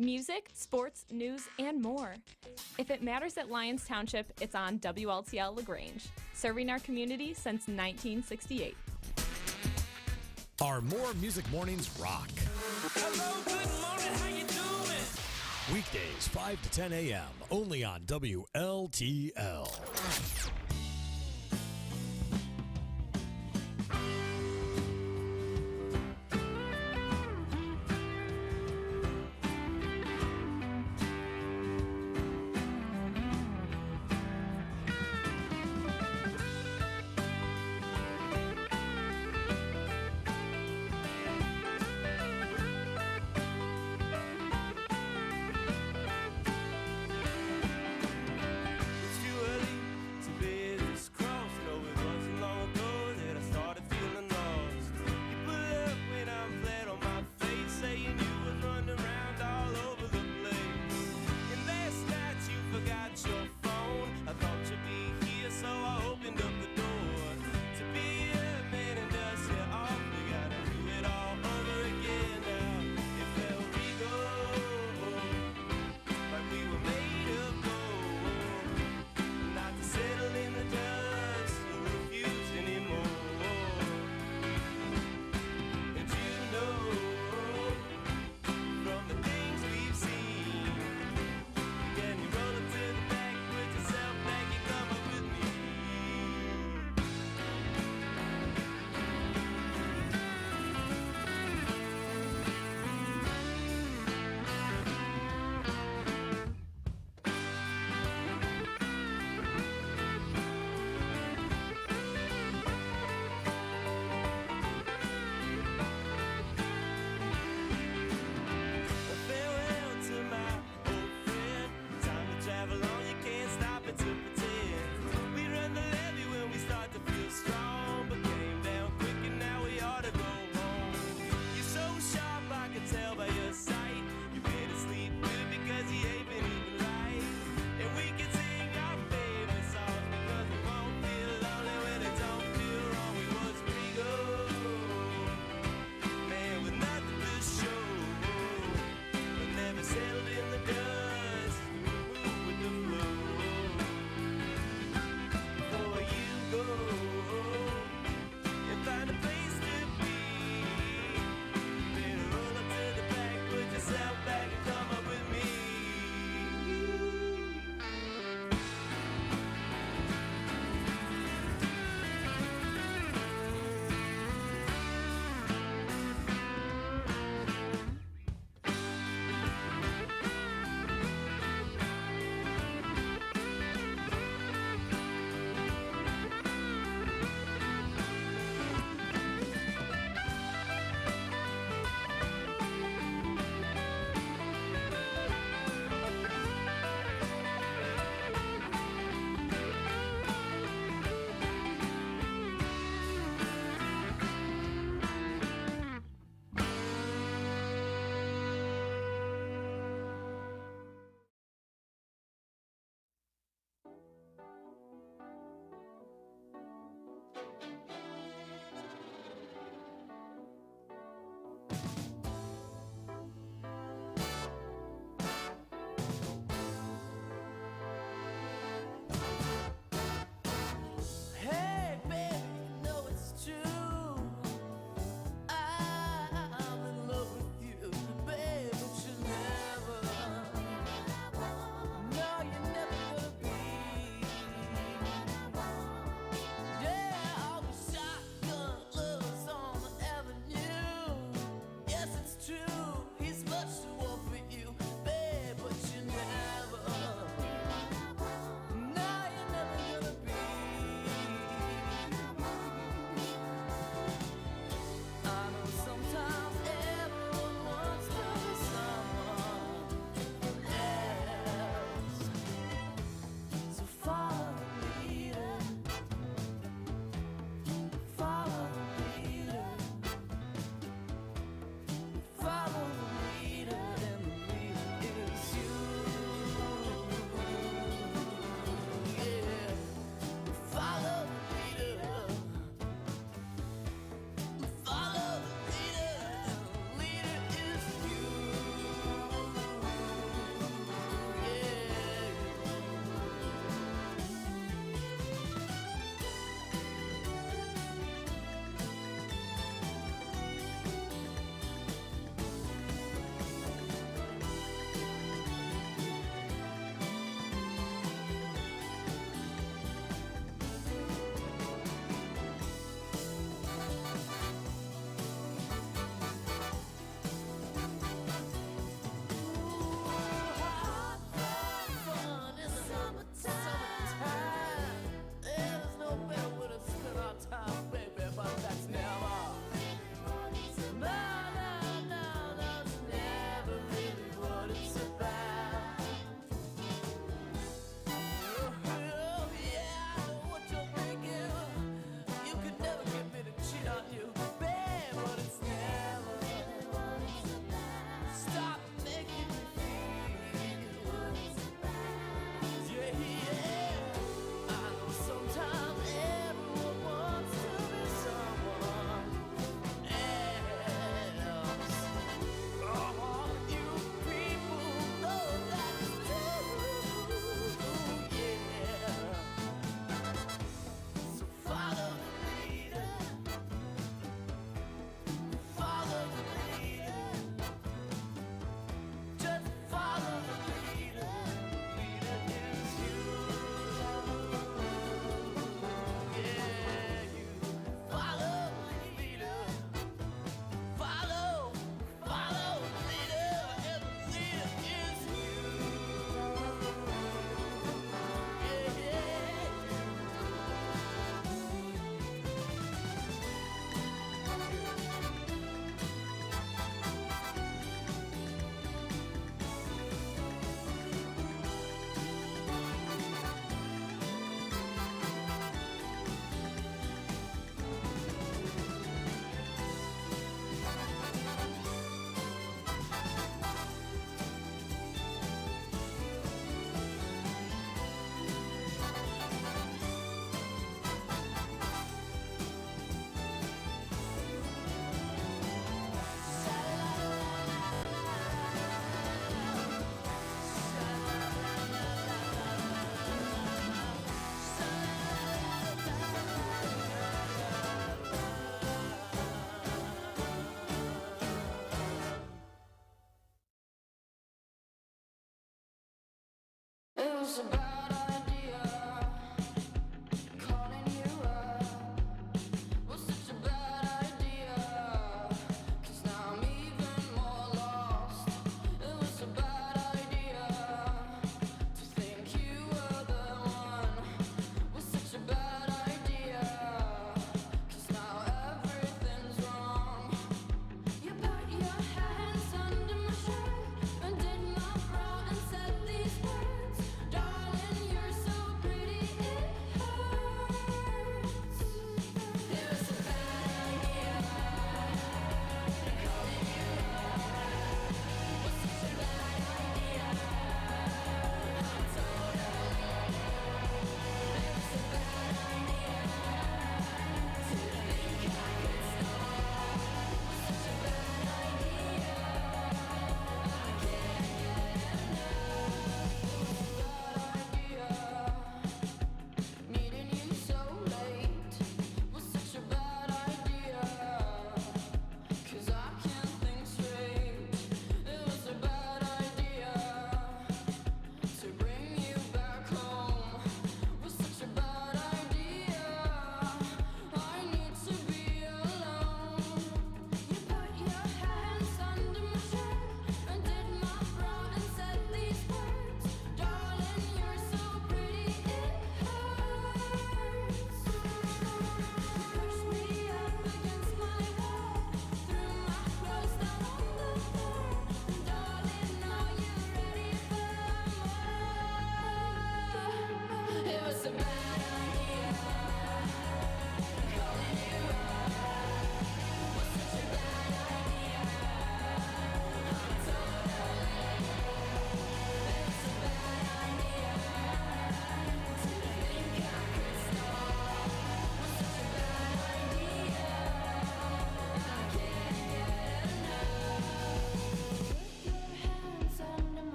Music, sports, news, and more. If it matters at Lyons Township, it's on WLTL LaGrange, serving our community since 1968. Our More Music Mornings rock. Hello, good morning, how you doing? Weekdays 5 to 10 a.m. only on WLTL. It's too early to be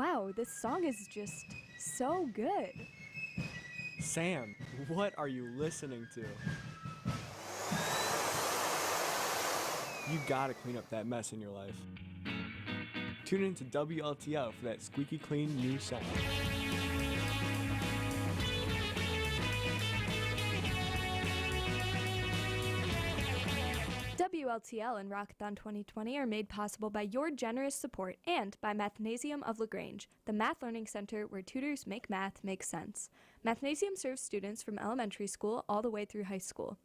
Wow, this song is just so good. Sam, what are you listening to? You gotta clean up that mess in your life. Tune in to WLTL for that squeaky clean new sound. WLTL and Rockathon 2020 are made possible by your generous support and by Mathnasium of LaGrange, the math learning center where tutors make math make sense. Mathnasium serves students from elementary school all the way through high school.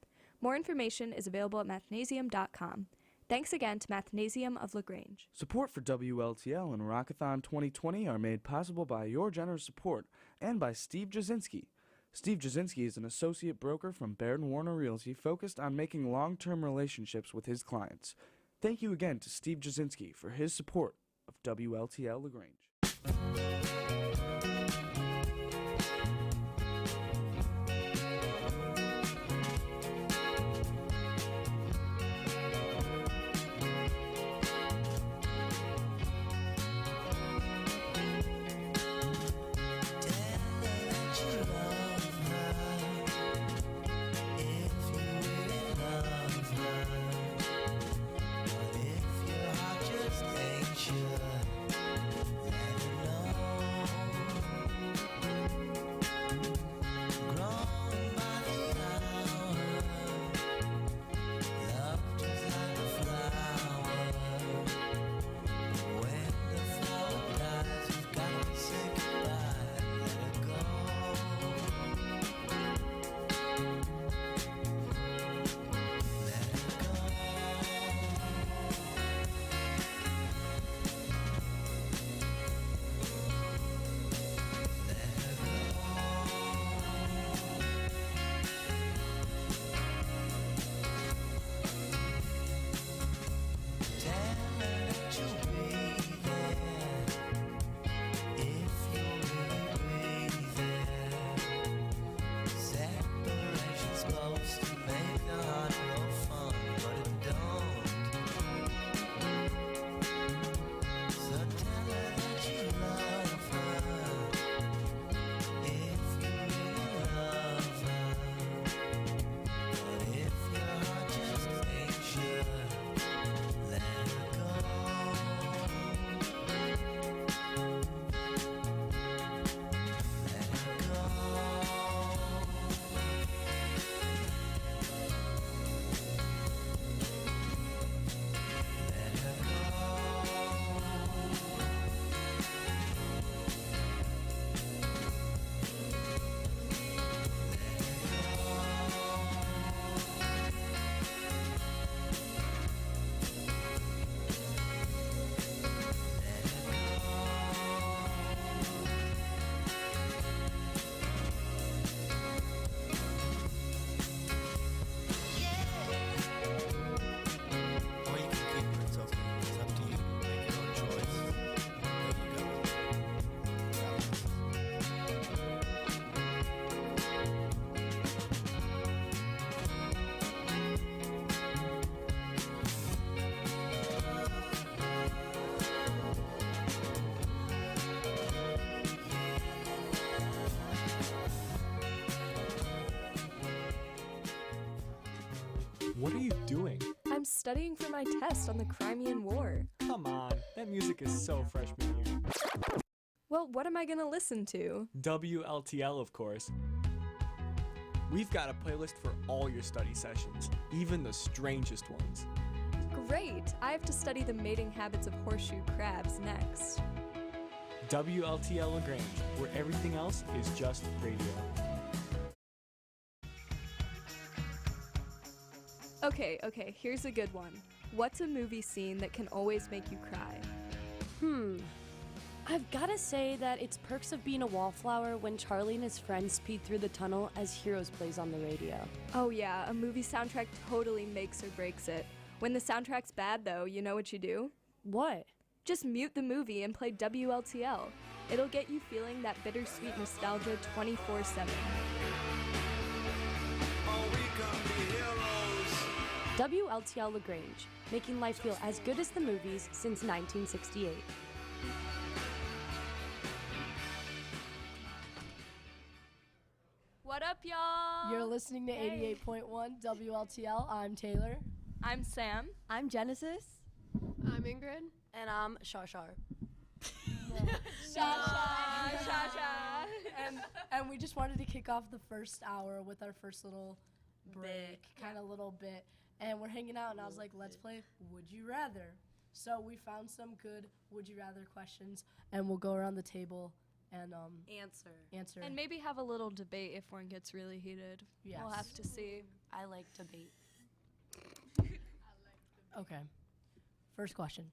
More information is available at mathnasium.com. Thanks again to Mathnasium of LaGrange. Support for WLTL and Rockathon 2020 are made possible by your generous support and by Steve Jasinski. Steve Jasinski is an associate broker from Baird & Warner Realty focused on making long-term relationships with his clients. Thank you again to Steve Jasinski for his support of WLTL LaGrange. If your heart just ain't sure, let it know. What are you doing? I'm studying for my test on the Crimean War. Come on, that music is so freshman year. Well, what am I gonna listen to? WLTL, of course. We've got a playlist for all your study sessions, even the strangest ones. Great! I have to study the mating habits of horseshoe crabs next. WLTL LaGrange, where everything else is just radio. Okay, here's a good one. What's a movie scene that can always make you cry? I've gotta say that it's Perks of Being a Wallflower when Charlie and his friends speed through the tunnel as Heroes plays on the radio. Oh yeah, a movie soundtrack totally makes or breaks it. When the soundtrack's bad though, you know what you do? What? Just mute the movie and play WLTL. It'll get you feeling that bittersweet nostalgia 24/7. WLTL LaGrange, making life feel as good as the movies since 1968. What up, y'all? You're listening to 88.1 WLTL. I'm Taylor. I'm Sam. I'm Genesis. I'm Ingrid. And I'm Shar. And we just wanted to kick off the first hour with our first little break, kind of little bit. And we're hanging out, and I was like, let's play Would You Rather. So we found some good Would You Rather questions, and we'll go around the table and answer. And maybe have a little debate if one gets really heated. Yes. We'll have to see. I like debate. Okay. First question.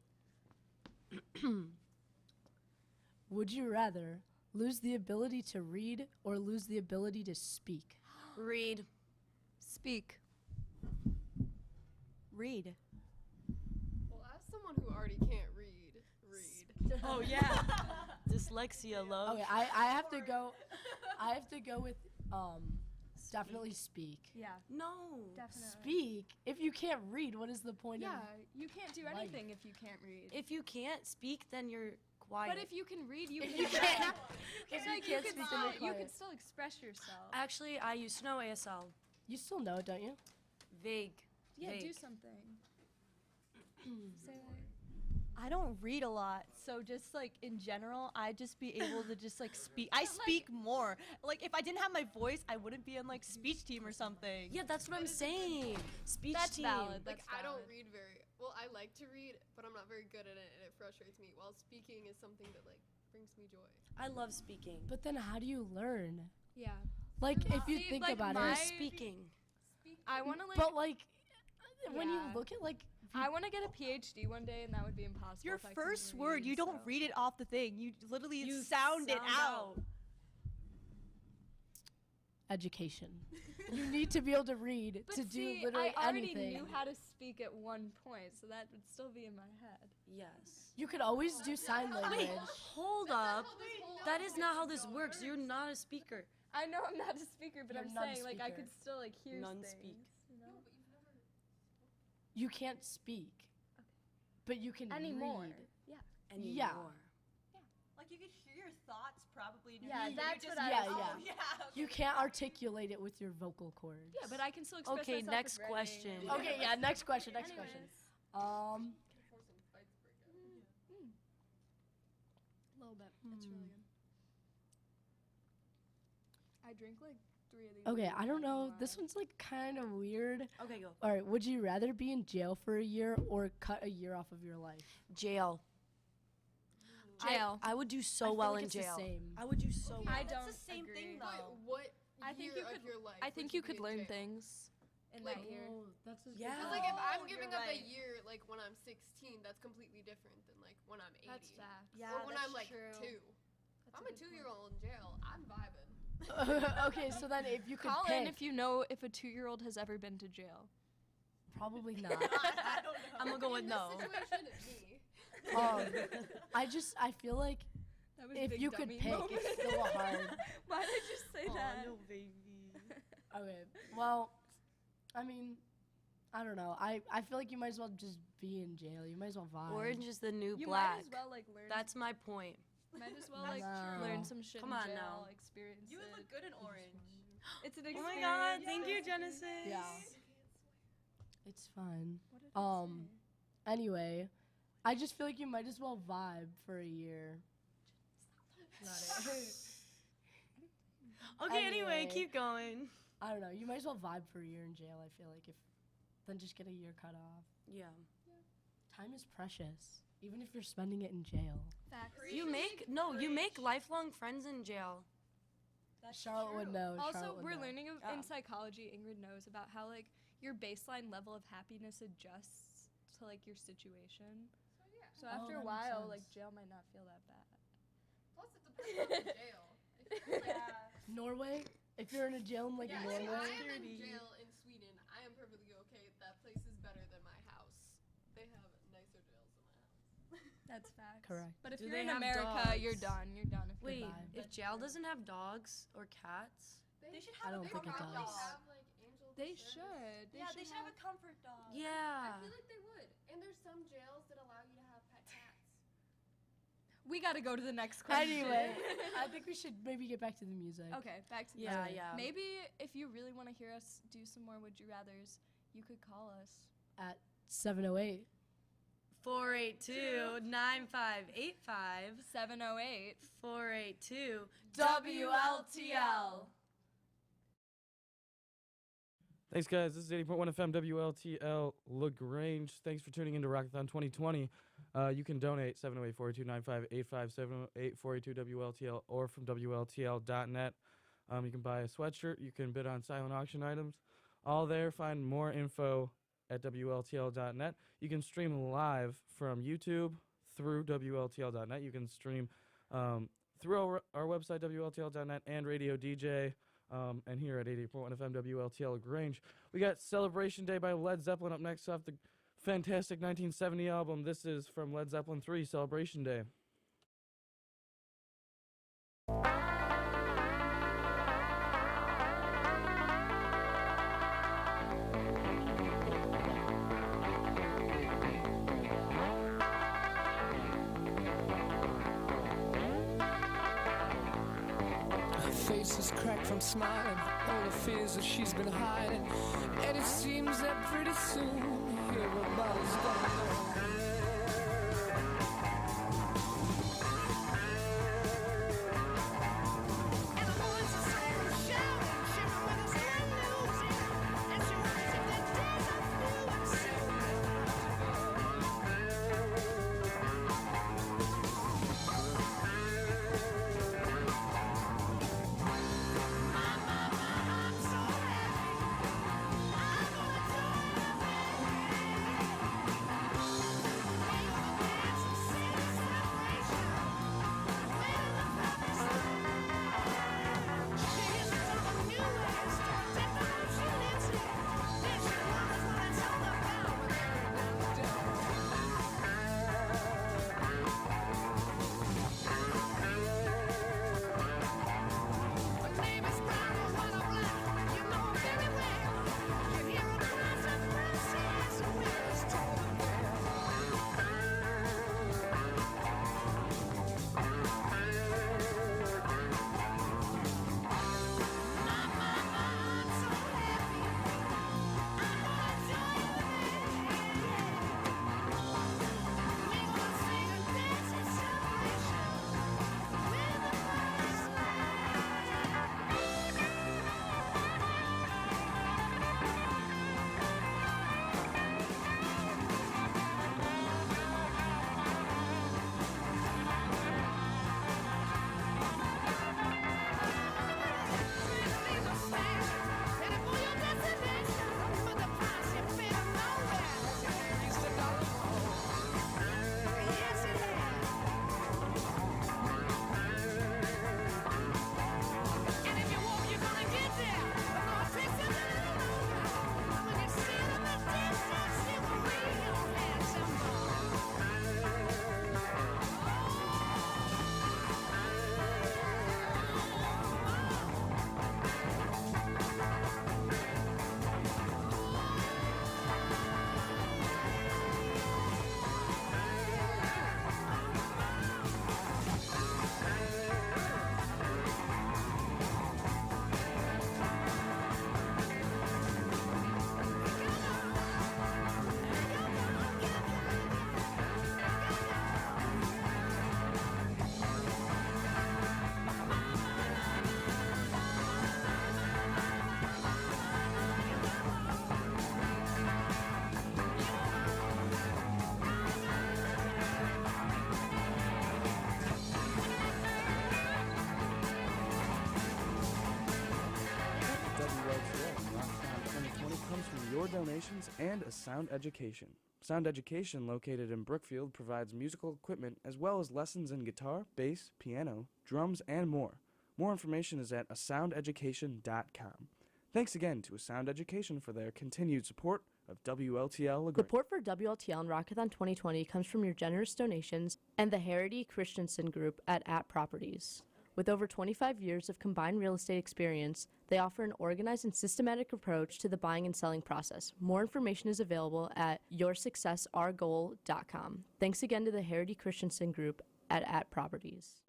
Would you rather lose the ability to read or lose the ability to speak? Read. Speak. Read. Well, as someone who already can't read. Oh yeah. Dyslexia, love. Okay, I have to go. I have to go with definitely speak. Yeah. No. Definitely. Speak. If you can't read, what is the point Yeah, of? you can't do anything if you can't read. If you can't speak, then you're quiet. But if you can read, you If can. you can't, It's if you like can't you speak, can then still, you're you can quiet. still express yourself. Actually, I used to know ASL. You still know it, don't you? Vague. Yeah, do Vague. something. Say I don't read a lot, so just like in general, I'd just be able to just like speak. I speak more. Like if I didn't have my voice, I wouldn't be in like speech team or something. Yeah, that's what I'm saying. Speech That's team. valid. Like, That's I don't valid. read well, I like to read, but I'm not very good at it, and it frustrates me, while speaking is something that, like, brings me joy. I love speaking. But then how do you learn? Yeah. Like, if you See, think like, about You're it. speaking. I want to like. But, like, when you Yeah. look at, like, I want to get a PhD one day, and that would be impossible. Your if I couldn't first word, read, you don't so. read it off the thing. You literally You sound it out. education. You need to be able to read But to see, do literally I already anything. knew how to speak at one point, so that would still be in my head. Yes. You could always do sign language. Wait, hold up. That is not how this works. You're not a speaker. I know I'm not a speaker, but You're I'm not a saying like I speaker. could still like hear Non-speak. things. You know? You can't speak, but you can Anymore. read. Yeah. Anymore. Yeah. Like you could hear your thoughts probably. In your Yeah, head, that's you just, what I Yeah, was yeah. yeah. You can't articulate it with your vocal cords. Yeah, but I can still express Okay, myself next with writing. question. Okay, yeah, next question, next question. A little bit. It's really good. I drink like 3 of these. Okay, a I week, don't not gonna know. lie. This one's like kind of weird. Okay, go. All right, would you rather be in jail for a year or cut a year off of your life? Jail. Jail. I would do so I feel well like in it's the jail. same. I would do so well. I That's don't the same thing agree. though. What I think year you could. of your life I would think you you could be in learn jail? things in that year. Oh, that's a Yeah. Because, like, if I'm Oh, giving you're up a right. year, like, when I'm 16, that's completely different than, like, when I'm 80. That's facts. Yeah, or when that's I'm, like, true. 2. If I'm a 2-year-old in jail, I'm vibing. Okay, so then if you could Call in pick, if you know if a 2-year-old has ever been to jail. probably not. I don't know. I'm gonna go with In no. this situation, it's me. I feel like That was if big you could dummy pick, moment. it's still hard. Why did you say that? no, baby. Okay, well, I mean, I don't know. I feel like you might as well just be in jail. You might as well vibe. Orange is the new You black. might as well like learn. That's my point. might as well That's like true. learn some shit Come in on jail. now. Experience You would it. look good in orange. It's an Oh experience. my god, thank you, Genesis. Yeah. It's fine. Anyway, I just feel like you might as well vibe for a year. Okay, anyway, keep going. I don't know. You might as well vibe for a year in jail, I feel like, then just get a year cut off. Yeah. Time is precious, even if you're spending it in jail. Facts. You make lifelong friends in jail. Charlotte would know. Also, Charlotte would we're know. learning in psychology, Ingrid knows about how, like, your baseline level of happiness adjusts to, like, your situation. So after a that while, makes like, sense. jail might not feel that bad. Plus, it depends on the jail. Norway? If you're in a jail in, like, Yeah, Norway? see, I am in jail in Sweden. I am perfectly okay. That place is better than my house. They have nicer jails than my house. That's facts. Correct. But if Do you're they in have America, dogs? you're done. You're done. If Wait, you're vibe. if jail doesn't have dogs or cats? They should I have don't a think it comfort does. dog. Have, like, angel They service. should. Yeah, they should have a comfort dog. I Yeah. feel like they would. And there's some jails that allow you to have pet cats. We gotta go to the next question. Anyway, I think we should maybe get back to the music. Okay, back to the Yeah, music. yeah. Maybe if you really want to hear us do some more Would You Rathers, you could call us. At 7:08. 482-9585. 708. 482 WLTL. Thanks, guys. This is 80.1 FM WLTL LaGrange. Thanks for tuning into Rockathon 2020. You can donate 708-482-9585, 708-482-WLTL, or from WLTL.net. You can buy a sweatshirt. You can bid on silent auction items. All there. Find more info at WLTL.net. You can stream live from YouTube through WLTL.net. You can stream through our website, WLTL.net, and Radio DJ. And here at 88.1 FM WLTL LaGrange, we got Celebration Day by Led Zeppelin up next off the fantastic 1970 album. This is from Led Zeppelin 3, Celebration Day. Her face is cracked from smiling, all the fears that she's been hiding. And it seems that pretty soon everybody's gonna know. And the boys are saying, shouting, shivering with us brand music. And she wonders if the days are few and so your donations and a Sound Education. Sound Education, located in Brookfield, provides musical equipment as well as lessons in guitar, bass, piano, drums, and more. More information is at asoundeducation.com. Thanks again to A Sound Education for their continued support of WLTL LaGrange. Support for WLTL and Rockathon 2020 comes from your generous donations and the Harity Christensen Group at Properties. With over 25 years of combined real estate experience, they offer an organized and systematic approach to the buying and selling process. More information is available at yoursuccessourgoal.com. Thanks again to the Harity Christensen Group at Properties.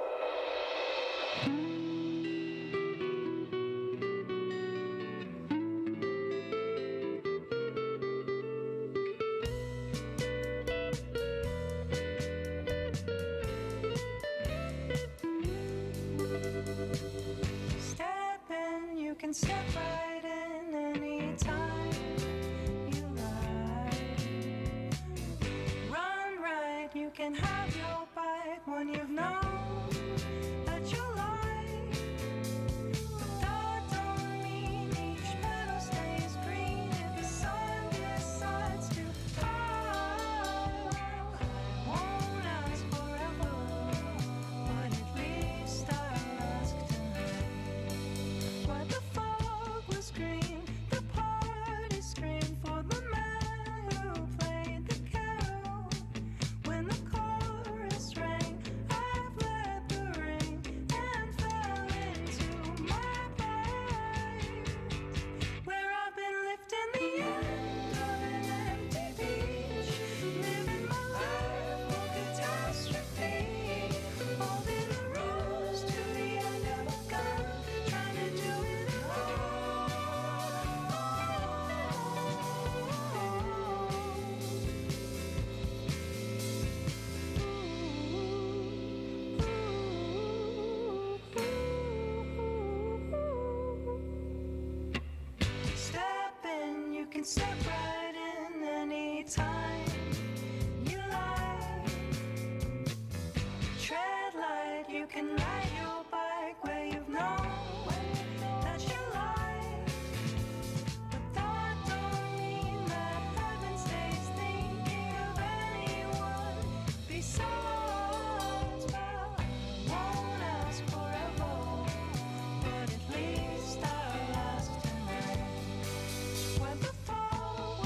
You can step right in anytime you like. Run right, you can have your bike when you've known that you like. But that don't mean each meadow stays green if the sun decides to fall. Won't ask forever, but at least I'll ask tonight. What the fog was green, the party screamed for the man who played the carol. When the chorus rang, I've led the ring and fell into my bite, where I've been lifting the end of an empty beach, living my life for catastrophe, holding a rose to the end of a gun, trying to do it Step in, you can step right in anytime you like. Tread light, you can ride your bike where you've known that you like. But that don't mean that heaven stays thinking of anyone besides. Well, I won't ask forever, but at least I'll ask tonight. When the fall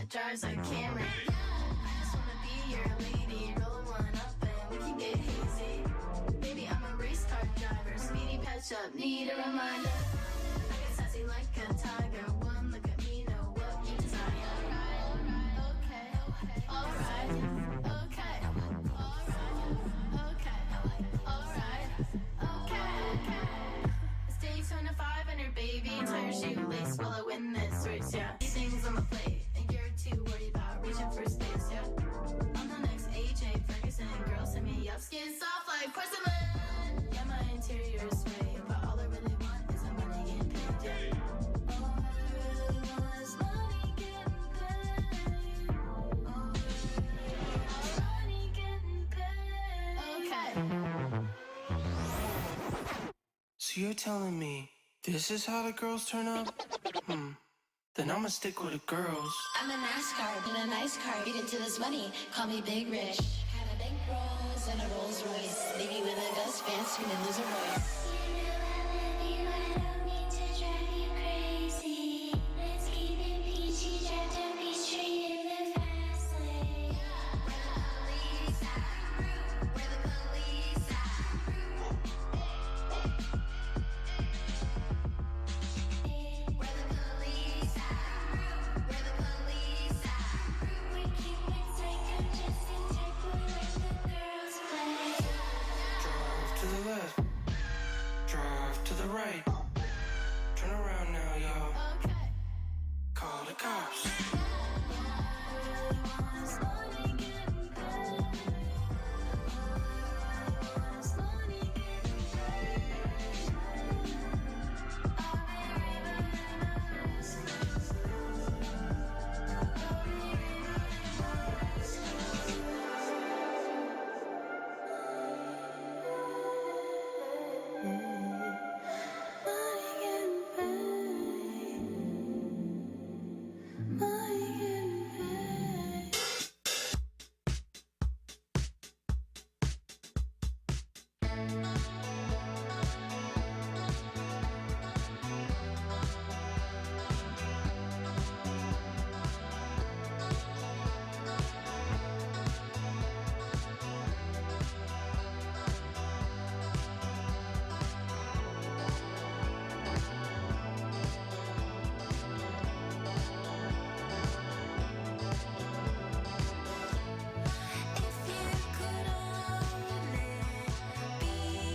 drives like Camry. I just wanna be your lady, roll one up and we can get hazy. Baby, I'm a race car driver, speedy patch up, need a reminder. I get sassy like a tiger, one look at me, know what you desire. Okay, alright, okay, alright, okay. It's day 25 and your baby, tie your shoelace while I win this race, yeah. These things on my plate, and you're too worried about reaching for space, yeah. I'm the next AJ Ferguson, girls hit me up, skin soft like porcelain. Yeah, my interior sway, but all I really want is the money getting paid, yeah. All I really want is money getting paid. All I really want is money getting paid. Okay. So you're telling me this is how the girls turn up? Then I'ma stick with the girls. I'm a NASCAR, in a nice car, get into this money, call me Big Rich. Had a bank rolls and a Rolls Royce, baby with a Gus fan, screaming lose her voice. To the left, drive to the right. Turn around now, y'all. Call the cops. If you could only be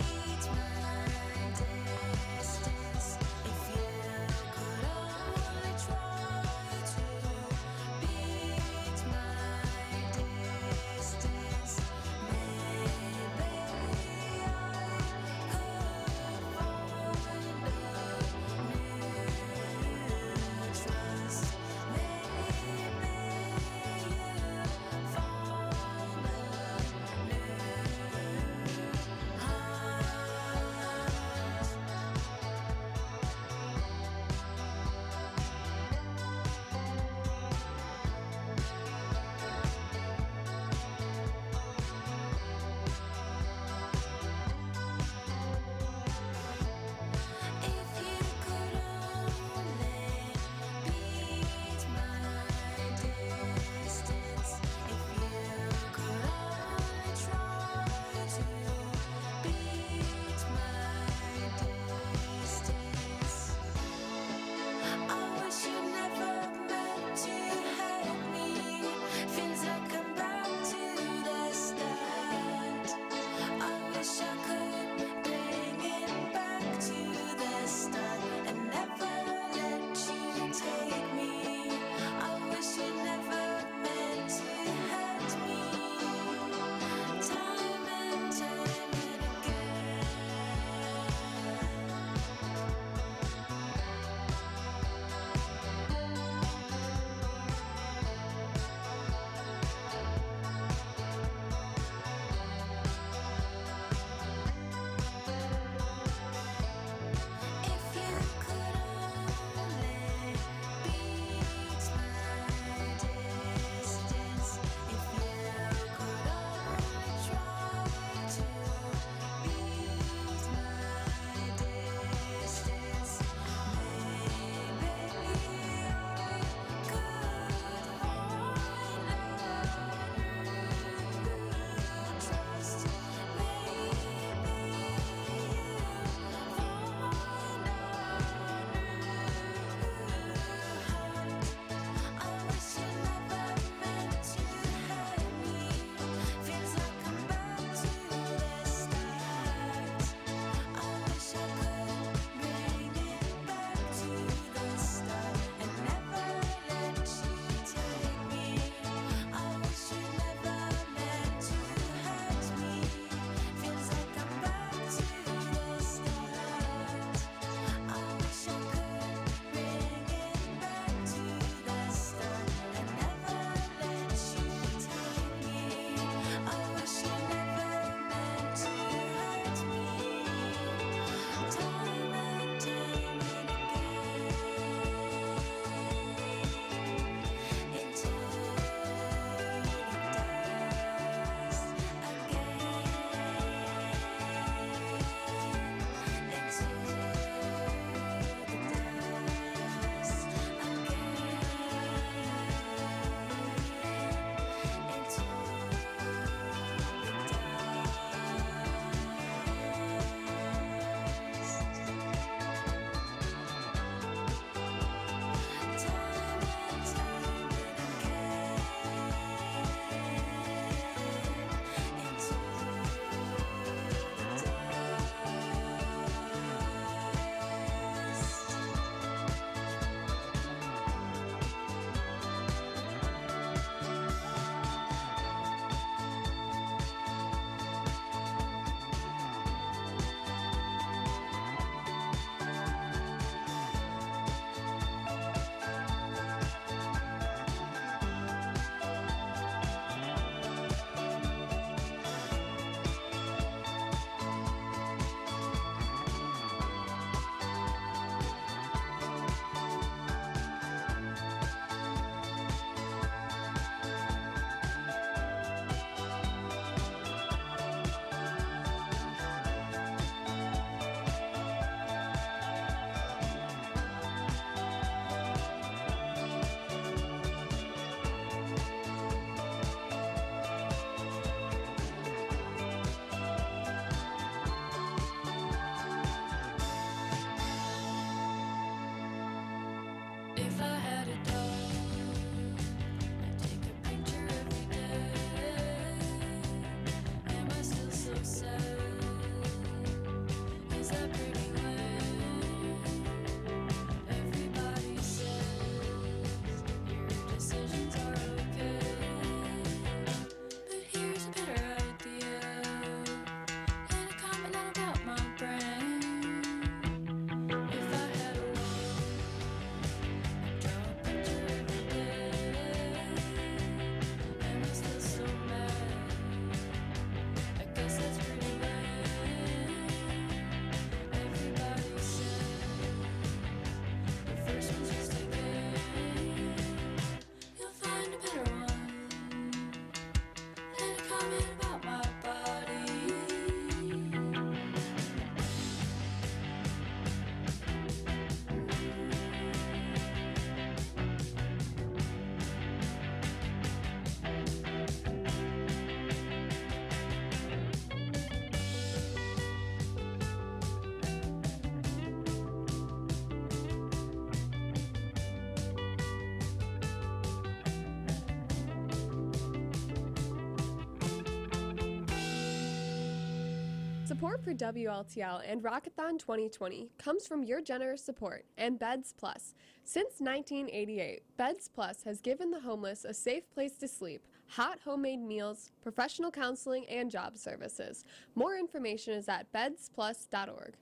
Support for WLTL and Rockathon 2020 comes from your generous support and Beds Plus. Since 1988, Beds Plus has given the homeless a safe place to sleep, hot homemade meals, professional counseling, and job services. More information is at bedsplus.org.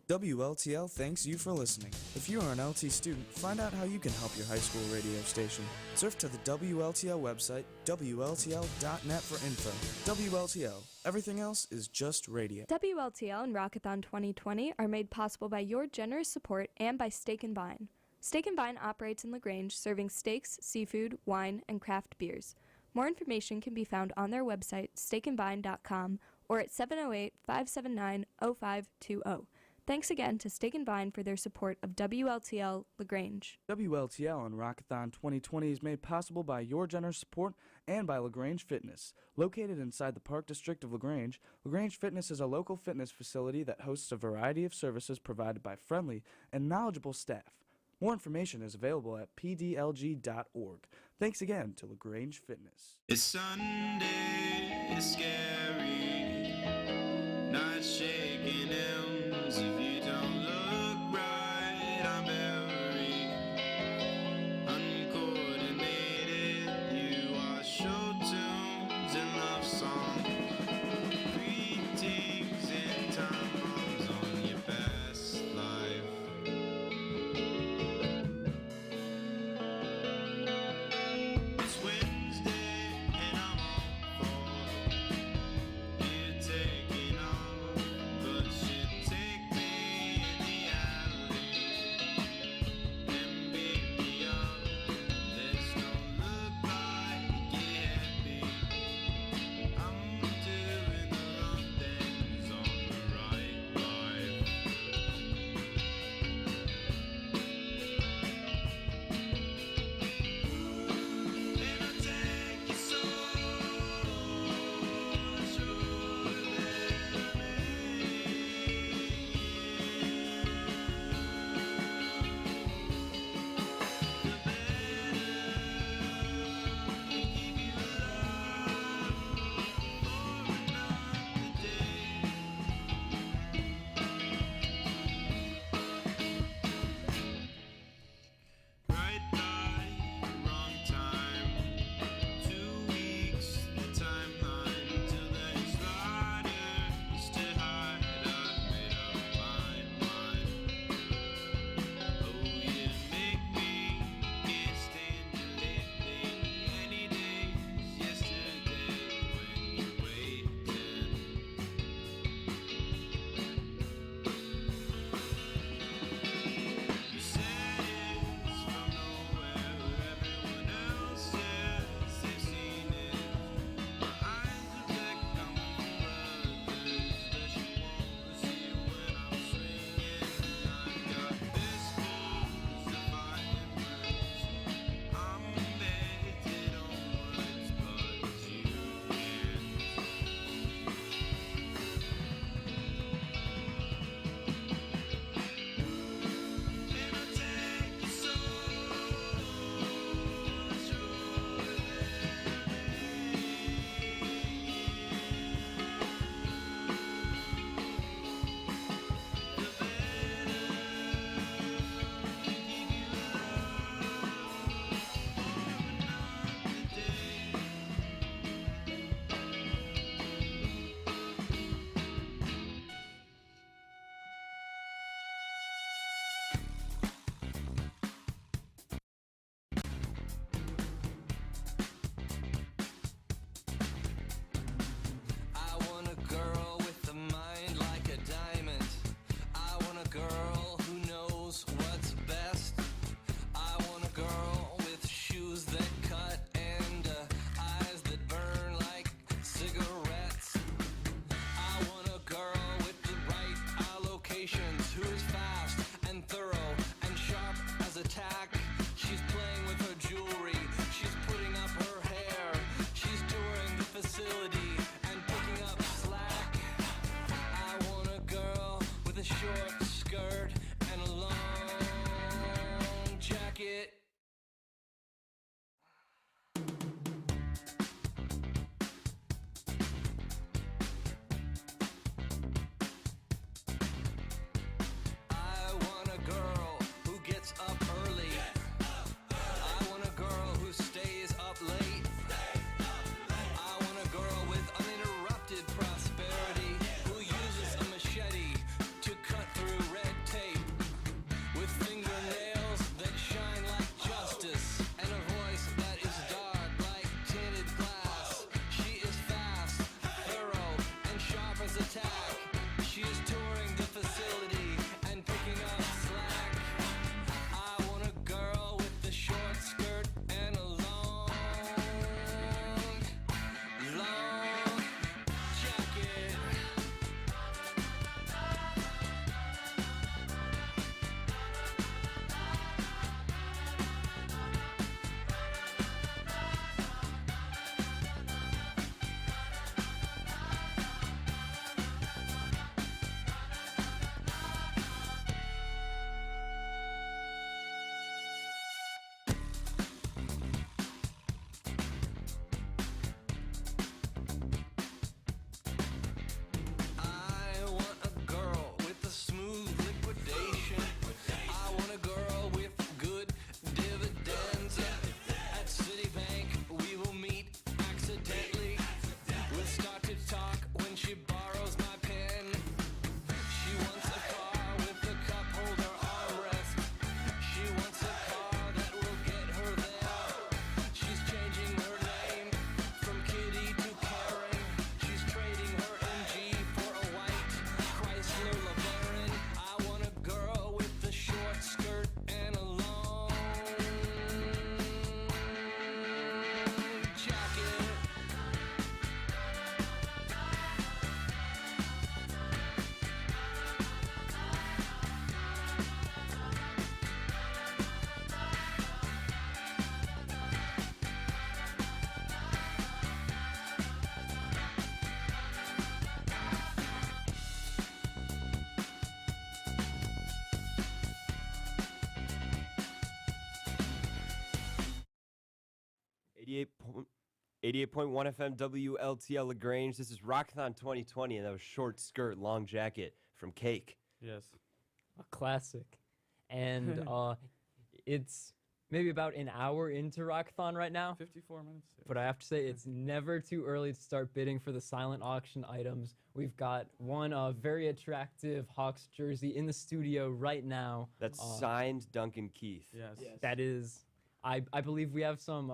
WLTL thanks you for listening. If you are an LT student, find out how you can help your high school radio station. Surf to the WLTL website, WLTL.net for info. WLTL. Everything else is just radio. WLTL and Rockathon 2020 are made possible by your generous support and by Steak and Vine. Steak and Vine operates in LaGrange, serving steaks, seafood, wine, and craft beers. More information can be found on their website, steakandvine.com, or at 708-579-0520. Thanks again to Steak and Vine for their support of WLTL LaGrange. WLTL and Rockathon 2020 is made possible by your generous support and by LaGrange Fitness. Located inside the Park District of LaGrange, LaGrange Fitness is a local fitness facility that hosts a variety of services provided by friendly and knowledgeable staff. More information is available at pdlg.org. Thanks again to LaGrange Fitness. It's Sunday, it's scary, not shaking hands. If you don't look right, I'm very uncoordinated. You are show tunes and love songs, greetings and time bombs on your past life. It's Wednesday and I'm on 4. 88.1 FM WLTL LaGrange. This is Rockathon 2020, and that was Short Skirt, Long Jacket from Cake. Yes. A classic. And it's maybe about an hour into Rockathon right now. 54 minutes. But I have to say, it's never too early to start bidding for the silent auction items. We've got one very attractive Hawks jersey in the studio right now. That's signed Duncan Keith. Yes. That is, I believe we have some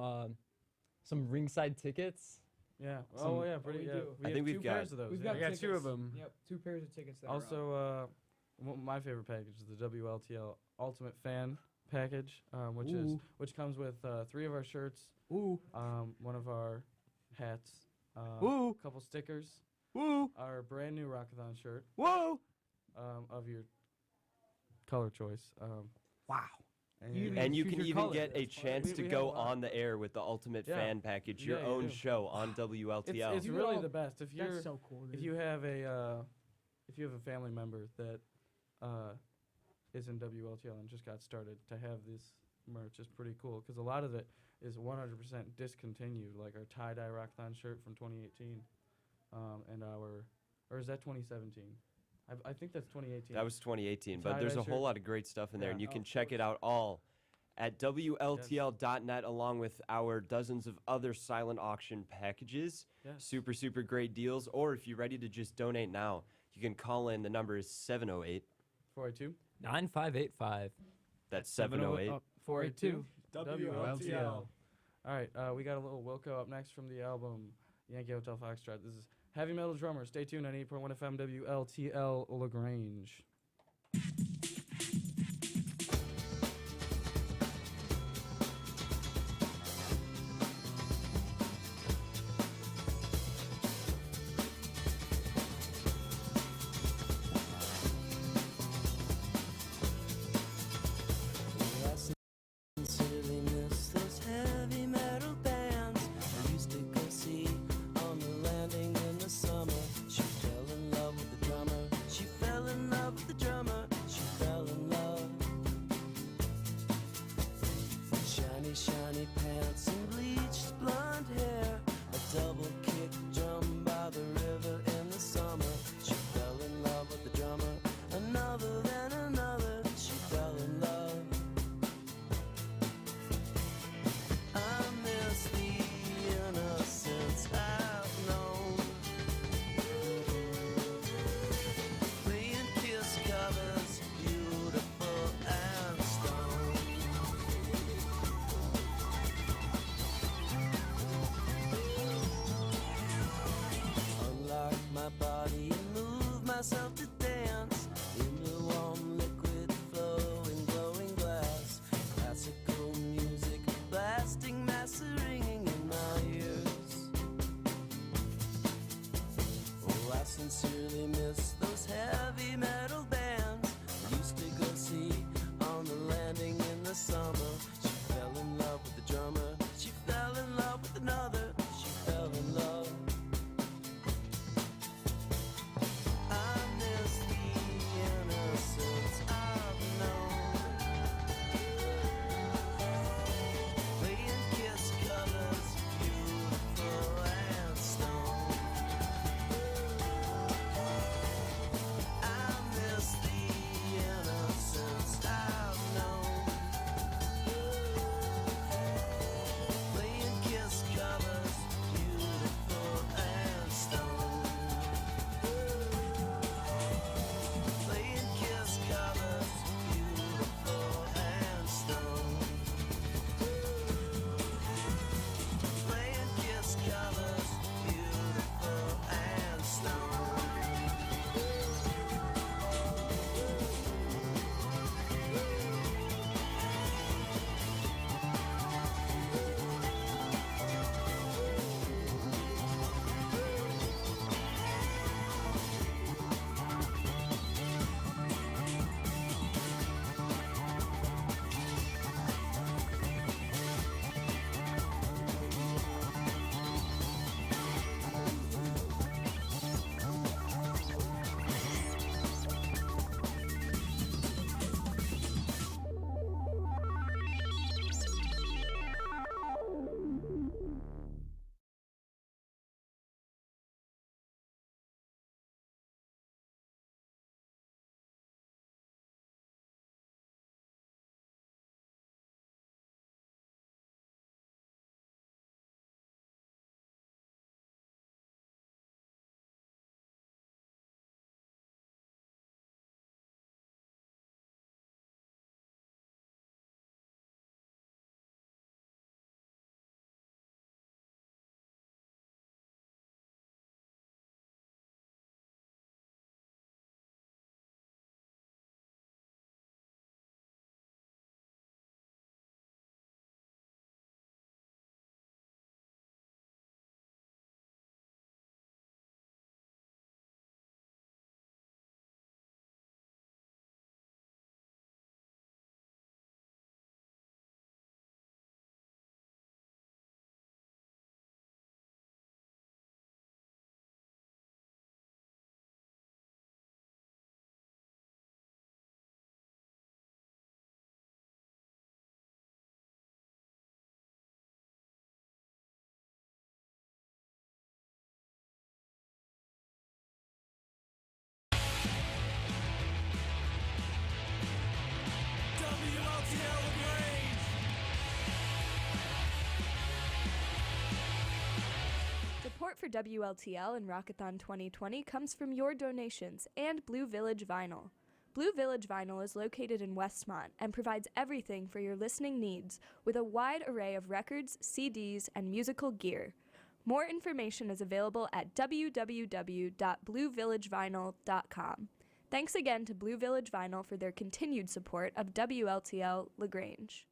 ringside tickets. Yeah. We Yeah. do. We have we've two got- pairs of those. We've yeah. got got two of them. Yep, 2 pairs of tickets. That Also, my favorite package is the WLTL Ultimate Fan package, which comes with 3 of our shirts, one of our hats, a couple stickers, our brand new Rockathon shirt, of your color choice. Wow. And you can your even color. get a That's chance fun. to We go have a lot. on the air with the Ultimate Yeah. Fan package, your Yeah, you own do. show on WLTL. It's really the best. If you're That's so cool, dude. if you have a family member that is in WLTL and just got started, to have this merch is pretty cool, because a lot of it is 100% discontinued, like our tie-dye Rockathon shirt from 2018, and or is that 2017? I think that's 2018. That was 2018, but there's a Tie-dye whole shirt. lot of great stuff in there, Yeah. and you can check it out all at WLTL.net, along with our dozens of other silent auction packages. Yes. Super, super great deals. Or if you're ready to just donate now, you can call in. The number is 708. 482. 9585. That's 708. 482. WLTL. All right, we got a little Wilco up next from the album Yankee Hotel Foxtrot. This is Heavy Metal Drummer. Stay tuned on 8.1 FM WLTL LaGrange. Sincerely miss those heavy metal bands I used to go see on the landing in the summer. She fell in love with the drummer. She fell in love with the drummer. She fell in love. Shiny, shiny pants and bleached blonde hair. A double kick drum by the river in the summer. She fell in love with the drummer. Another then another. She fell in love. I miss the innocence I've known. Playing Kiss covers, beautiful and stone. Unlock my body and move myself to dance in the warm liquid flowing glowing glass. Classical music blasting, mass ringing in my ears. Oh, I sincerely miss those heavy metal bands I used to go see on the landing in the summer. She fell in love with the drummer. She fell in love with another. She fell in love. I miss for WLTL and Rockathon 2020 comes from your donations and Blue Village Vinyl. Blue Village Vinyl is located in Westmont and provides everything for your listening needs with a wide array of records, CDs, and musical gear. More information is available at www.bluevillagevinyl.com. Thanks again to Blue Village Vinyl for their continued support of WLTL LaGrange.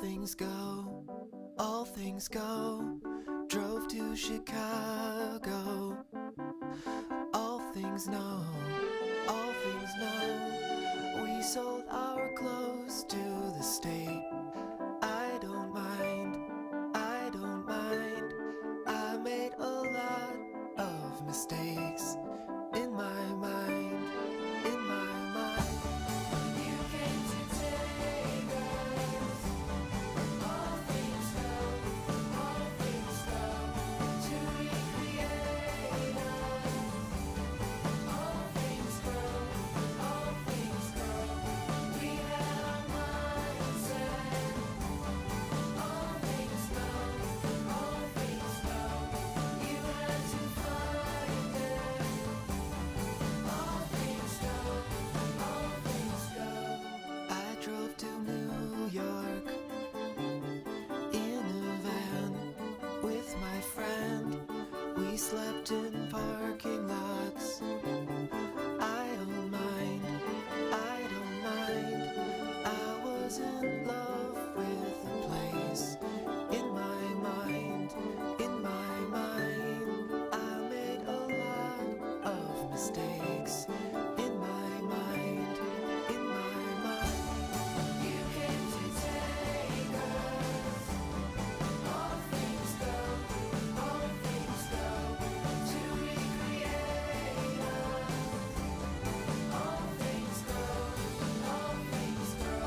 things go, all things go. Drove to Chicago. All things know, all things know. We sold our clothes to the state. I don't mind, I don't mind. I made a lot of mistakes in my mind, in my mind. You came to take us. All things go, all things go. To recreate us. All things go, all things go. We had our minds set. All things go, all things go. You had to find it. All things go, all things go. I drove to New York in a van with my friend. We slept in parking lots. I don't mind, I don't mind. I was in love with the place. In my mind, in my mind. I made a lot of mistakes. In my mind, in my mind. You came to take us. All things go, all things go. To recreate us. All things go, all things go.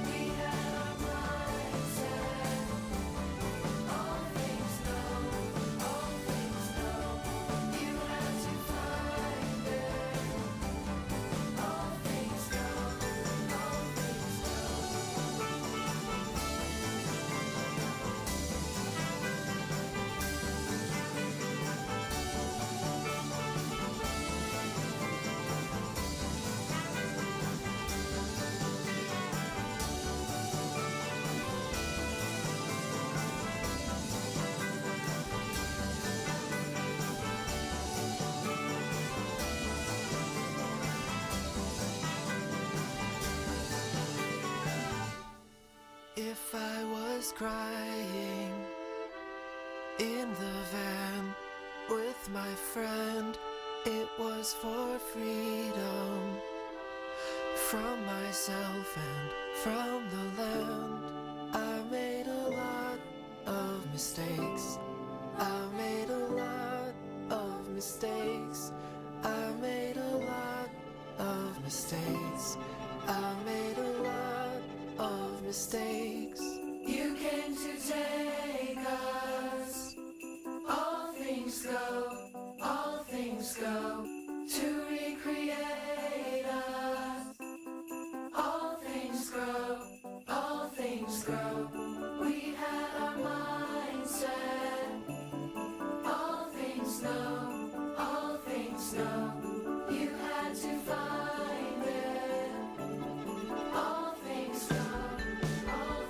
We had our minds set. All things go, all things go. You had to find it. All things go, all things If I was crying in the van with my friend, it was for freedom from myself and from the land. I made a lot of mistakes. I made a lot of mistakes. I made a lot of mistakes. I made a lot of mistakes. You came to take us. All things go, all things go. To recreate us. All things grow, all things grow. We had our minds set. All things know, all things know. You had to find it. All things go, all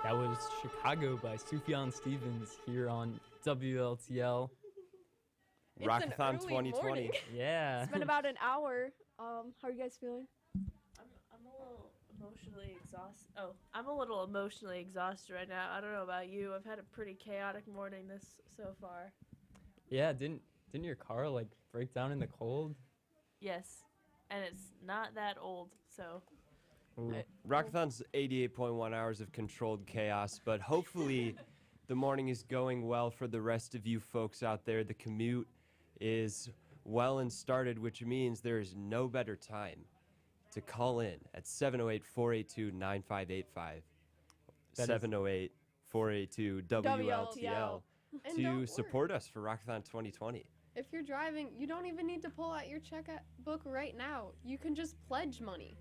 That was Chicago by Sufjan Stevens here on WLTL. It's an Rockathon early 2020. morning. Yeah. It's been about an hour. How are you guys feeling? I'm a little emotionally exhausted. Oh, I'm a little emotionally exhausted right now. I don't know about you. I've had a pretty chaotic morning so far. Yeah, didn't your car like break down in the cold? Yes, and it's not that old, so. Rockathon's 88.1 hours of controlled chaos, but hopefully the morning is going well for the rest of you folks out there. The commute is well and started, which means there is no better time to call in at 708-482-9585. 708-482-WLTL And to don't support us for Rockathon 2020. If you're driving, you don't even need to pull out your checkbook right now. You can just pledge money.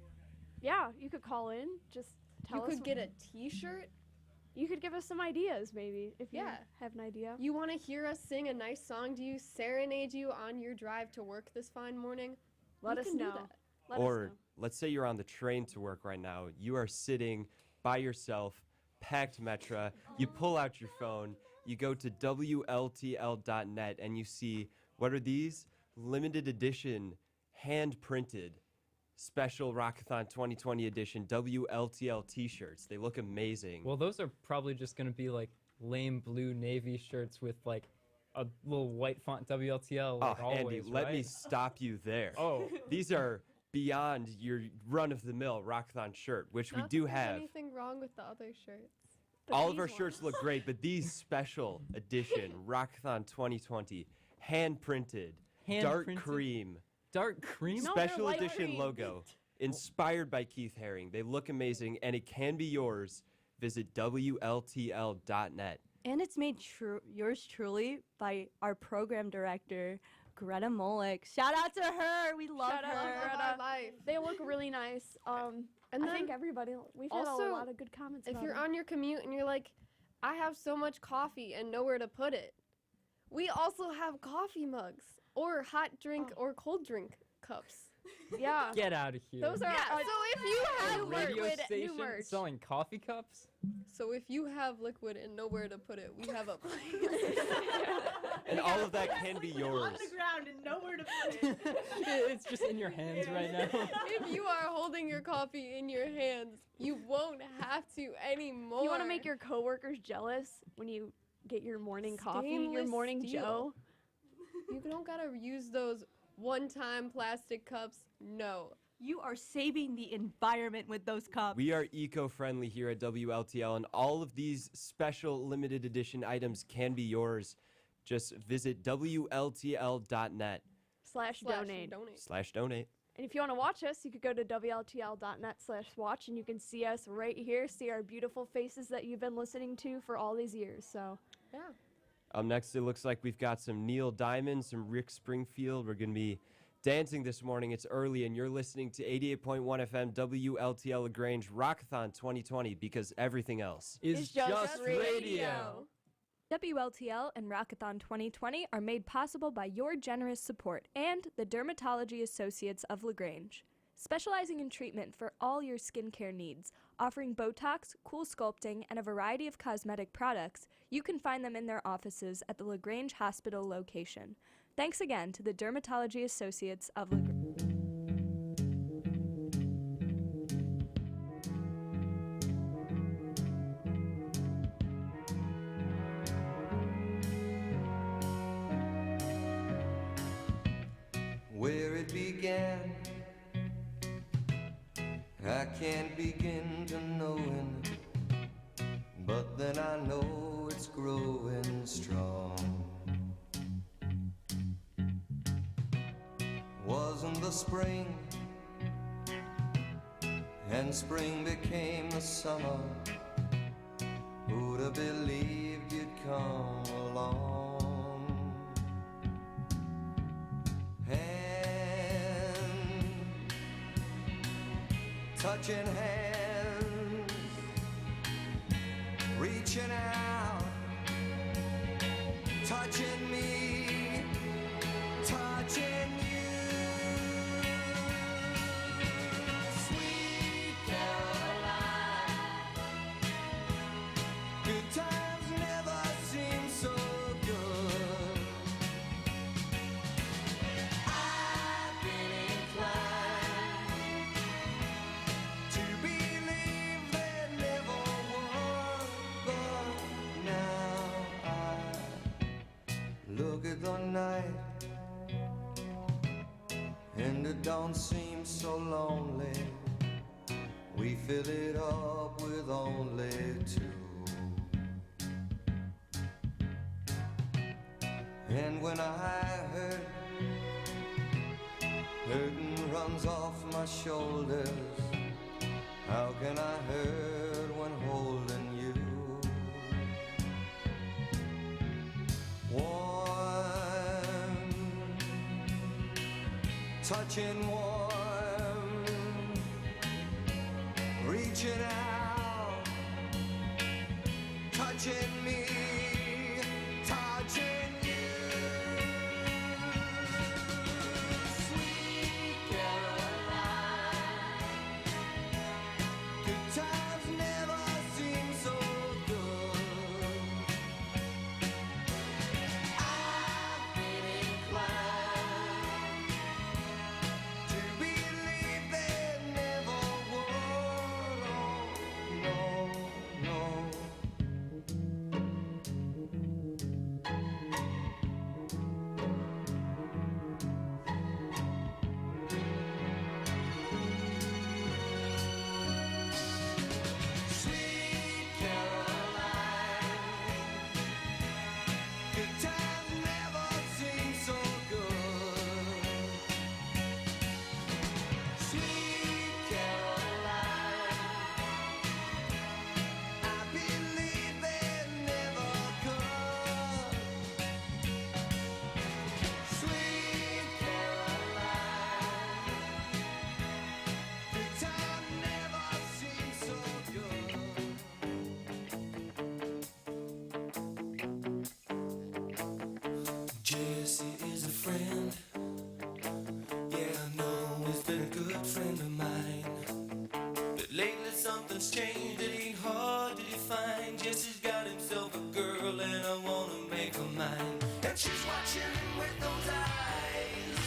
Yeah, you could call in. Just tell us. You could get a T-shirt. You could give us some ideas, maybe, if you have an idea. You want to hear us sing a nice song to you, serenade you on your drive to work this fine morning? Let We us can do know. that. Or let's say you're on the train to work right now. You are sitting by yourself, packed Metra. You pull out your phone. You go to WLTL.net and you see, what are these? Limited edition, hand-printed, special Rockathon 2020 edition WLTL t-shirts. They look amazing. Well, those are probably just going to be like lame blue navy shirts with like a little white font WLTL like always, Andy, let me right? stop you there. Oh. These are beyond your run-of-the-mill Rockathon shirt, which Not we do that there's have. anything wrong with the other shirts. All of our shirts look great, but these special edition Rockathon 2020, hand-printed, dark Hand-printed? cream, Dark cream? special edition logo, inspired by Keith Haring. They look amazing, and it can be yours. Visit WLTL.net. And it's made yours truly by our program director, Greta Molick. Shout out to her. We love Shout out to her. Greta. They look really nice. And I then think we've had a also, lot of good comments If about you're them. on your commute and you're like, I have so much coffee and nowhere to put it, we also have coffee mugs or hot drink or cold drink cups. Yeah. Get out of here. Those are Yeah, so if you have radio liquid, station selling coffee cups? so if you have liquid and nowhere to put it, we have a place. And all of that can be yours. On the ground and nowhere to put it. It's just in your hands right now. If you are holding your coffee in your hands, you won't have to anymore. You want to make your coworkers jealous when you get your morning coffee, your Stainless morning steel. Joe. You don't gotta use those one-time plastic cups. No. You are saving the environment with those cups. We are eco-friendly here at WLTL, and all of these special limited edition items can be yours. Just visit WLTL.net /donate. /donate. And if you want to watch us, you could go to WLTL.net/watch, and you can see us right here, see our beautiful faces that you've been listening to for all these years. So, yeah. Up next, it looks like we've got some Neil Diamond, some Rick Springfield. We're going to be dancing this morning. It's early, and you're listening to 88.1 FM WLTL LaGrange Rockathon 2020, because everything else is just radio. WLTL and Rockathon 2020 are made possible by your generous support and the Dermatology Associates of LaGrange. Specializing in treatment for all your skincare needs, offering Botox, cool sculpting, and a variety of cosmetic products, you can find them in their offices at the LaGrange Hospital location. Thanks again to the Dermatology Associates of LaGrange. Where it began, I can't begin to knowing, but then I know it's growing strong. Wasn't the spring, and spring became the summer. Who'd have believed you'd come along? Touching hands, reaching out, touching me, touching you. Sweet Caroline, don't seem so lonely. We fill it up with only two. And when I hurt, hurting runs off my shoulders. How can I hurt when holding you? Warm, touching warm, reaching out, touching me, touching you. Sweet Caroline, good times never seem so good. I've been inclined to believe there never would. Oh, no, no. Sweet Caroline, good times never seem so good. Sweet Caroline, I believe they never could. Sweet Caroline, good times never seem so good. Jesse is a friend. Yeah, I know he's been a good friend of mine. But lately something's changed. It ain't hard to define. Jesse's got himself a girl, and I wanna make her mine. And she's watching him with those eyes,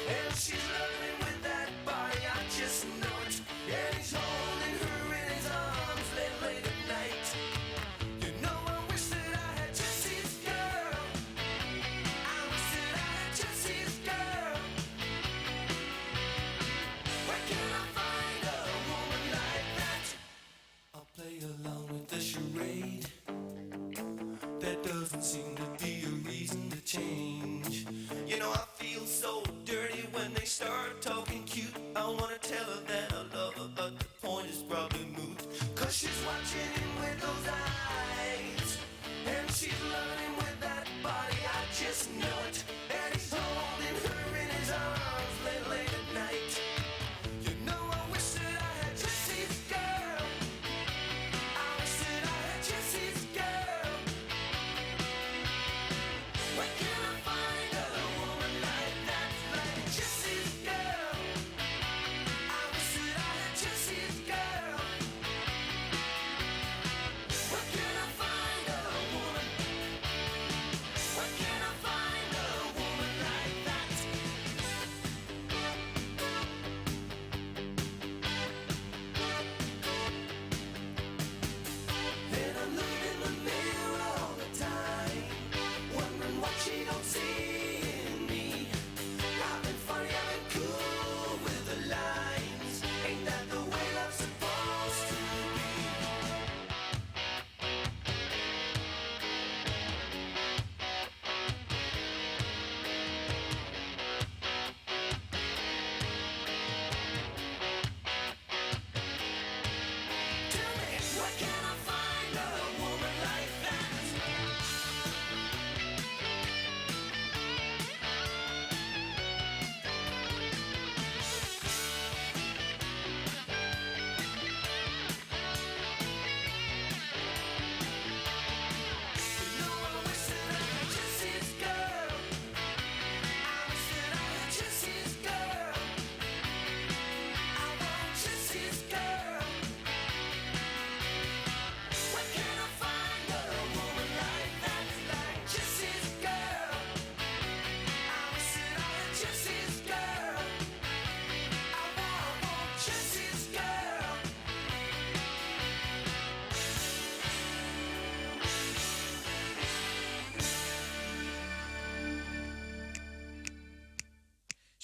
and she's loving him with that body. I just know it. And he's holding her in his arms late at night. You know, I wish that I had Jesse's girl. I wish that I had Jesse's girl. Where can I find a woman like that? I'll play along with the charade. There doesn't seem to be a reason to change. You know, I feel so dirty when they start talking cute. I wanna tell her that I love her, but the point is probably moot. 'Cause she's watching him with those eyes, and she's loving him with that body. I just know it. And he's holding her in his arms late at night. You know, I wish that I had Jesse's girl. I wish that I had Jesse's girl. Where can I find a woman like that, like Jesse's girl? I wish that I had Jesse's girl. Where can I find a woman? Where can I find a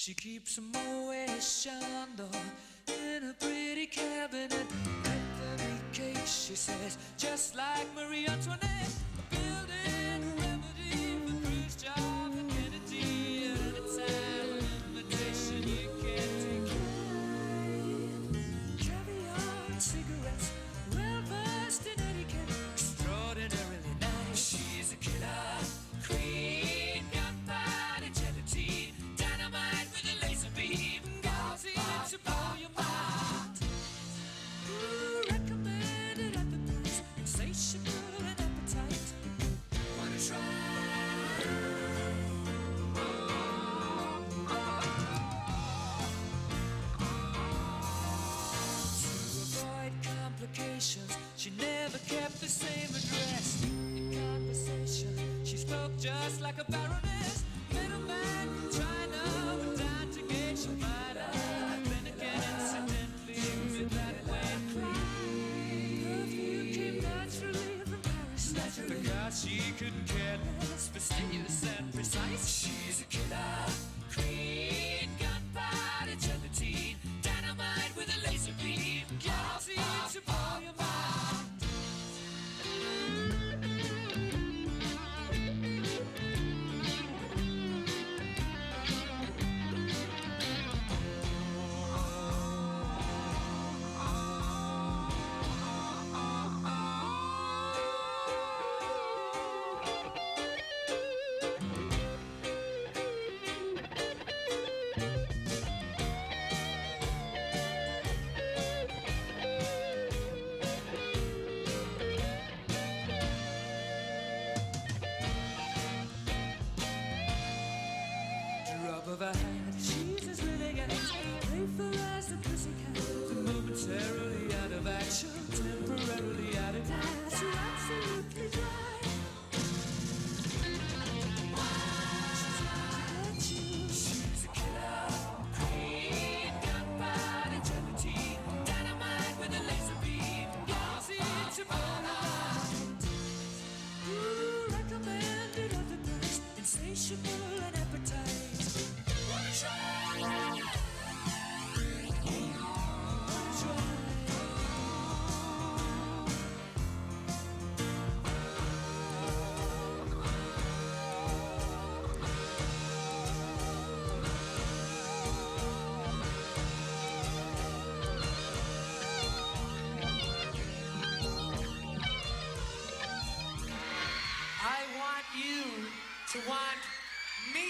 She keeps a Moet Chandon in a pretty cabinet. Anthony case, she says, just like Marie Antoinette. Building a remedy for Khrushchev and Kennedy. And it's an invitation you can't decline. Caviar and cigarettes, well versed in etiquette, extraordinarily nice. She's a killer queen, gunpowder, gelatine, dynamite with a laser beam, guaranteed to blow your mind. Ooh, recommended at the booth, insatiable and appetite. Wanna try? To avoid complications, she never kept the same address. In conversation, she spoke just like a baroness. Middleman from China went down to gauge your minor. Then again, incidentally, with that wet cry. Perfume came naturally from Paris. Because she couldn't care less, fastidious and precise. She's a killer queen, gunpowder, gelatine, dynamite with a laser beam, guaranteed to blow your mind. Drop of a hat, she's as living as playful as the pussycat. Momentarily out of action, temporarily out of gas. You're absolutely dry. She's a killer queen, gunpowder, gelatine, dynamite with a laser beam, guaranteed to blow your mind. Ooh, recommended at the best, insatiable and appetite. Wanna try? I want you to want me.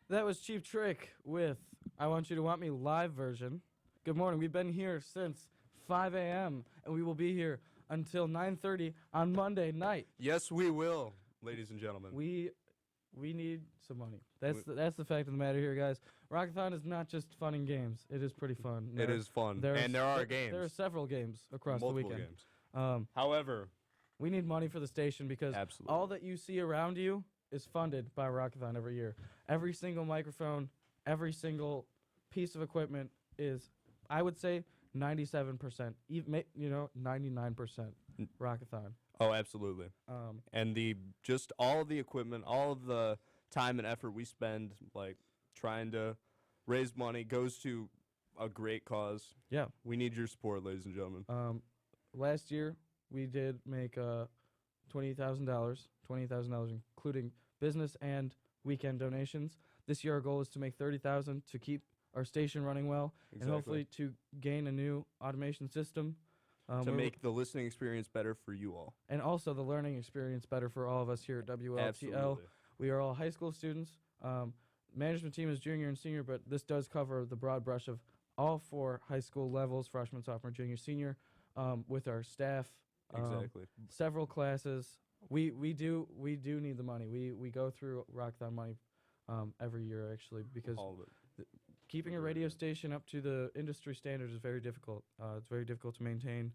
That was Cheap Trick with I Want You to Want Me live version. Good morning. We've been here since 5 a.m. and we will be here until 9:30 on Monday night. Yes, we will, ladies and gentlemen. We need some money. That's the fact of the matter here, guys. Rockathon is not just fun and games. It is pretty fun. It is fun, and there are games. There are several games across Multiple the weekend. games. However, we need money for the station because all that you see around you is funded by Rockathon every year. Every single microphone, every single piece of equipment is, I would say, 97%, 99% Rockathon. Oh, absolutely. And just all of the equipment, all of the time and effort we spend, like trying to raise money, goes to a great cause. Yeah. We need your support, ladies and gentlemen. Last year we did make $20,000, including business and weekend donations. This year our goal is to make $30,000 to keep our station running well, and hopefully to gain a new automation system. To make the listening experience better for you all. And also the learning experience better for all of us here at WLTL. Absolutely. We are all high school students. Management team is junior and senior, but this does cover the broad brush of all 4 high school levels, freshman, sophomore, junior, senior, with our staff. Exactly. Several classes. We do need the money. We go through Rockathon money every year, actually, because keeping a radio station up to the industry standards is very difficult. It's very difficult to maintain.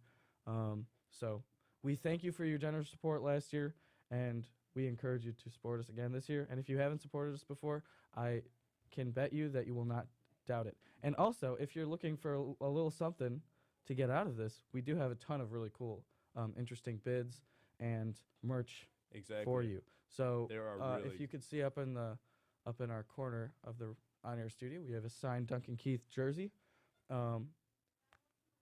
So we thank you for your generous support last year, and we encourage you to support us again this year. And if you haven't supported us before, I can bet you that you will not doubt it. And also, if you're looking for a little something to get out of this, we do have a ton of really cool, interesting bids and merch for you. So There are if you could see up in our corner of the on-air studio, we have a signed Duncan Keith jersey,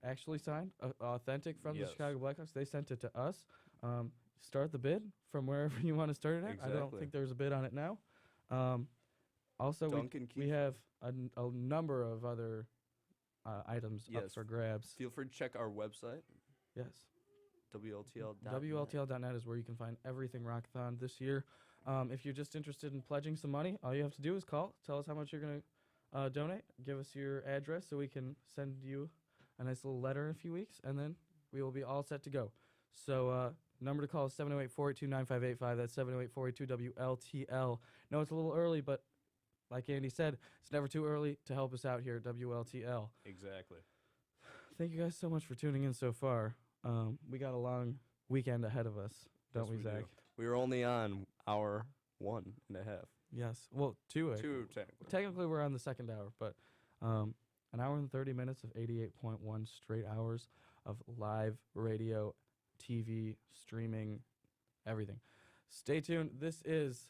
actually signed, authentic from the Chicago Blackhawks. They sent it to us. Start the bid from wherever you want to start it at. I don't think there's a bid on it now. Also, we have a number of other items up for grabs. Feel free to check our website. Yes. WLTL.net. WLTL.net is where you can find everything Rockathon this year. If you're just interested in pledging some money, all you have to do is call. Tell us how much you're going to donate. Give us your address so we can send you a nice little letter in a few weeks, and then we will be all set to go. So number to call is 708-482-9585. That's 708-482-WLTL. No, it's a little early, but like Andy said, it's never too early to help us out here at WLTL. Exactly. Thank you guys so much for tuning in so far. We got a long weekend ahead of us, don't we, Zach? We were only on hour 1.5. Yes. Well, 2. 2 technically. Technically, we're on the second hour, but an hour and 30 minutes of 88.1 straight hours of live radio, TV, streaming, everything. Stay tuned. This is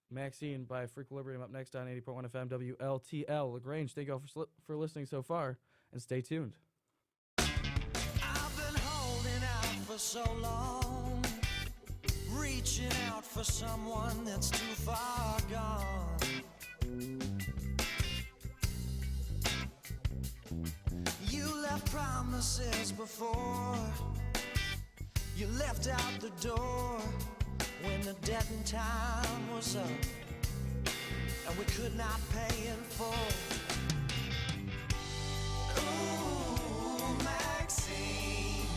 Maxine by Freakwilibrium up next on 80.1 FM WLTL LaGrange. Thank you all for listening so far, and stay tuned. I've been holding out for so long, reaching out for someone that's too far gone. You left promises before, you left out the door when the debt and time was up, and we could not pay in full. Ooh, Maxine,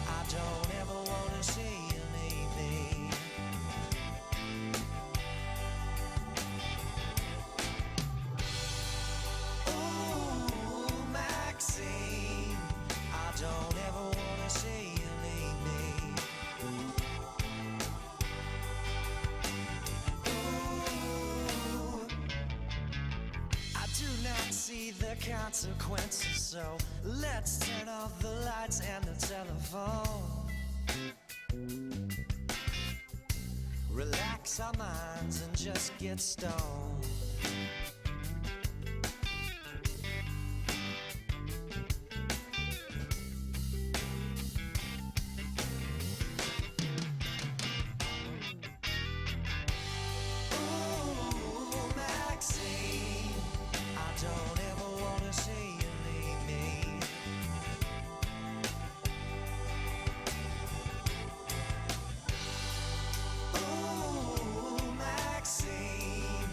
I don't ever want to see you leave me. Ooh, Maxine, I don't ever want to see you leave me. Ooh, I do not see the consequences, so let's turn off the lights and the telephone. Relax our minds and just get stoned. Ooh, Maxine, I don't ever want to see you leave me. Ooh, Maxine,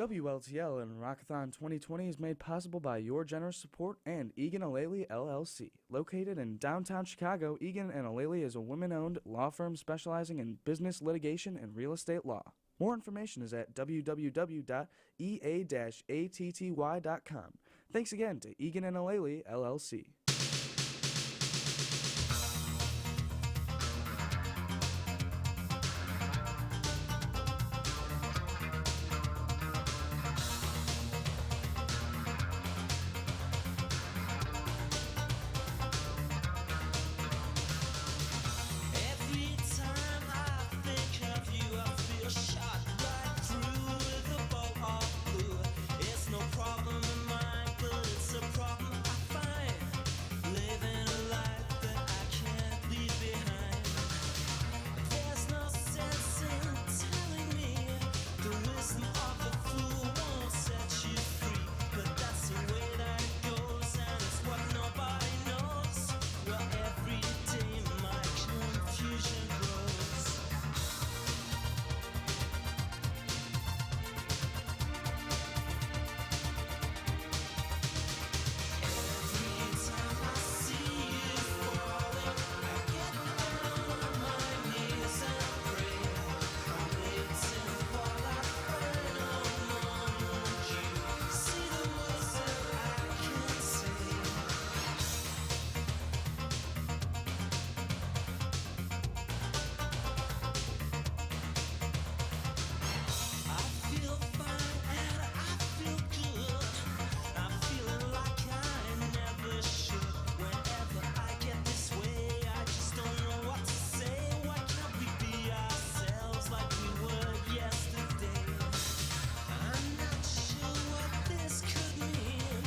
WLTL and Rockathon 2020 is made possible by your generous support and Egan Aleli LLC. Located in downtown Chicago, Egan and Aleli is a women-owned law firm specializing in business litigation and real estate law. More information is at www.ea-atty.com. Thanks again to Egan and Aleli LLC. Every time I think of you, I feel shot right through with a bolt of blue. It's no problem of mine, but it's a problem I find. Living a life that I can't leave behind. There's no sense in telling me the wisdom of the fool won't set you free. But that's the way that it goes, and it's what nobody knows. Well, every day my confusion grows. Every time I see you falling, I get down on my knees and pray. I'm waiting for that final moment. You see the words that I can't say. I feel fine and I feel good. I'm feeling like I never should. Whenever I get this way, I just don't know what to say. Why can't we be ourselves like we were yesterday? I'm not sure what this could mean.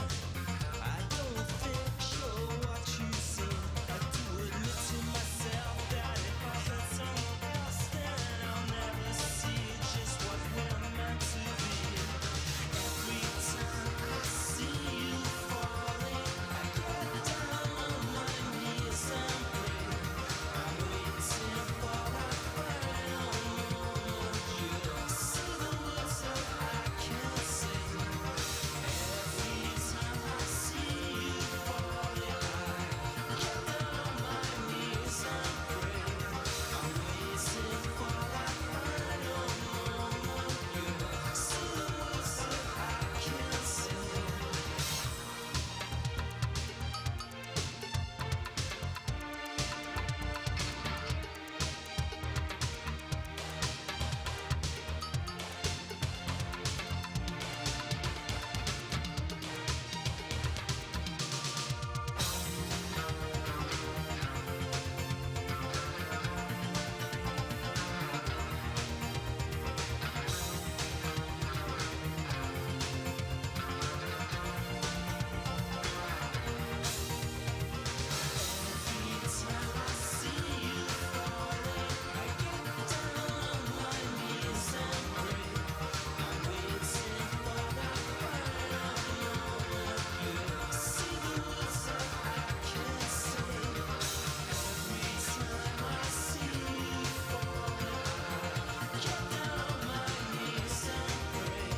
I don't think you're what you seem. I do admit to myself that if I hurt someone else, then I'll never see just what we're meant to be. Every time I see you falling, I get down on my knees and pray. I'm waiting for that final moment. You see the words that I can't say. Every time I see you falling, I get down on my knees and pray. I'm waiting for that final moment. You see the words that I can't say. Every time I see you falling, I get down on my knees and pray. I'm waiting for that final moment. You see the words that I can't say. Every time I see you falling, I get down on my knees and pray.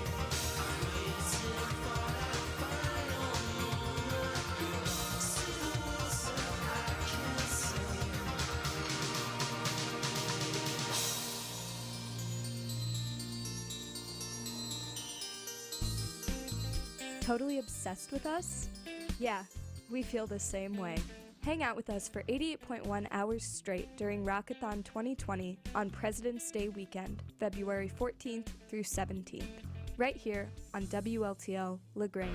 I'm waiting for that final moment. You see the words that I can't say. Totally obsessed with us? Yeah, we feel the same way. Hang out with us for 88.1 hours straight during Rockathon 2020 on President's Day weekend, February 14th through 17th, right here on WLTL LaGrange.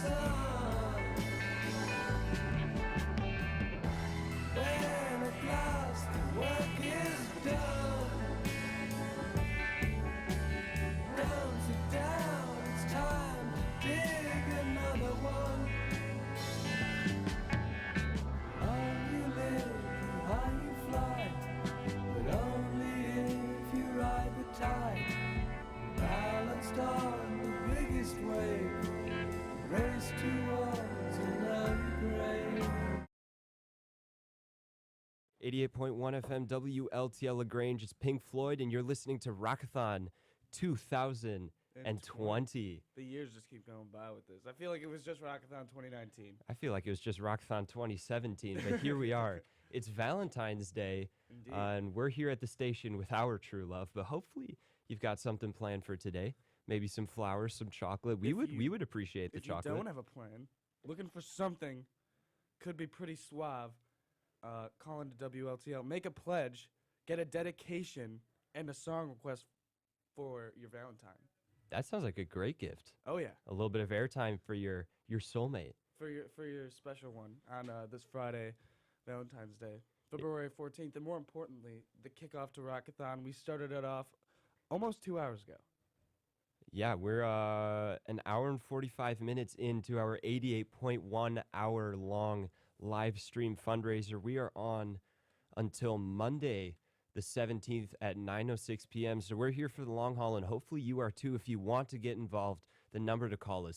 sun. When at last the work is done, don't sit down, it's time to dig another one. How you live, how you fly, but only if you ride the tide. Balanced on the biggest wave, race towards an early grave. 88.1 FM WLTL LaGrange. It's Pink Floyd, and you're listening to Rockathon 2020. The years just keep going by with this. I feel like it was just Rockathon 2019. I feel like it was just Rockathon 2017, but here we are. It's Valentine's Day, Indeed. And we're here at the station with our true love, but hopefully you've got something planned for today. Maybe some flowers, some chocolate. We would appreciate the chocolate. If you don't have a plan, looking for something, could be pretty suave. Call into WLTL, make a pledge, get a dedication, and a song request for your Valentine. That sounds like a great gift. Oh yeah, A little bit of airtime for your soulmate. for your special one on this Friday, Valentine's Day, February 14th, and more importantly, the kickoff to Rockathon. We started it off almost 2 hours ago. Yeah, we're an hour and 45 minutes into our 88.1 hour long live stream fundraiser. We are on until Monday, the 17th at 9:06 p.m. So we're here for the long haul, and hopefully you are too. If you want to get involved, the number to call is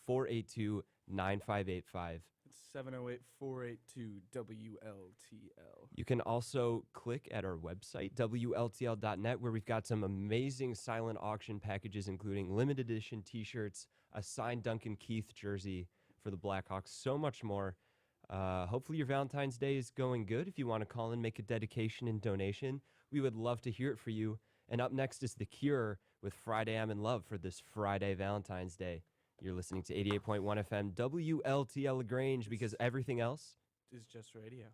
708-482-9585. It's 708-482-WLTL. You can also click at our website, WLTL.net, where we've got some amazing silent auction packages, including limited edition t-shirts, a signed Duncan Keith jersey for the Blackhawks, so much more. Hopefully your Valentine's Day is going good. If you want to call in, make a dedication and donation, we would love to hear it for you. And up next is The Cure with Friday I'm in Love for this Friday Valentine's Day. You're listening to 88.1 FM WLTL LaGrange, because everything else is just radio.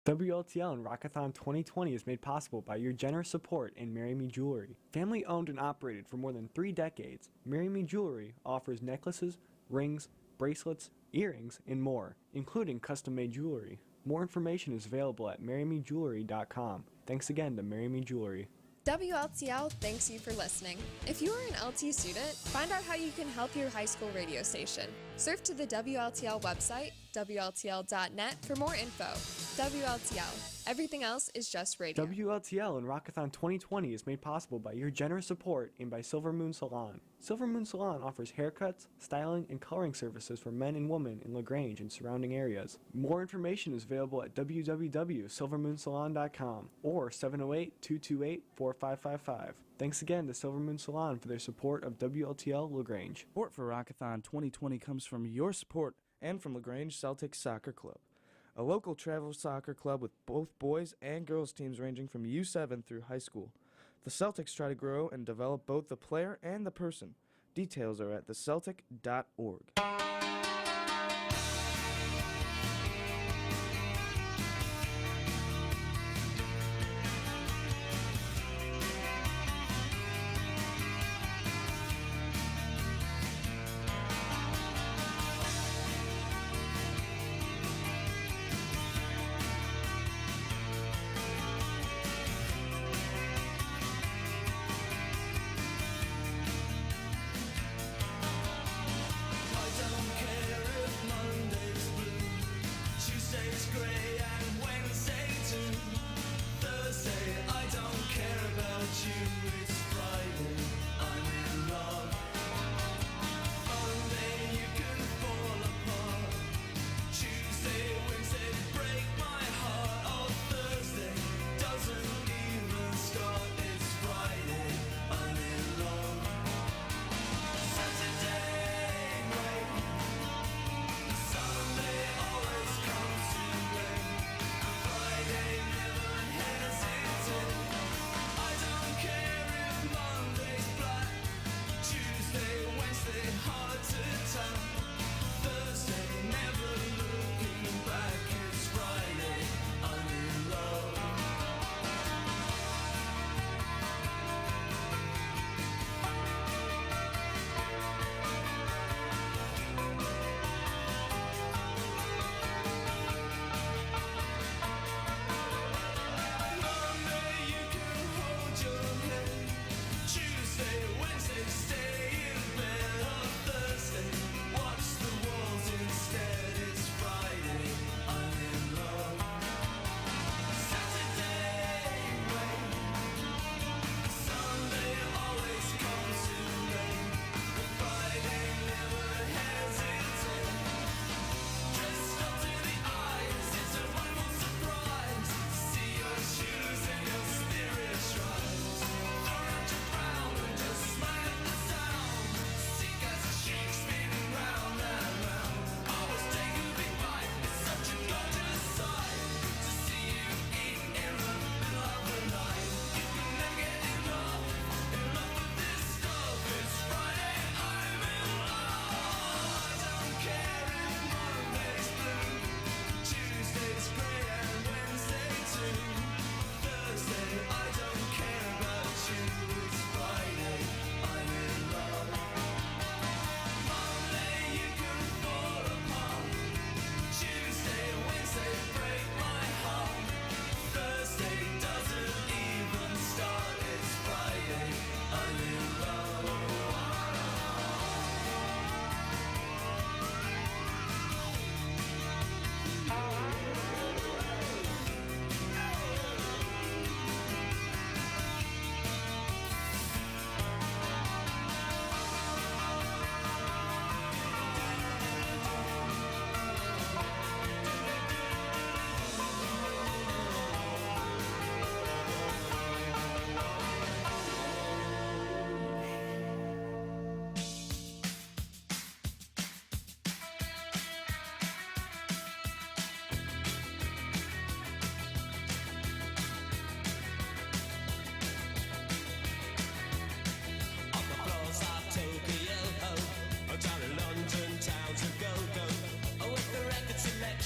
WLTL and Rockathon 2020 is made possible by your generous support in Marry Me Jewelry. Family owned and operated for more than 3 decades, Marry Me Jewelry offers necklaces, rings, bracelets, earrings, and more, including custom-made jewelry. More information is available at marrymejewelry.com. Thanks again to Marry Me Jewelry. WLTL thanks you for listening. If you are an LT student, find out how you can help your high school radio station. Surf to the WLTL website, WLTL.net, for more info. WLTL. Everything else is just radio. WLTL and Rockathon 2020 is made possible by your generous support and by Silver Moon Salon. Silver Moon Salon offers haircuts, styling, and coloring services for men and women in LaGrange and surrounding areas. More information is available at www.silvermoonsalon.com or 708-228-4555. Thanks again to Silver Moon Salon for their support of WLTL LaGrange. Support for Rockathon 2020 comes from your support and from LaGrange Celtic Soccer Club, a local travel soccer club with both boys and girls teams ranging from U7 through high school. The Celtics try to grow and develop both the player and the person. Details are at theceltic.org. Toys on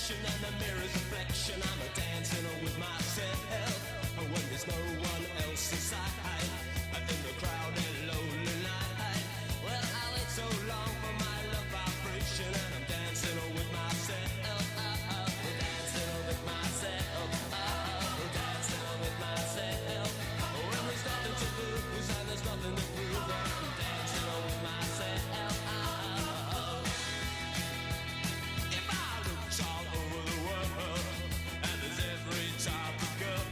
direction and the mirror's reflection. I'm a dancing with myself when there's no one else inside. In the crowded lonely night. Well, I wait so long for my love vibration, and I'm dancing with myself. Dancing with myself. Dancing with myself. When there's nothing to lose and there's nothing to prove, I'm dancing with myself. If I looked all over the world, and there's every type of girl,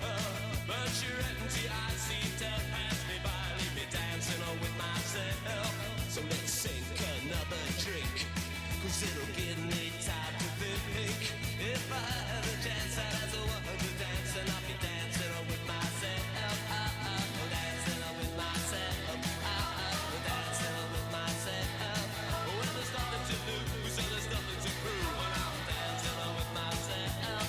but you're empty, I see death pass me by, leave me dancing with myself. So let's sink another drink, 'cause it'll give me time to think. If I had a chance, I'd ask the world to dance, and I'll be dancing with myself. Dancing with myself. Dancing with myself. When there's nothing to lose and there's nothing to prove, and I'm dancing with myself.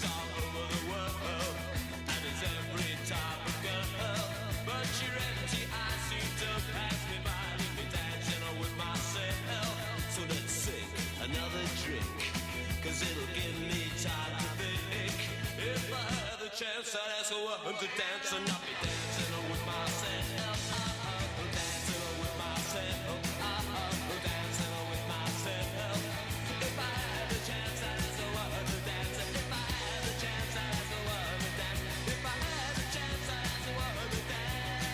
All over the world, and there's every type of girl, but you're empty, I seem to pass me by, leave me dancing with myself. So let's sink another drink, 'cause it'll give me time to think. If I had the chance, I'd ask a woman to dance, and I'll be dancing with myself. Dancing with myself. Dancing with myself. If I had the chance, I'd ask a woman to dance. If I had the chance, I'd ask a woman to dance. If I had the chance, I'd ask a woman to dance.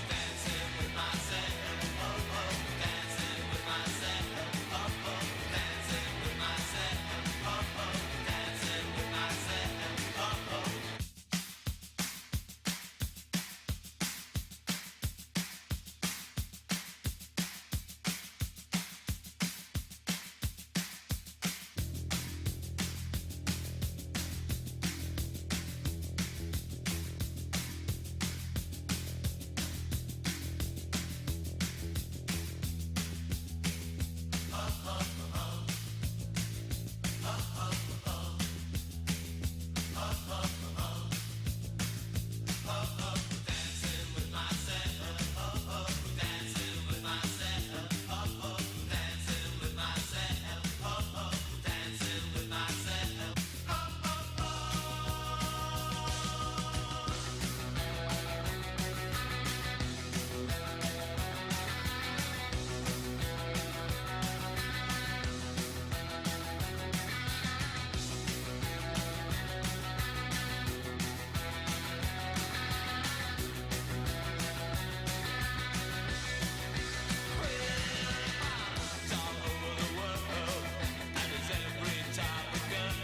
Dancing with myself. Dancing with myself. Dancing with myself. Dancing with myself. Dancing with myself. Dancing with myself. Dancing with myself. Dancing with myself. All over the world, and there's every type of girl,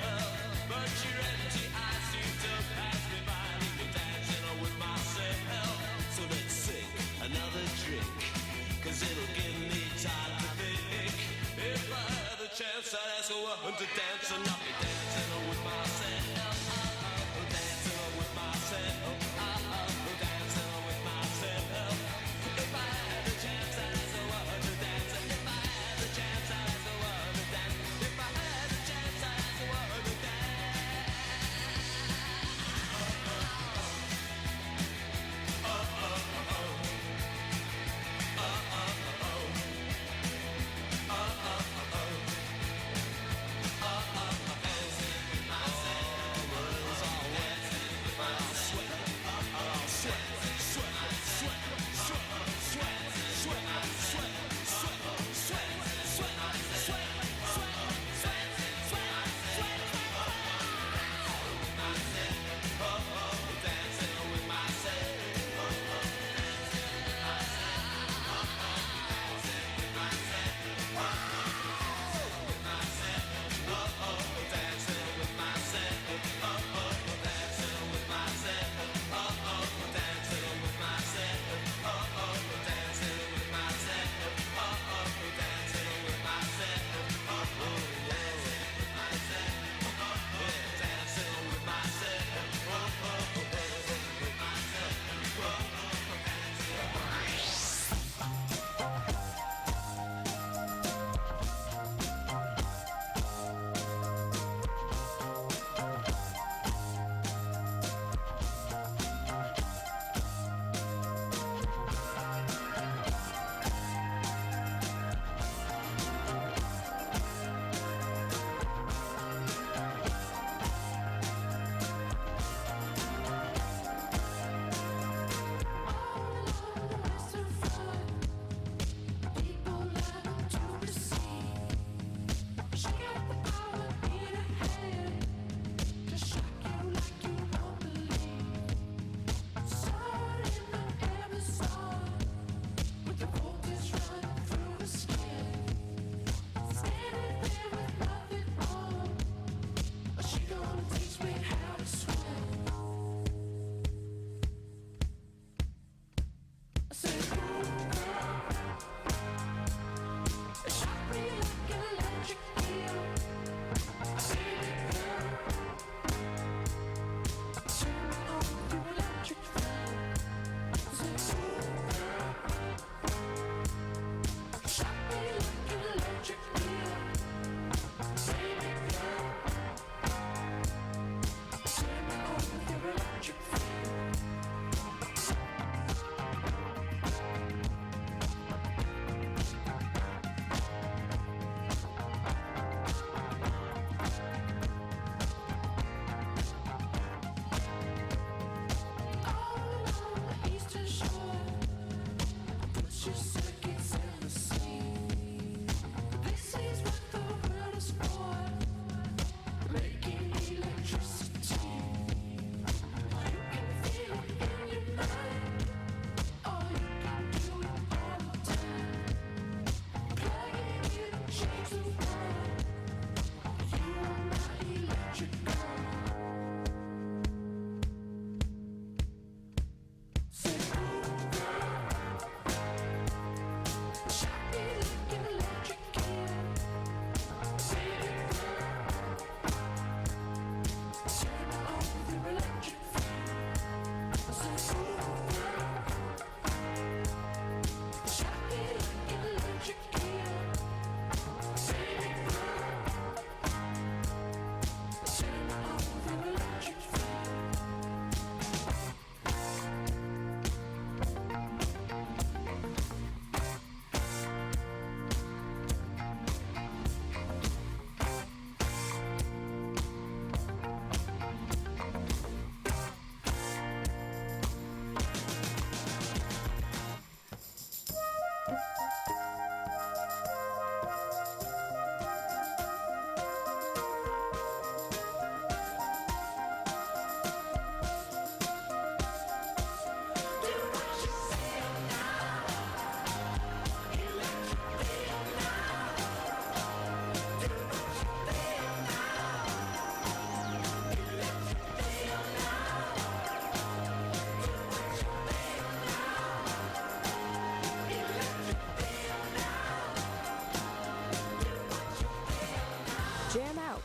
but you're empty, I seem to pass me by, leave me dancing with myself. So let's sink another drink, 'cause it'll give me time to think. If I had the chance, I'd ask a woman to dance, and I'll be dancing with myself. Dancing with myself. Dancing with myself. If I had the chance, I'd ask a woman to dance. If I had the chance, I'd ask a woman to dance. If I had the chance, I'd ask a woman to dance.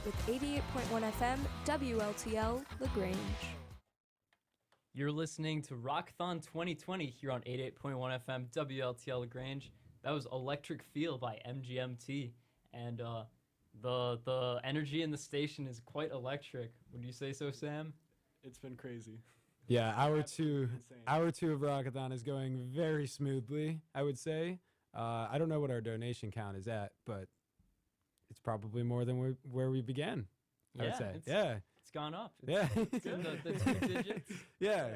with 88.1 FM WLTL LaGrange. You're listening to Rock-a-thon 2020 here on 88.1 FM WLTL LaGrange. That was Electric Feel by MGMT, and the energy in the station is quite electric. Would you say so, Sam? It's been crazy. Yeah, hour two insane. of Rock-a-thon is going very smoothly, I would say. I don't know what our donation count is at, but it's probably more than where we began, I would say. It's gone up. Yeah. It's in the 2 digits. Yeah.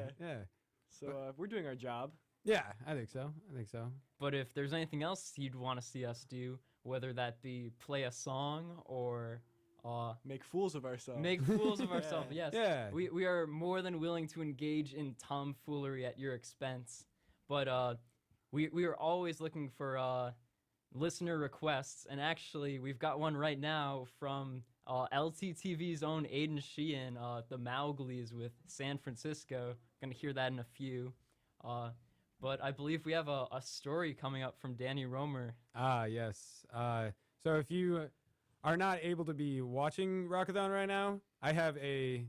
So we're doing our job. Yeah, I think so. But if there's anything else you'd want to see us do, whether that be play a song or make fools of ourselves. Yes. Yeah. We are more than willing to engage in tomfoolery at your expense. But we are always looking for listener requests, and actually we've got one right now from LTTV's own Aiden Sheehan, the Mowgli's with San Francisco. Gonna hear that in a few. But I believe we have a story coming up from Danny Romer. Ah, yes. So if you are not able to be watching Rock-a-thon right now, I have a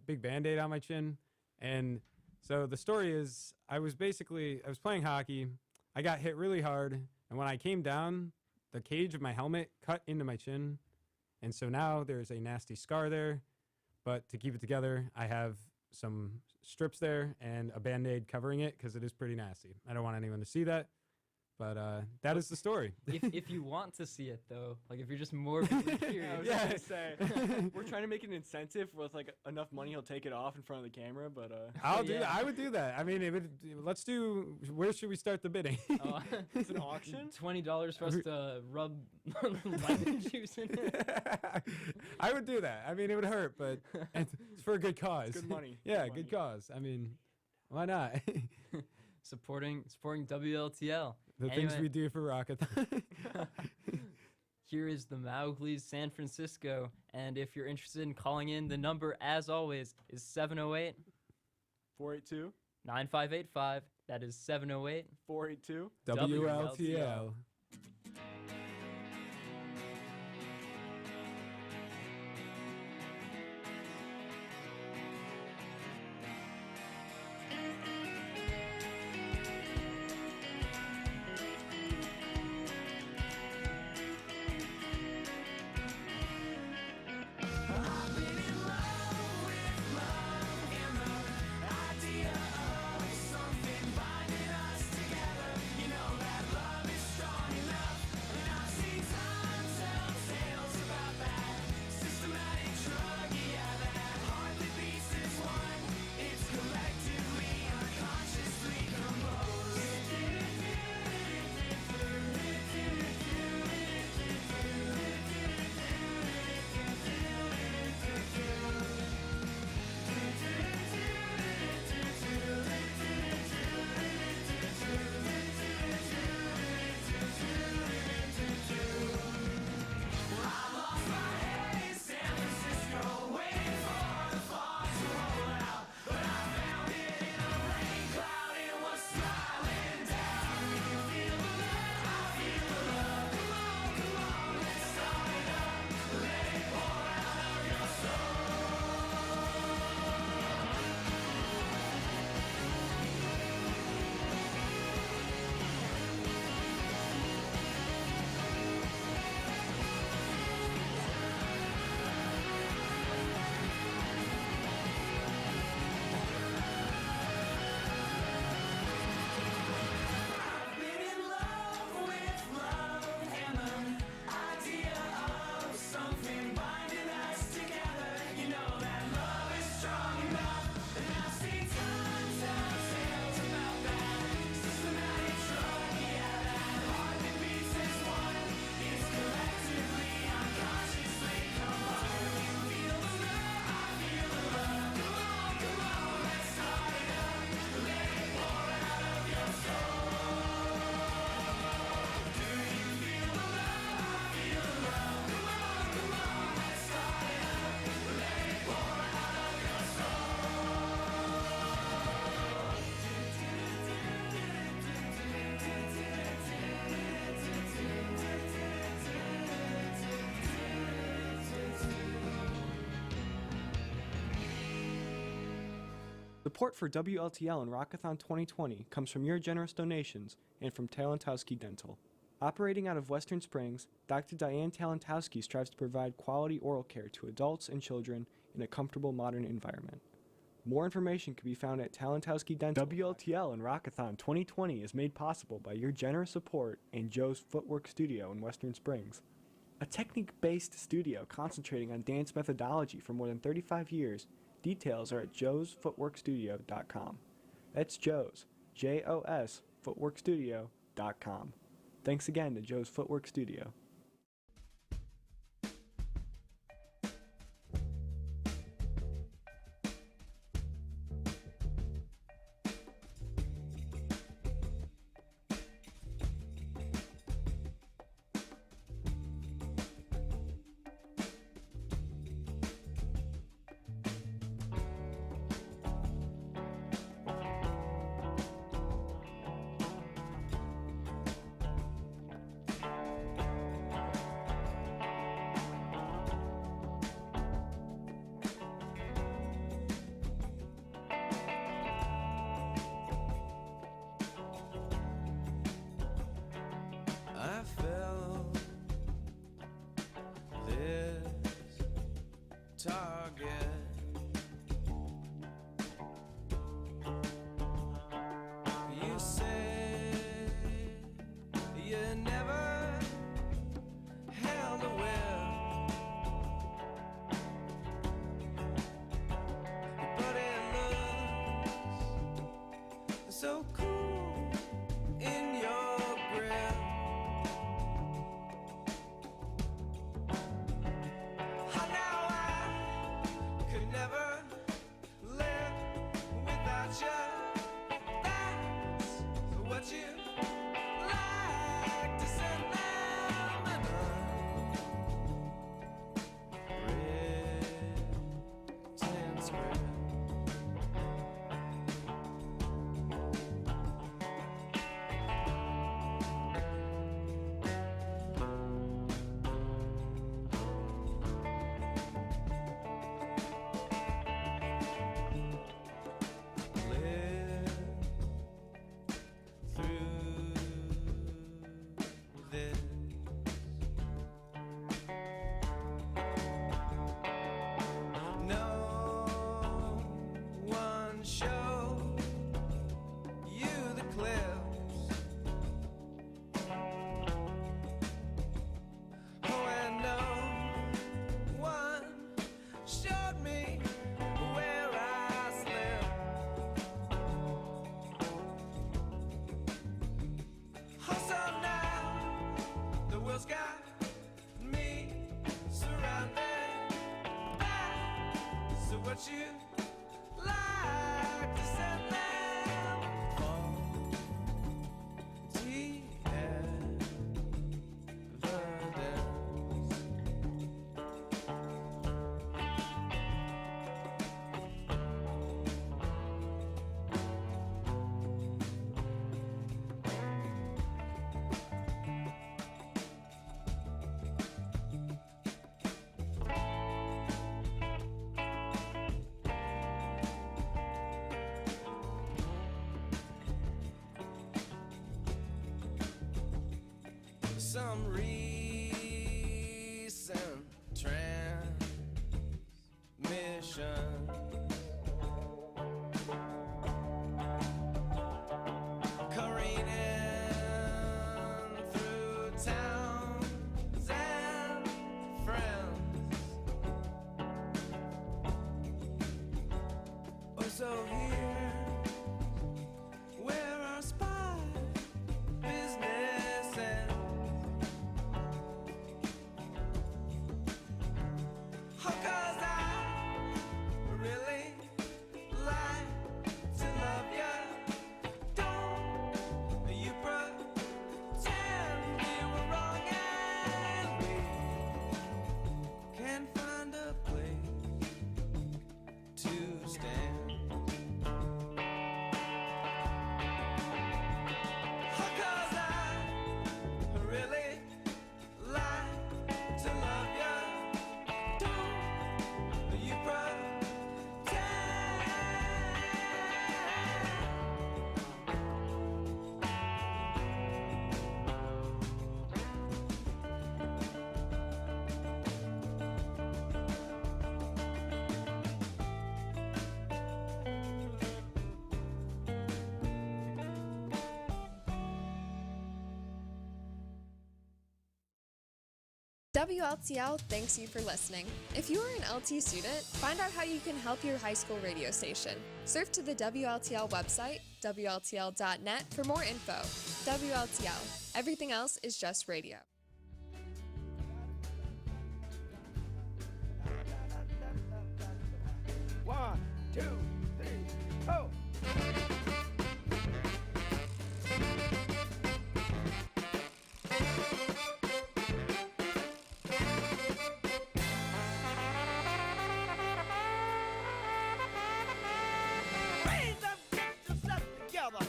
big Band-Aid on my chin. And so the story is, I was playing hockey. I got hit really hard. And when I came down, the cage of my helmet cut into my chin. And so now there's a nasty scar there. But to keep it together, I have some strips there and a Band-Aid covering it because it is pretty nasty. I don't want anyone to see that. But that is the story. If you want to see it, though, like if you're just morbidly curious. I was gonna say, we're trying to make an incentive with like enough money he'll take it off in front of the camera, but I'll do that. I would do that. I mean, where should we start the bidding? It's an auction? $20 for us to rub lemon juice in it. I would do that. I mean, it would hurt, but it's for a good cause. It's good money. Yeah, good cause. I mean, why not? supporting WLTL. The things we do for Rock-a-thon. Here is the Mowgli's San Francisco, and if you're interested in calling in, the number, as always, is 708 482 9585. That is 708 482 WLTL. Something binding us together. You know that love is strong. Support for WLTL and Rock-a-thon 2020 comes from your generous donations and from Talentowski Dental. Operating out of Western Springs, Dr. Diane Talentowski strives to provide quality oral care to adults and children in a comfortable modern environment. More information can be found at Talentowski Dental. WLTL and Rockathon 2020 is made possible by your generous support and Joe's Footwork Studio in Western Springs. A technique-based studio concentrating on dance methodology for more than 35 years. Details are at joesfootworkstudio.com. That's Joe's, J-O-S, footworkstudio.com. Thanks again to Joe's Footwork Studio. I felt this target. You said you never held a will, but it looks so cool in your grill. Now I could never live without you. That's what you like to send them. Written script. Live through this. No one showed you the clips. Oh, and no one showed me where I slept. Oh, so now the world's got me surrounded by. So what you like to send them for? Some recent transmission. Careening through towns and friends. Oh, so here, where our spy business ends. Oh, 'cause I WLTL thanks you for listening. If you are an LT student, find out how you can help your high school radio station. Surf to the WLTL website, WLTL.net, for more info. WLTL. Everything else is just radio. One, two, three, go. Raise up, get yourself together,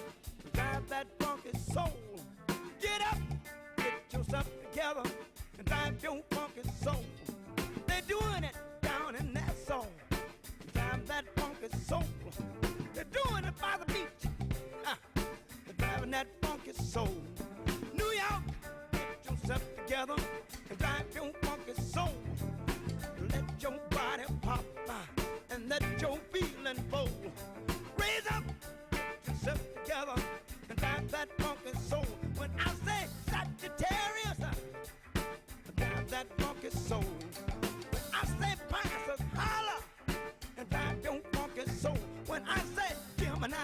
drive that funky soul. Get up, get yourself together, and drive your funky soul. They're doing it down in that soul. Drive that funky soul. They're doing it by the beach. They're driving that funky soul. New York, get yourself together and drive your funky soul. Let your body pop and let your feeling flow. Raise up, get yourself together and drive that funky soul. When I say Sagittarius, drive that funky soul. When I say Pisces, holler and drive your funky soul. When I say Gemini,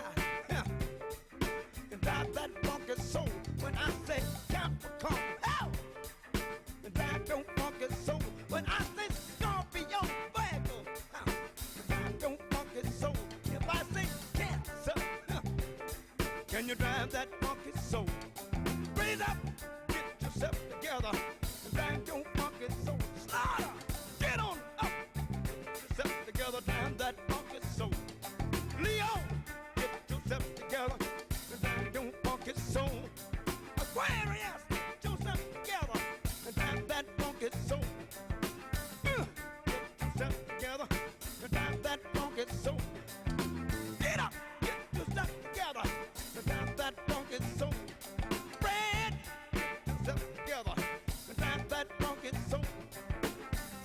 and drive that funky soul. When I say Capricorn, and drive your funky soul. When I say Scorpio, Virgo, and drive your funky soul. If I say Cancer, can you drive that funky soul? Raise up, get yourself together, and drive your funky soul. Slaughter, get on up, get yourself together, drive that funky soul. Leo, get yourself together, and drive your funky soul. Aquarius, get yourself together, and drive that funky soul. Get yourself together, and drive that funky soul. Get up, get yourself together, and drive that funky soul. Fred, get yourself together, and drive that funky soul.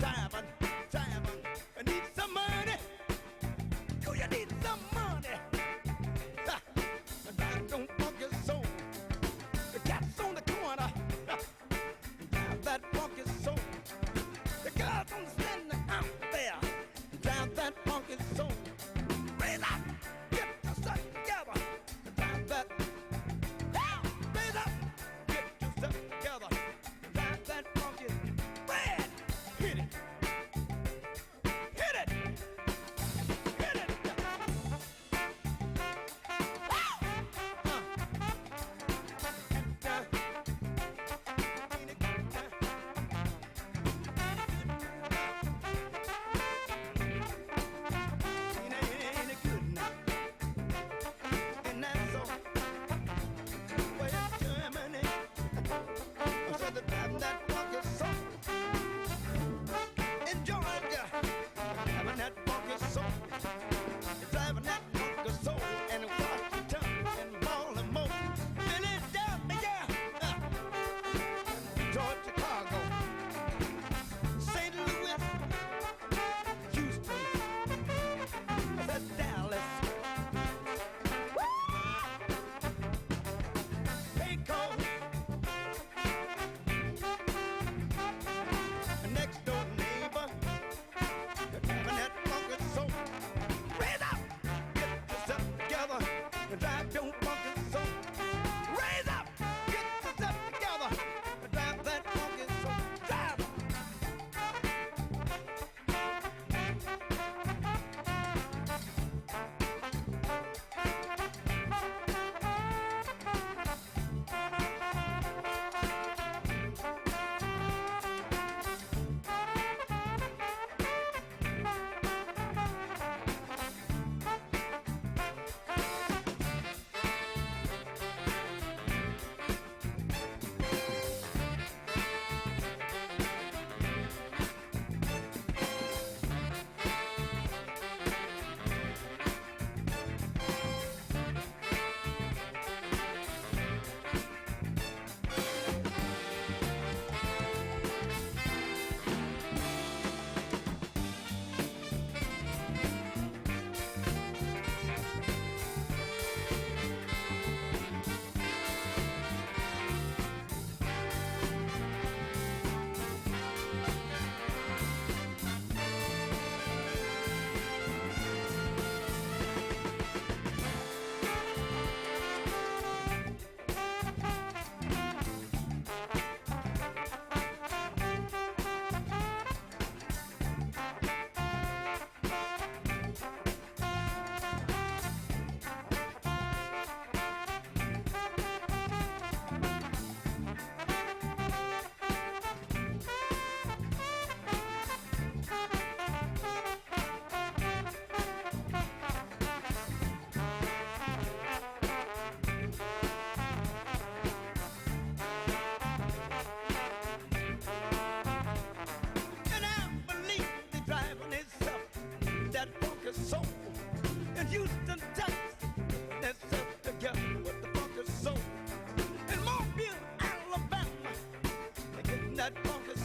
Simon, I need some money. Do you need some money? Ha, and drive your funky soul. The cat's on the corner, drive that funky soul. The girls on the stand out there, drive that funky soul. Raise up, get yourself together, drive that. Raise up, get yourself together, drive that funky. Red, hit it, hit it, hit it.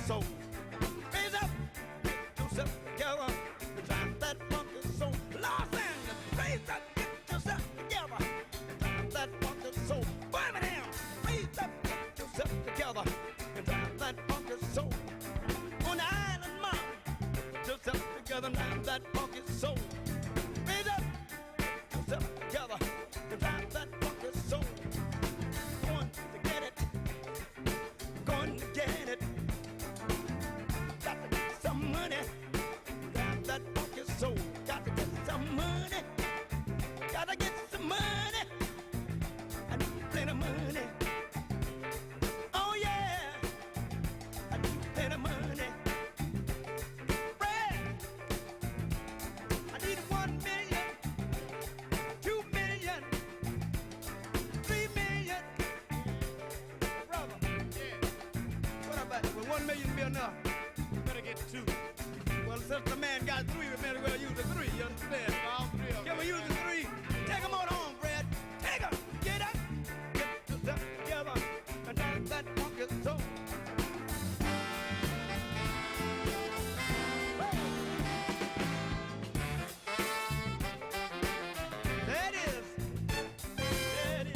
soul. Raise up, get yourself together, and drive that funky soul. Los Angeles, raise up, get yourself together, and drive that funky soul. Birmingham, raise up, get yourself together, and drive that funky soul. On the island, mom, get yourself together, and drive that funky soul. Raise up, get yourself together, and drive that funky soul. Going to get it, going to get it. Got to get some money, drive that funky soul. Got to get some money, gotta get some money. I need plenty of money. Oh yeah, I need plenty of money. Brad, I need 1 million, 2 million, 3 million. Brother, yeah. What about it? Will 1 million be enough? You better get 2. Well, since the man got 3, we better well use the 3. You understand? All 3 of them. Can we use the 3? Take them on home, Brad. Take them. Get up. Get yourself together and dance that funky soul. There it is. There it is.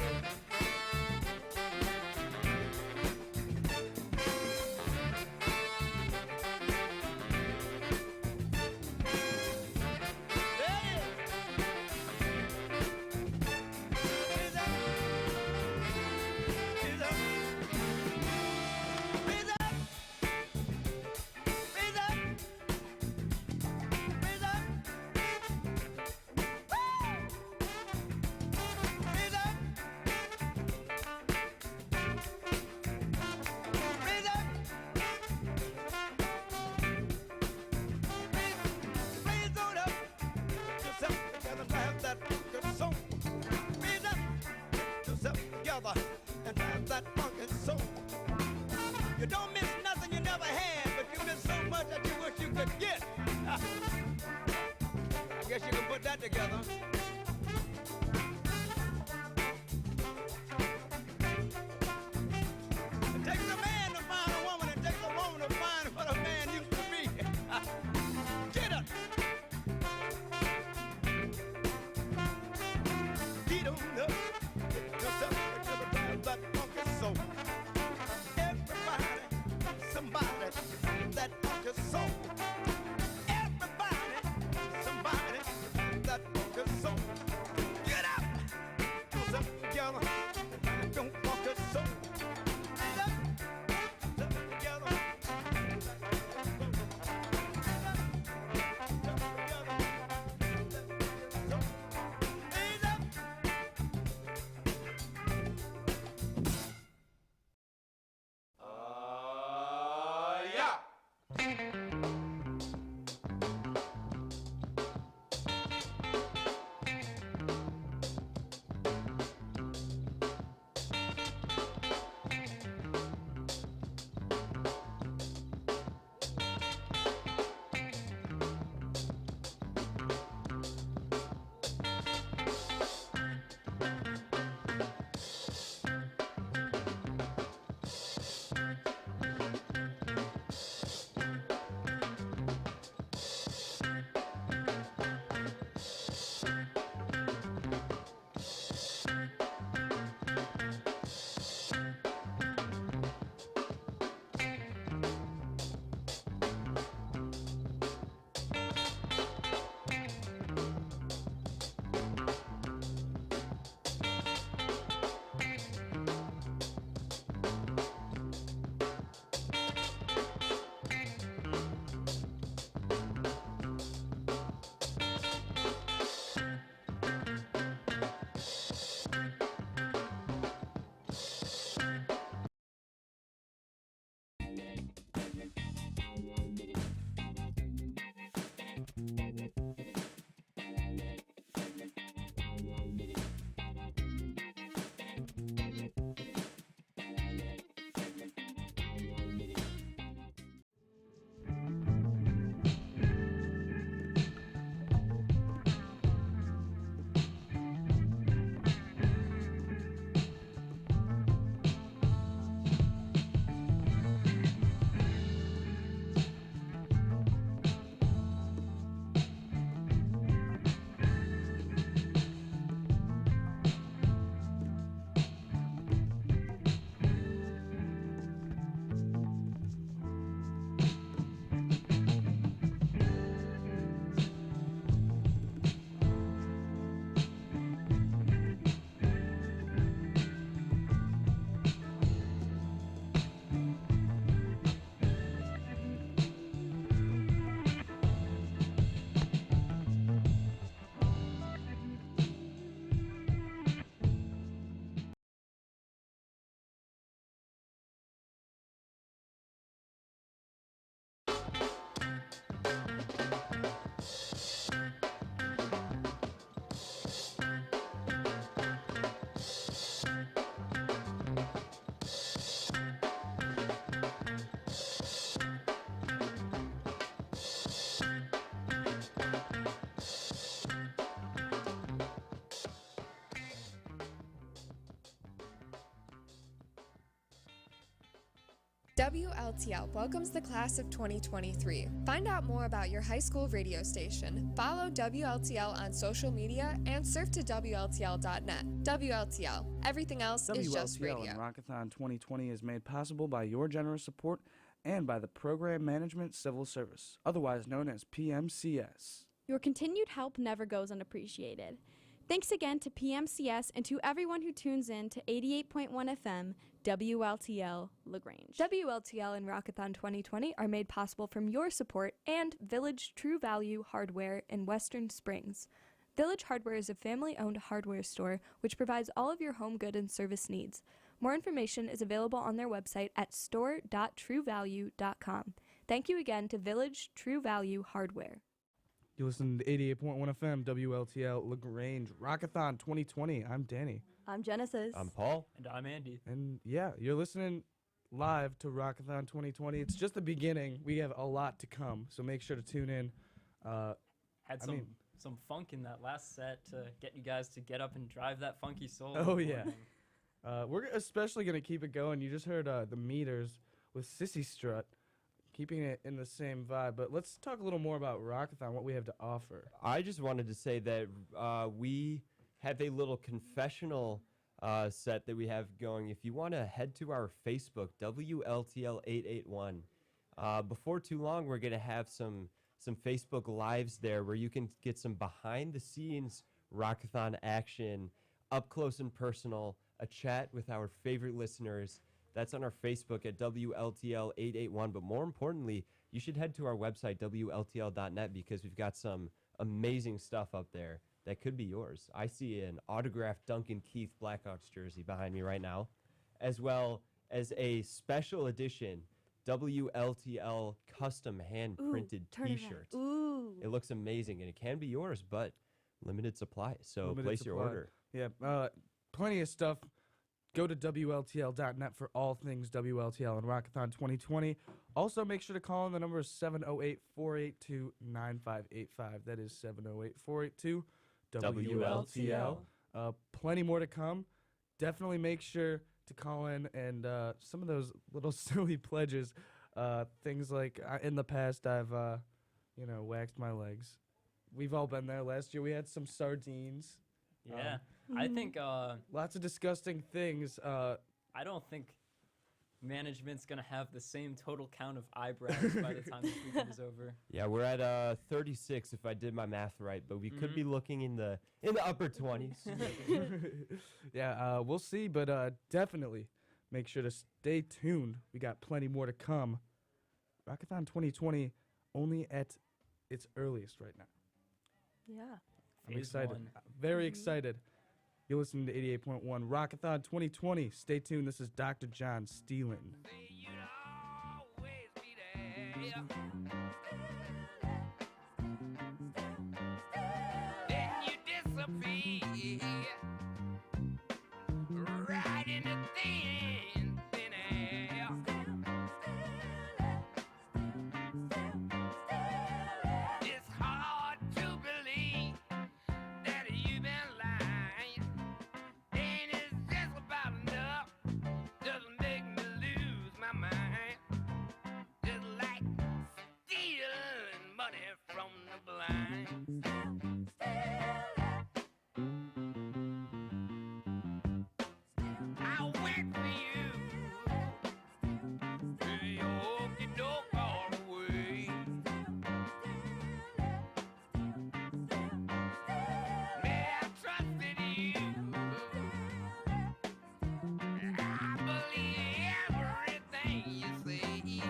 And drive that funky soul. You don't miss nothing you never had, but you miss so much that you wish you could get. I guess you can put that together. It takes a man to find a woman, it takes a woman to find what a man used to be. Get up. Get on up. Yourself together, drive that funky soul. Everybody, somebody, that funky soul. Everybody, somebody, that funky soul. WLTL welcomes the class of 2023. Find out more about your high school radio station. Follow WLTL on social media and surf to WLTL.net. WLTL. Everything else is just radio. WLTL and Rockathon 2020 is made possible by your generous support and by the Program Management Civil Service, otherwise known as PMCS. Your continued help never goes unappreciated. Thanks again to PMCS and to everyone who tunes in to 88.1 FM WLTL LaGrange. WLTL and Rock-a-thon 2020 are made possible from your support and Village True Value Hardware in Western Springs. Village Hardware is a family-owned hardware store which provides all of your home good and service needs. More information is available on their website at store.truevalue.com. Thank you again to Village True Value Hardware. You listen to 88.1 FM WLTL LaGrange Rockathon 2020. I'm Danny. I'm Genesis. I'm Paul. And I'm Andy. And yeah, you're listening live to Rockathon 2020. It's just the beginning. We have a lot to come, so make sure to tune in. Had some funk in that last set to get you guys to get up and drive that funky soul. Oh, yeah. We're especially going to keep it going. You just heard the Meters with Sissy Strut, keeping it in the same vibe. But let's talk a little more about Rockathon, what we have to offer. I just wanted to say that we have a little confessional set that we have going. If you want to head to our Facebook, WLTL881, before too long, we're going to have some Facebook Lives there where you can get some behind-the-scenes Rockathon action, up close and personal, a chat with our favorite listeners. That's on our Facebook at WLTL881. But more importantly, you should head to our website, WLTL.net, because we've got some amazing stuff up there that could be yours. I see an autographed Duncan Keith Blackhawks jersey behind me right now, as well as a special edition WLTL custom hand-printed T-shirt. Ooh. It looks amazing, and it can be yours, but limited supply, so place your order. Yeah, plenty of stuff. Go to WLTL.net for all things WLTL and Rockathon 2020. Also, make sure to call in. The number is 708-482-9585. That is 708-482-WLTL. Plenty more to come. Definitely make sure to call in, and some of those little silly pledges, things like in the past I've, waxed my legs. We've all been there. Last year we had some sardines. Yeah, I think lots of disgusting things. I don't think management's gonna have the same total count of eyebrows by the time this weekend is over. Yeah, we're at 36 if I did my math right, but we could be looking in the upper 20s. Yeah, we'll see, but definitely make sure to stay tuned. We got plenty more to come. Rockathon 2020 only at its earliest right now. Yeah. I'm Phase excited. one. Very excited. You're listening to 88.1 Rockathon 2020. Stay tuned. This is Dr. John Steelan. Then you disappear right in the thin air. It's hard to believe that you've been lying, and it's just about enough. Doesn't make me lose my mind. Just like stealing money from the blind. I'll wait for you. You okey doke all the way. May I trusted you. I believe everything you say.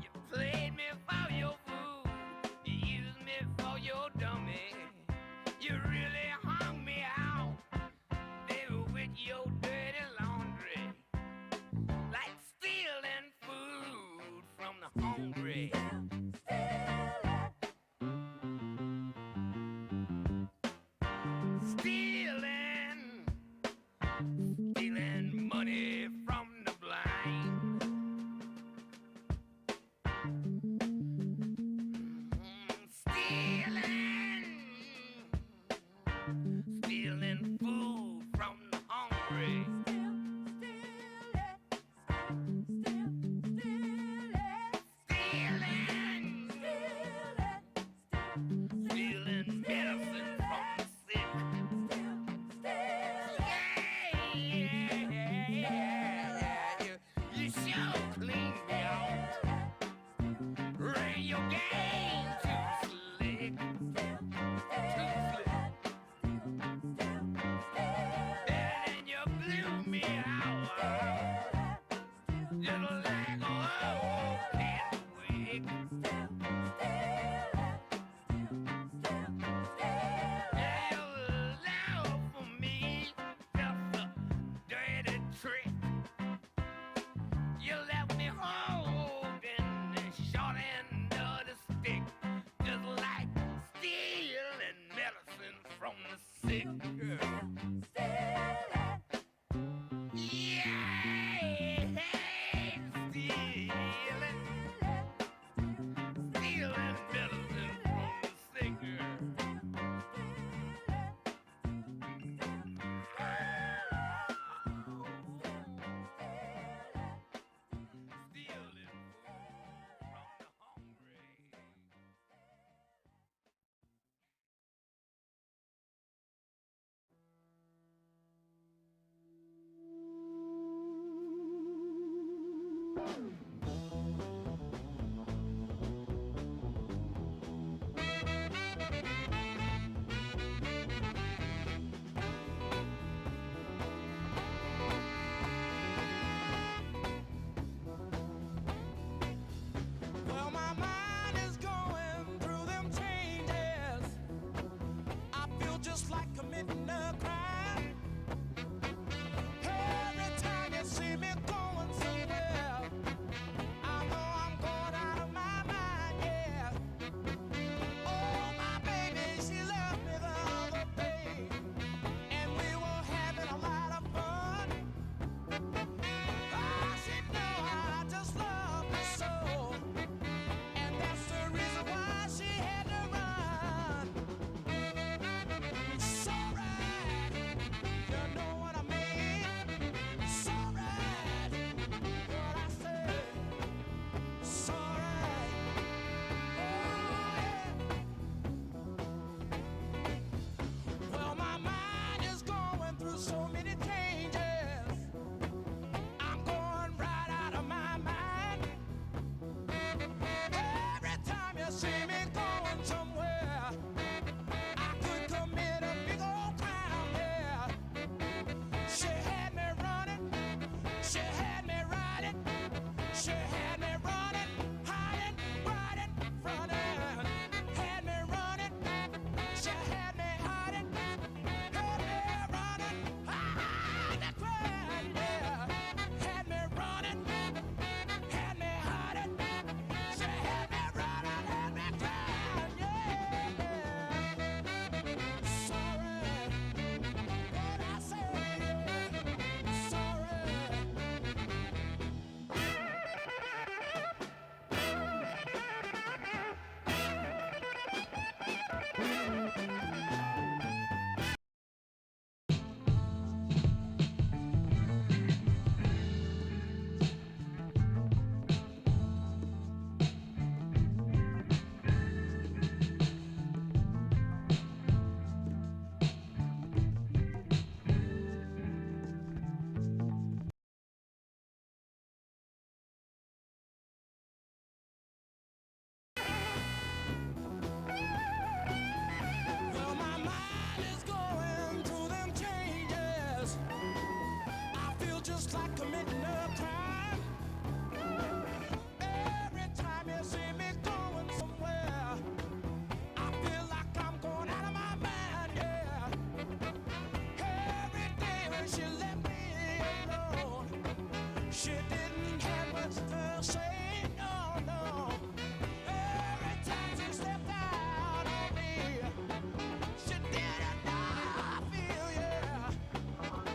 You played me for your fool. You used me for your dummy. You really hung me out, baby, with your dirty laundry. Like stealing food from the hungry. Stealing money from the blind. Stealing food from the hungry. Well, my mind is going through them changes. I feel just like committing a crime. Every time you see me going somewhere, I know I'm going out of my mind, yeah. Oh, my baby, she left me the other day, and we were having a lot of fun. I should know I just love her so, and that's the reason why she had to run. So right, you know what I mean? So right, what I say. So right, oh yeah. Well, my mind is going through so many changes. I'm going right out of my mind. Every time you see me going somewhere, I could commit a big old crime, yeah. She had me running, she had me riding, she had me running, hiding, riding, running. Had me running, she had me hiding, had me running, hiding, crying, yeah. Had me running, had me hiding, she had me running, had me crying, yeah. Sorry, what I say, sorry. Well, my mind is going through them changes. I feel just like committing a crime. Every time you see me going somewhere, I feel like I'm going out of my mind, yeah. Every day when she left me alone, she didn't have much to say, no, no. Every time she stepped out on me, she didn't know how I feel, yeah.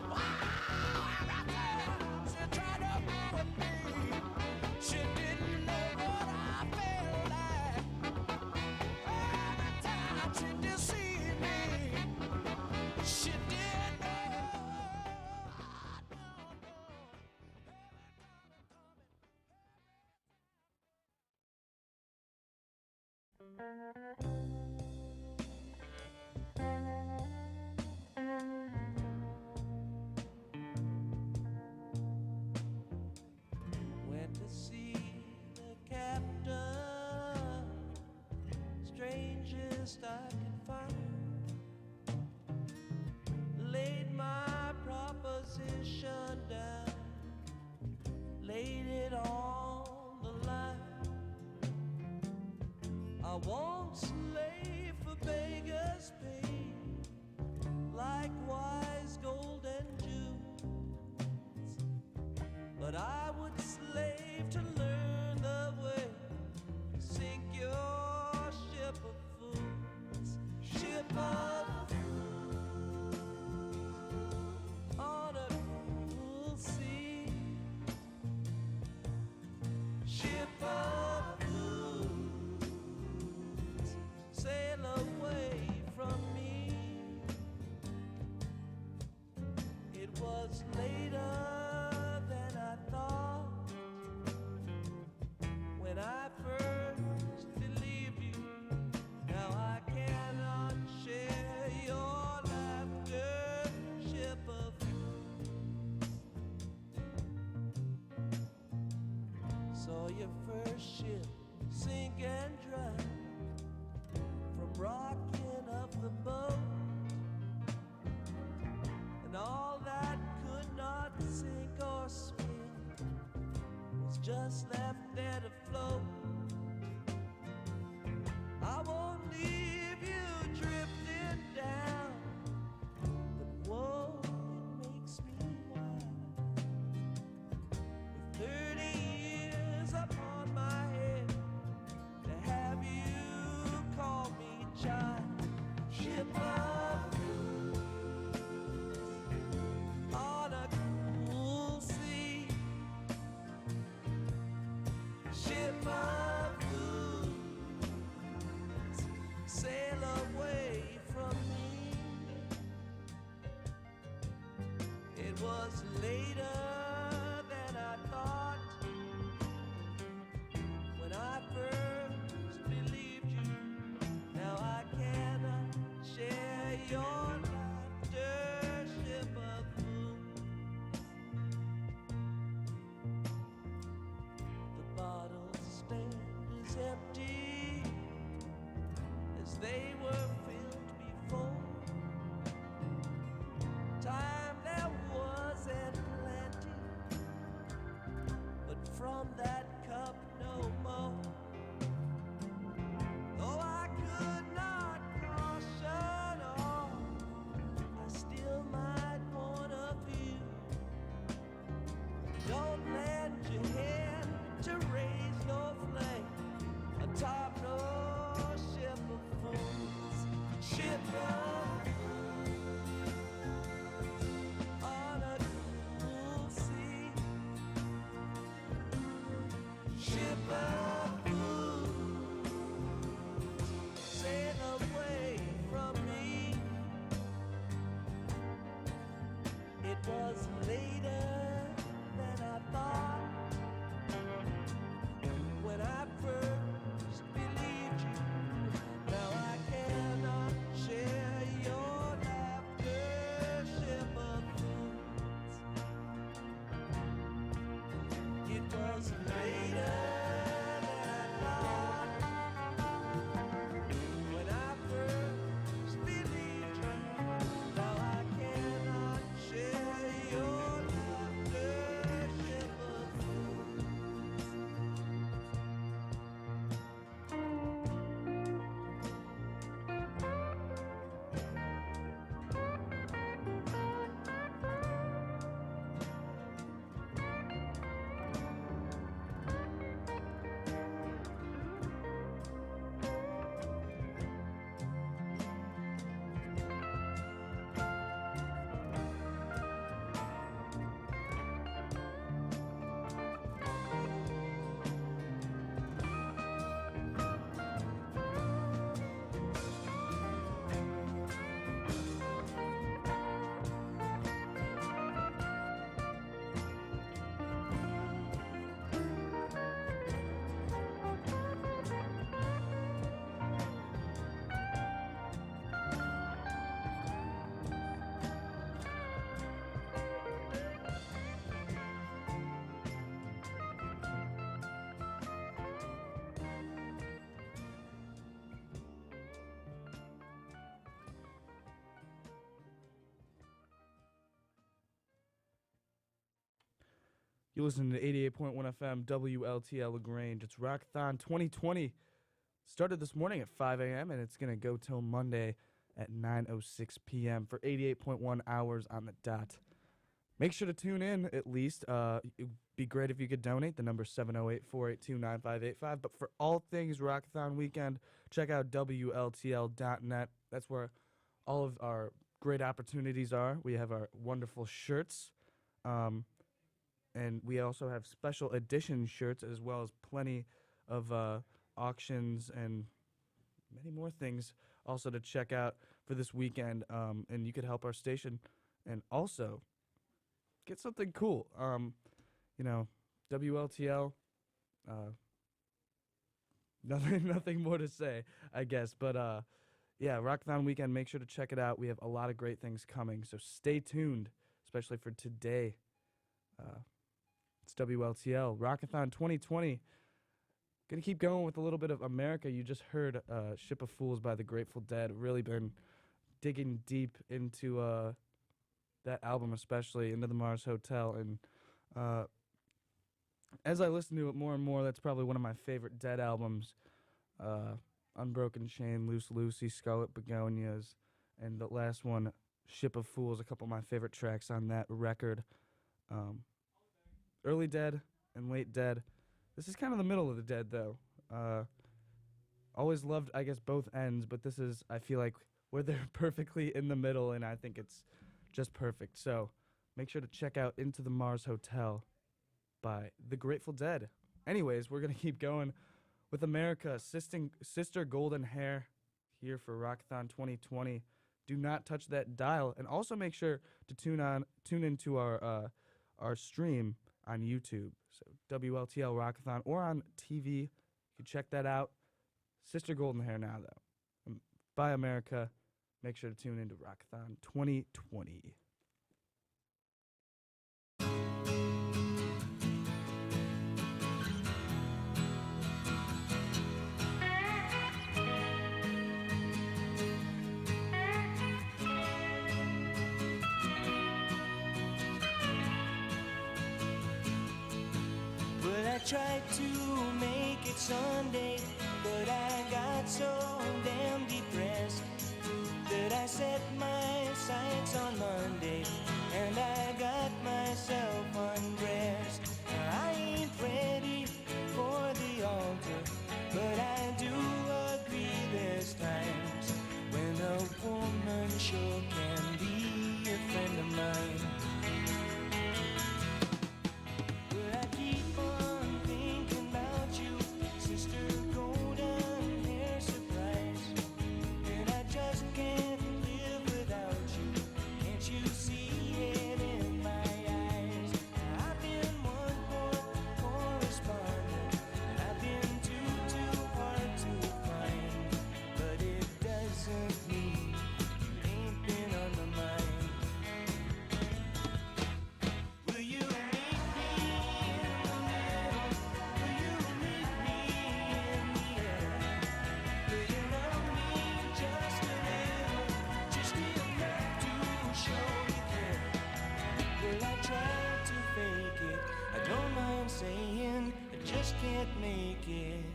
Wow, every time she tried to ruin me, she didn't know what I felt like. Every time she deceived me, she didn't know. Went to see the captain, strangest I could find. Laid my proposition down, laid it on the line. I won't slave for beggars' pay, likewise gold and jewels, but I would slave to learn the way to sink your ship of fools, ship of fools. your first ship sink and drown, from rocking up the boat, and all that could not sink or swim was just left there to float. I won't leave you drifting down, but whoa, it makes me wild. With 30 years upon my head, to have you call me child. Ship of blues on a cool sea. Ship of blues, sail away from me. It was later than I thought when I first believed you. Now I cannot share your laughter, ship of blues. The bottles stand as empty as they were filled before. Time there wasn't plenty, but from that cup no more. Though I could not caution all, I still might warn of you. Don't lend your hand to raise no flame atop no ship of fools. Ship of on a cool sea. Ship of blues, sail away from me. It was later than I thought when I first believed you. Now I cannot share your laughter, ship of fools. It was later than I thought when I first believed you. Now I cannot share your laughter, ship of fools. You listen to 88.1 FM WLTL LaGrange. It's Rock-a-thon 2020. Started this morning at 5 a.m. and it's going to go till Monday at 9:06 p.m. for 88.1 hours on the dot. Make sure to tune in at least. It'd be great if you could donate. The number is 708-482-9585. But for all things Rock-a-thon weekend, check out WLTL.net. That's where all of our great opportunities are. We have our wonderful shirts. And we also have special edition shirts as well as plenty of auctions and many more things also to check out for this weekend. And you could help our station and also get something cool. WLTL, nothing more to say, I guess. But yeah, Rock-a-thon weekend, make sure to check it out. We have a lot of great things coming, so stay tuned, especially for today. It's WLTL, Rock-a-thon 2020 Gonna keep going with a little bit of America. You just heard Ship of Fools by the Grateful Dead. Really been digging deep into that album, especially into the Mars Hotel. And as I listen to it more and more, that's probably one of my favorite Dead albums. Unbroken Chain, Loose Lucy, Scarlet Begonias, and the last one, Ship of Fools, a couple of my favorite tracks on that record. Early Dead and late Dead. This is kind of the middle of the Dead, though. Always loved, I guess, both ends, but this is, I feel like, where they're perfectly in the middle, and I think it's just perfect. So make sure to check out Into the Mars Hotel by the Grateful Dead. Anyways, we're going to keep going with America, Sister Golden Hair, here for Rockathon 2020. Do not touch that dial, and also make sure to tune into our stream on YouTube. So WLTL Rockathon, or on TV. You can check that out. Sister Golden Hair now, though. By America. Make sure to tune into Rockathon 2020. Well, I tried to make it Sunday, but I got so damn depressed that I set my sights on Monday, and I got myself undressed. I ain't ready for the altar, but I do agree there's times when a woman sure can be a friend of mine. But I keep on thinking about you, Sister Golden Hair Surprise, and I just can't live without you. Can't you see it in my eyes? I've been one more correspondent, and I've been too hard to find, but it doesn't mean you ain't been on my mind. Will you meet me in the middle? Will you meet me in the air? Will you love me just a little, just enough to show you care? Well, I tried to fake it, I don't mind saying, I just can't make it.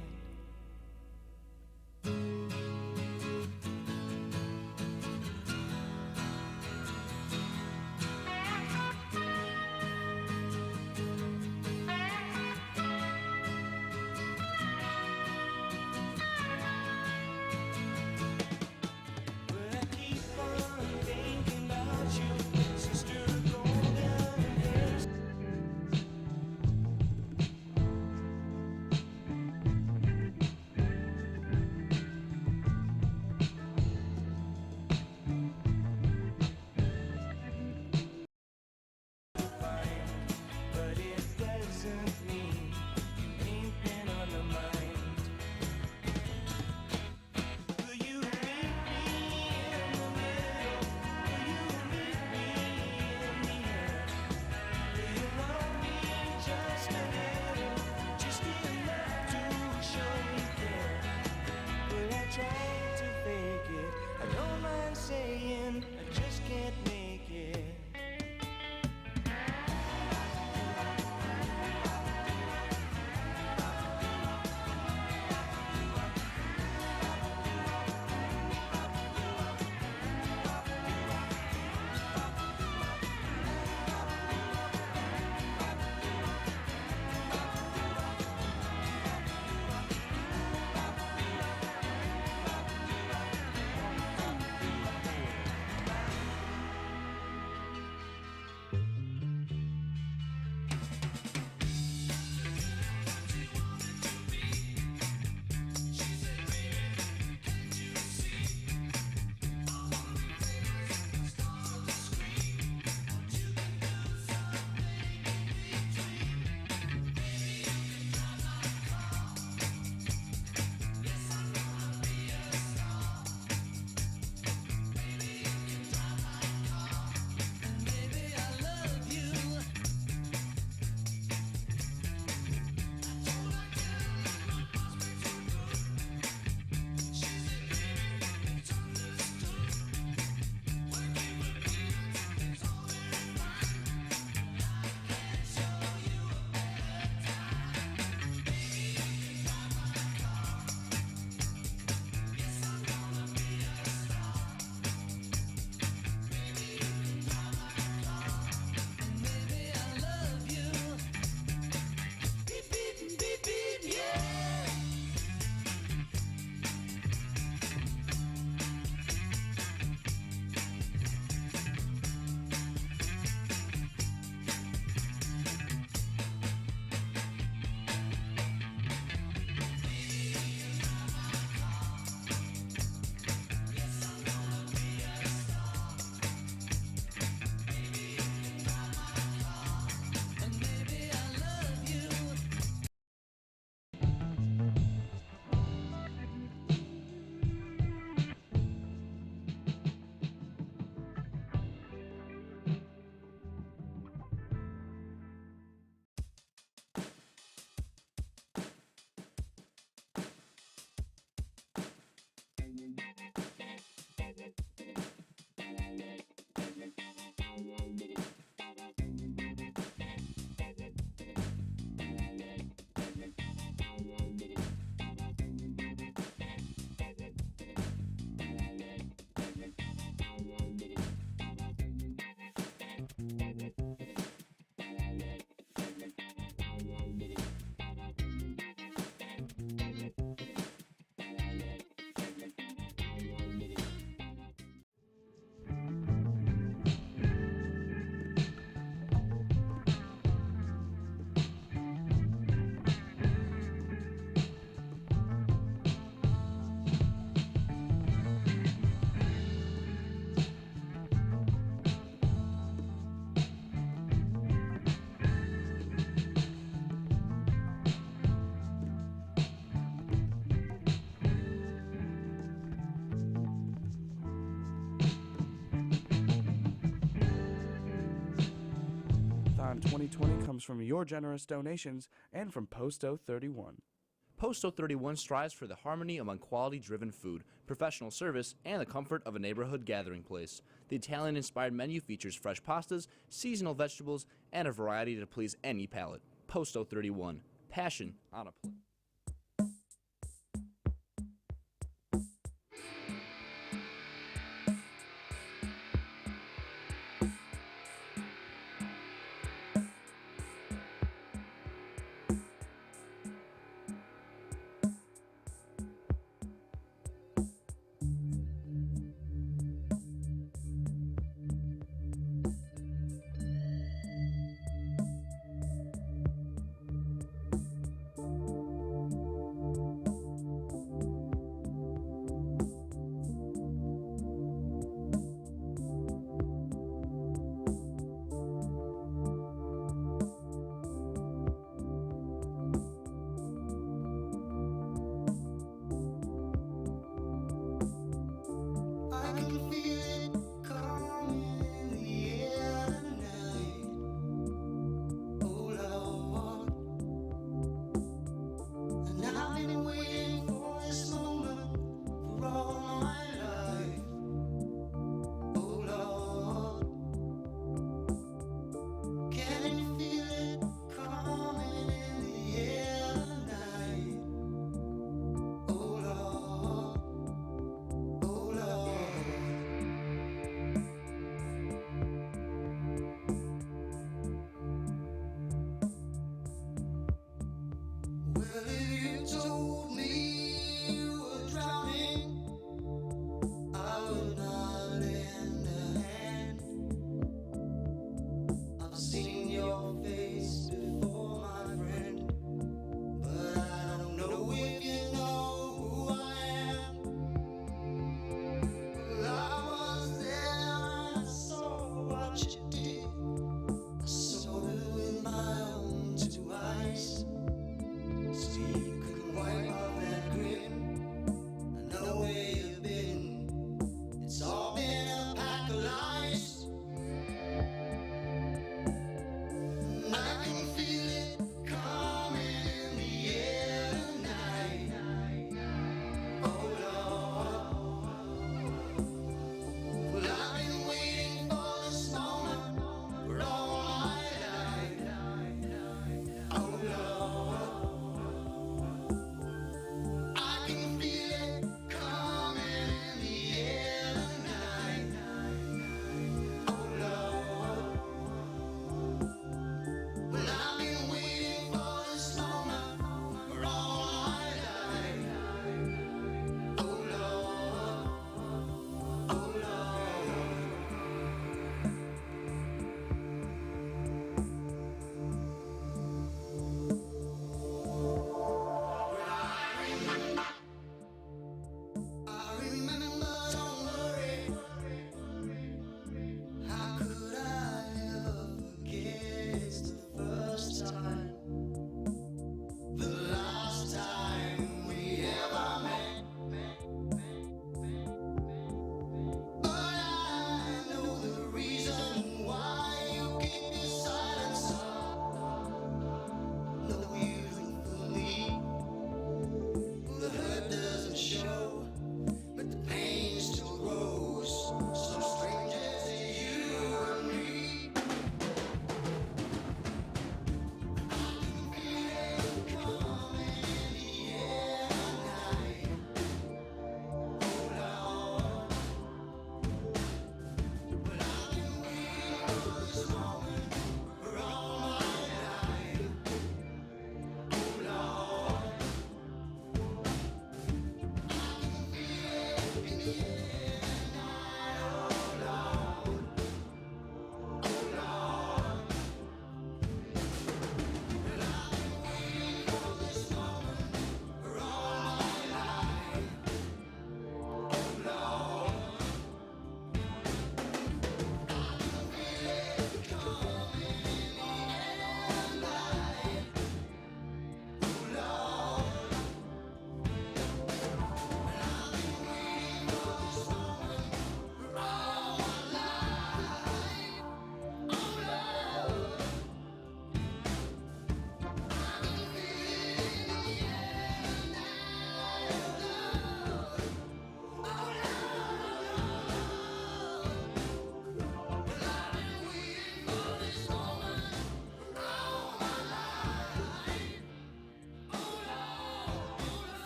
But I keep on thinking about you, Sister Golden Hair. Rockathon 2020 comes from your generous donations and from Posto 31. Posto 31 strives for the harmony among quality-driven food, professional service, and the comfort of a neighborhood gathering place. The Italian-inspired menu features fresh pastas, seasonal vegetables, and a variety to please any palate. Posto 31. Passion on a plate.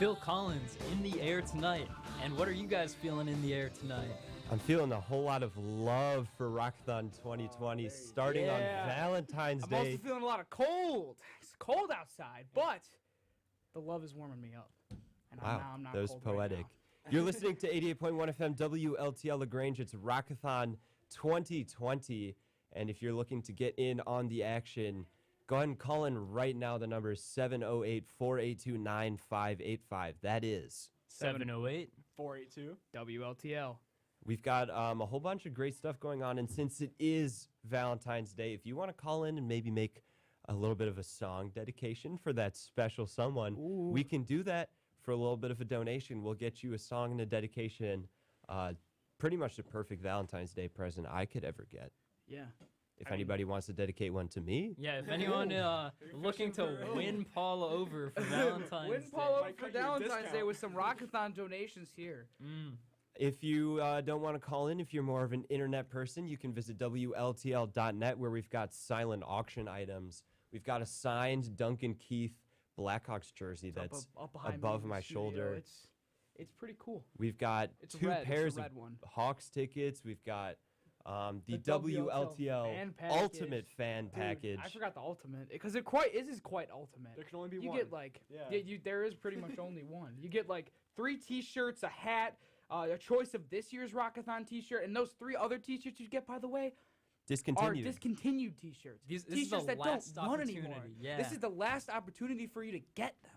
Phil Collins, In the Air Tonight. And what are you guys feeling in the air tonight? I'm feeling a whole lot of love for Rockathon 2020 starting on Valentine's I'm also Day. feeling a lot of cold. It's cold outside, but the love is warming me up. And Wow, I'm not that was cold poetic. Right You're listening to 88.1 FM WLTL LaGrange. It's Rockathon 2020. And if you're looking to get in on the action, go ahead and call in right now. The number is 708-482-9585. That is 708-482 WLTL. We've got a whole bunch of great stuff going on, and since it is Valentine's Day, if you want to call in and maybe make a little bit of a song dedication for that special someone, we can do that for a little bit of a donation. We'll get you a song and a dedication, pretty much the perfect Valentine's Day present I could ever get. Yeah. If anybody wants to dedicate one to me. Yeah, if anyone looking to win Paul over for Valentine's Win Day. Paul over for Valentine's Day with some Rockathon donations here. If you don't want to call in, if you're more of an internet person, you can visit WLTL.net where we've got silent auction items. We've got a signed Duncan Keith Blackhawks jersey that's up behind me above in the my studio. shoulder. It's pretty cool. We've got It's two red. It's a pairs red of one. Hawks tickets. We've got the WLTL WLTL fan package. Ultimate Fan Dude, Package. I forgot the ultimate because it is quite ultimate. There can only be you one. get like there is pretty much only one. You get like 3 T-shirts, a hat, a choice of this year's Rockathon T-shirt, and those 3 other T-shirts you get, by the way, Discontinued. are discontinued T-shirts. This is T-shirts the that last don't run anymore. opportunity, yeah. This is the last opportunity for you to get them.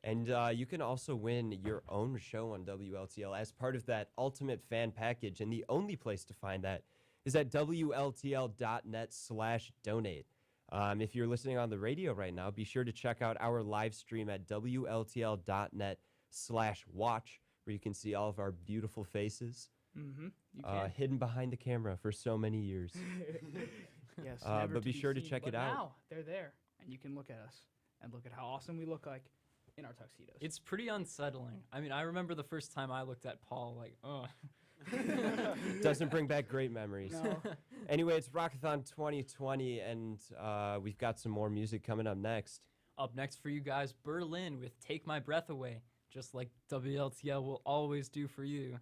And you can also win your own show on WLTL as part of that Ultimate Fan Package. And the only place to find that is at WLTL.net/donate. If you're listening on the radio right now, be sure to check out our live stream at WLTL.net/watch, where you can see all of our beautiful faces You can. hidden behind the camera for so many years. Yes, but be sure to check it out. Now they're there, and you can look at us and look at how awesome we look like in our tuxedos. It's pretty unsettling. I mean, I remember the first time I looked at Paul, like, oh. Doesn't bring back great memories. No. Anyway, it's Rockathon 2020, and we've got some more music coming up next. Up next for you guys, Berlin with Take My Breath Away, just like WLTL will always do for you.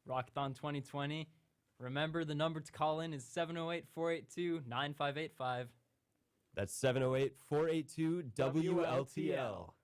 Rockathon 2020. Remember, the number to call in is 708-482-9585. That's 708-482-WLTL.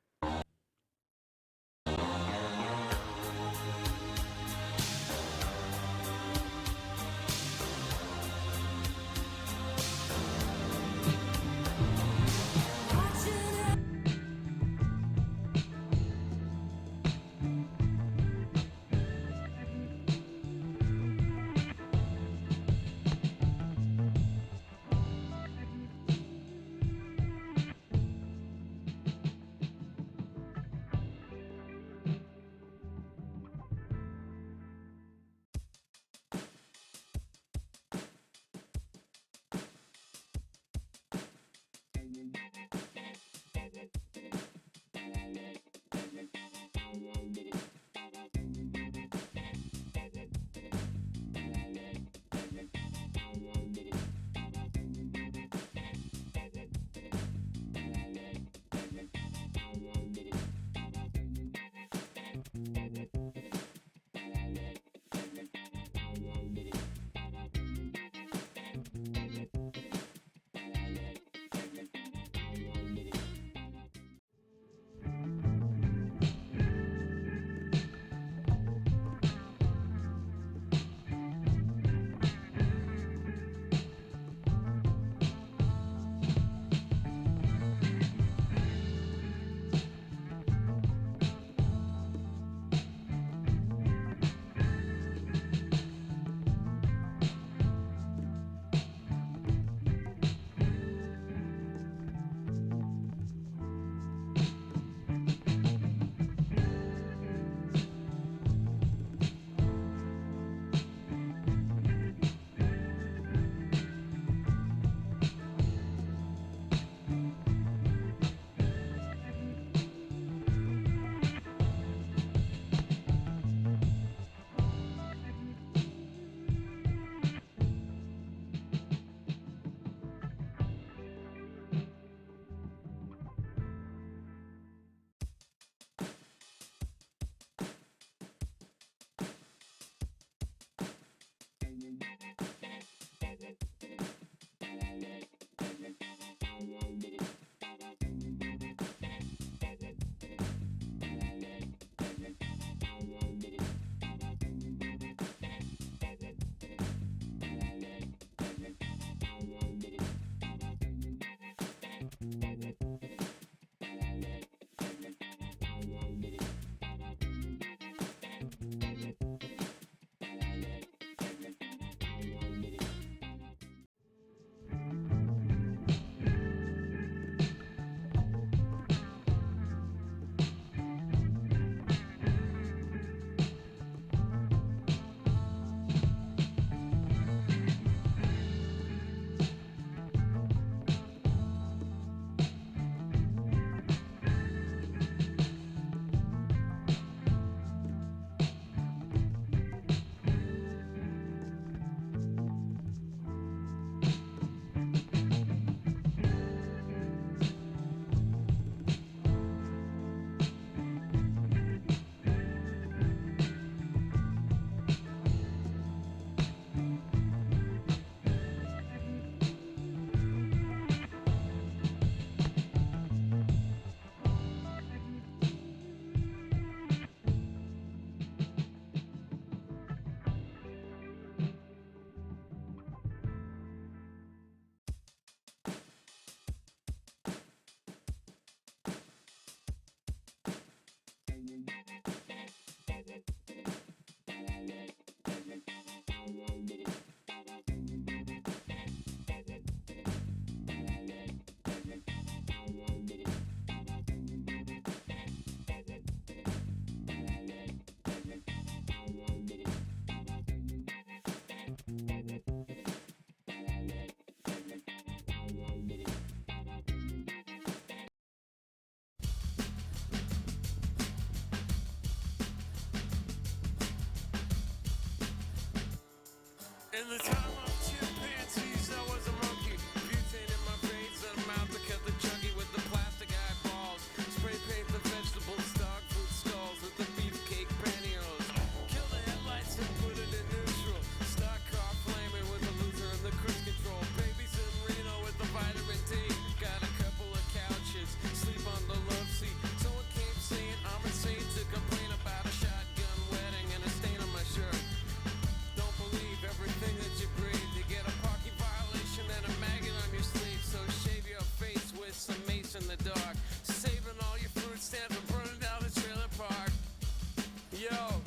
In the time of chimpanzees, I was a monkey. Butane in my veins and a mouth that kept the chunky with the plastic eyeballs. Spray paint the vegetables, dog food skulls with the beefcake pantyhose. Kill the headlights and put it in neutral. Stock car flaming with the loser and the cruise control. Babies in Reno with the vitamin D. Got a couple of couches, sleep on the love seat. Someone came saying I'm insane to complain about a shotgun wedding and a stain on my shirt. Don't believe everything that you breathe. You get a parking violation and a maggot on your sleeve. So shave your face with some mace in the dark. Saving all your food stamps and burning down the trailer park. Yo,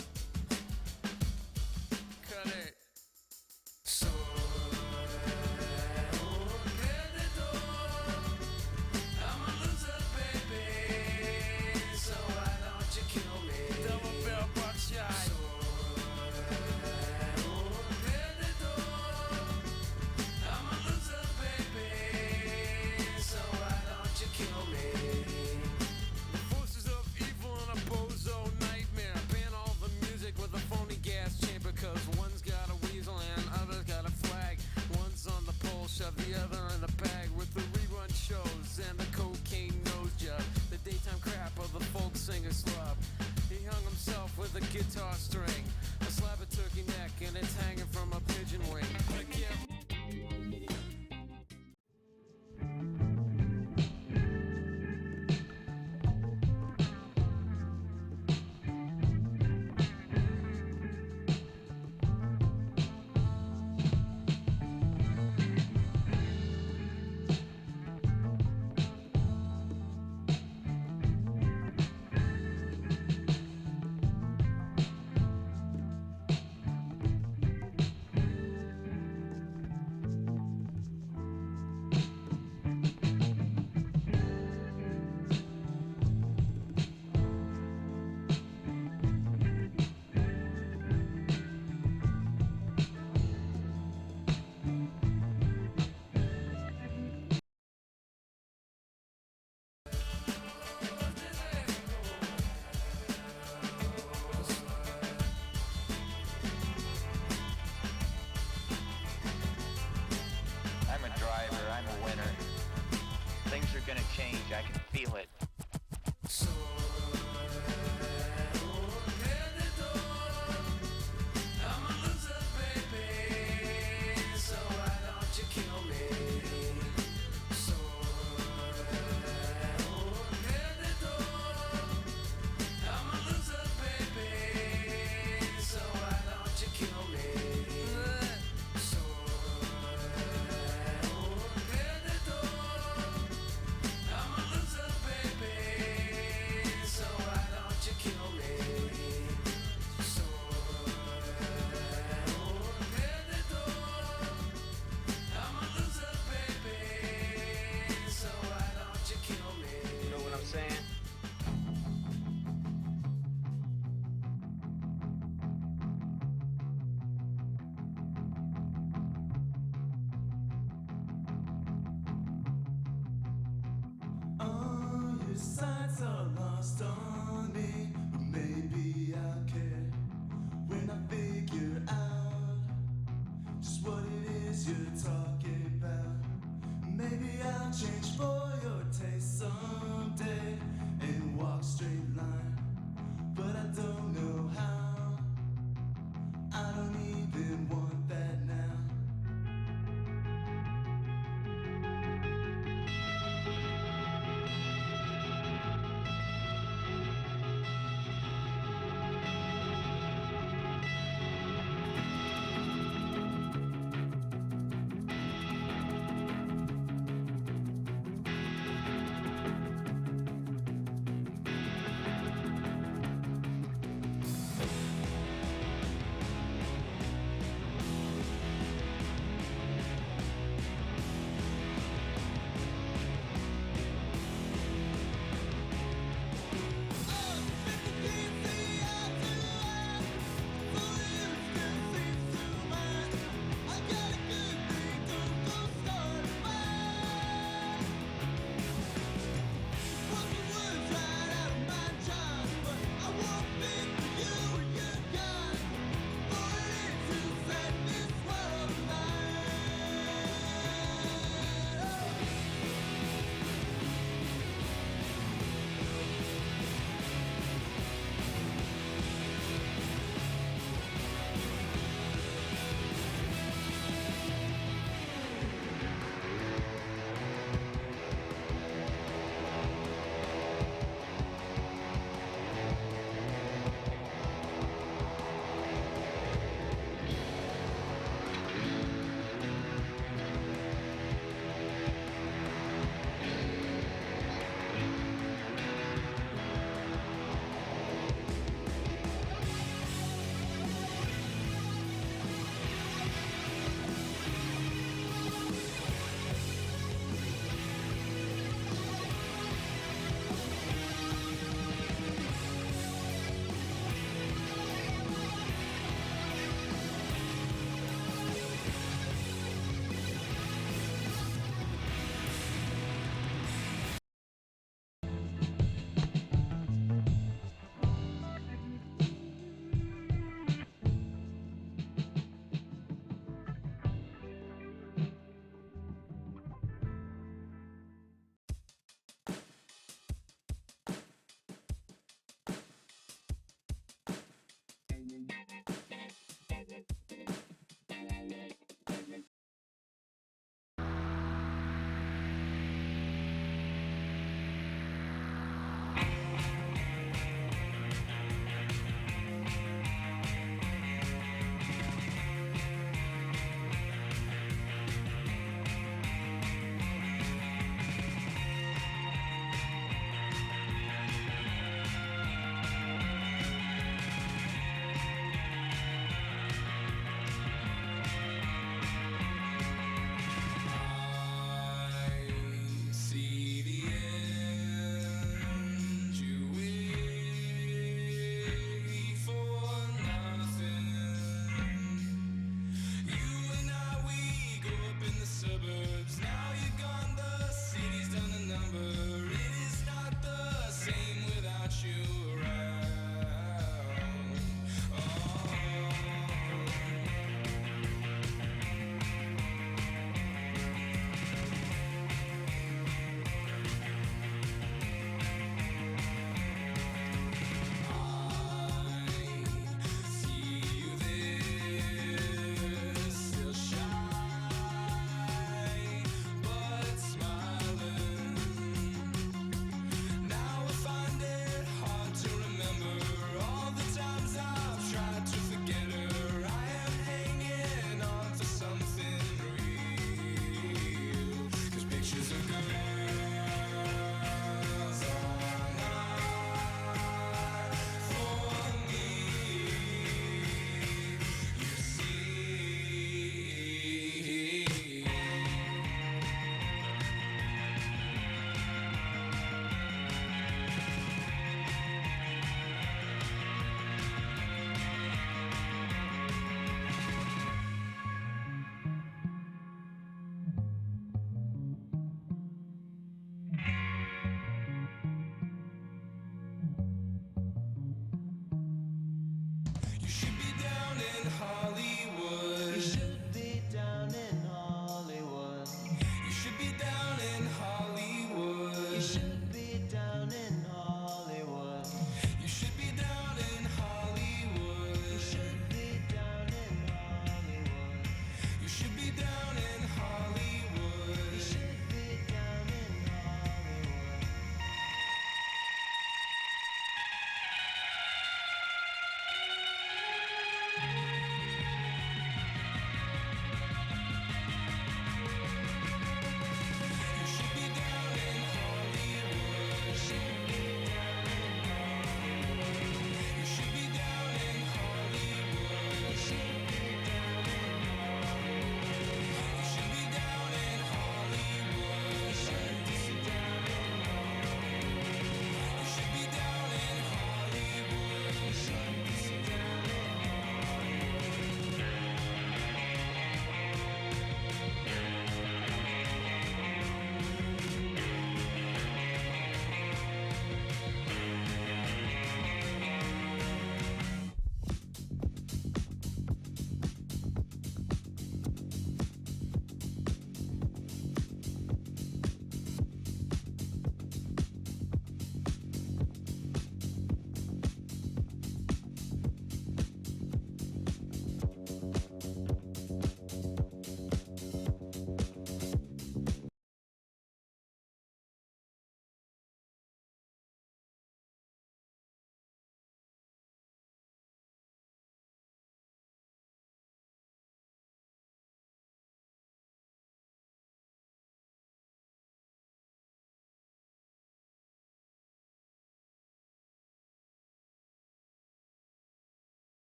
cut it. So I'm a loser, baby. So why don't you kill me? Double barrel buckshot. I'm a loser, baby. So why don't you kill me? The forces of evil and a bozo nightmare. Ban all the music with a phony gas chamber. Cause one's got a weasel and other's got a flag. One's on the pole, shove the other in the bag. With the rerun shows and the cocaine nose job. The daytime crap of the folk singer slub. He hung himself with a guitar string. A slab of turkey neck and it's hanging from a pigeon wing. Like, yeah. I'm a driver, I'm a winner. Things are gonna change, I can feel it. I'm a loser, baby. So why don't you kill me? So I'm a loser, baby. So why don't you kill me? So sights are lost on me, but maybe I'll care when I figure out just what it is you're talking about. Maybe I'll change for your taste someday and walk straight line, but I don't know how. I don't even want that now.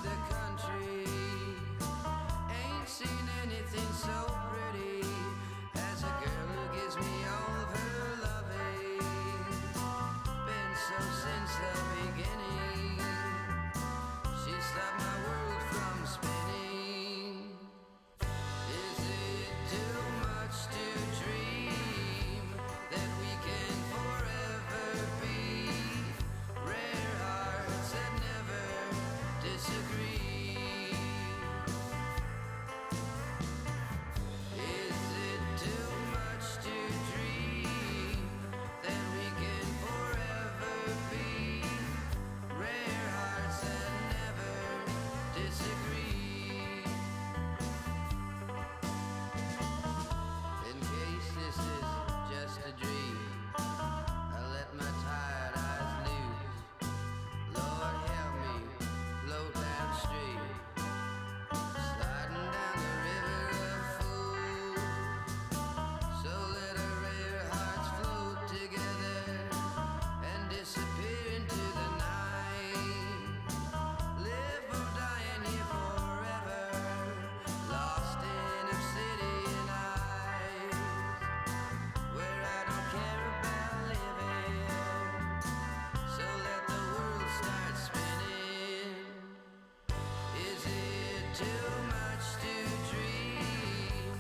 the country. Ain't seen anything so pretty as a girl who gives me all of her loving. Been so since the beginning. She stopped my world from spinning. Is it too much to dream that we can forever be rare hearts that never disagree? Is it too much to dream that we can forever be rare hearts that never disagree? In case this is just a dream, I let my tired eyes loose. Lord help me float downstream, sliding down the river of fools. So let our rare hearts float together and disappear into the night. Live or die in here forever, lost in obsidian eyes, where I don't care about living. So let the world start spinning. Is it too much to dream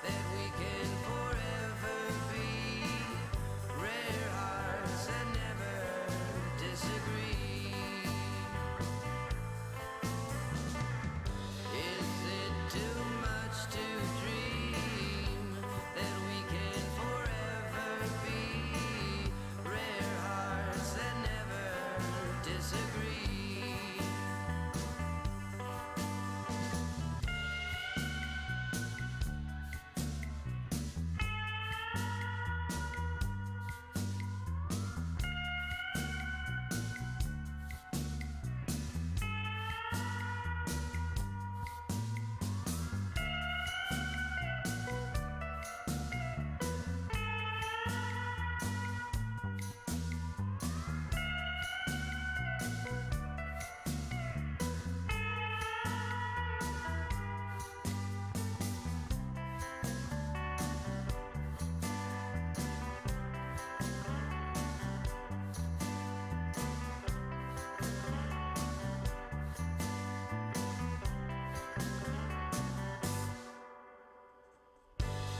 that we can forever be rare hearts that never disagree? Is it too much to dream that we can forever be rare hearts that never disagree?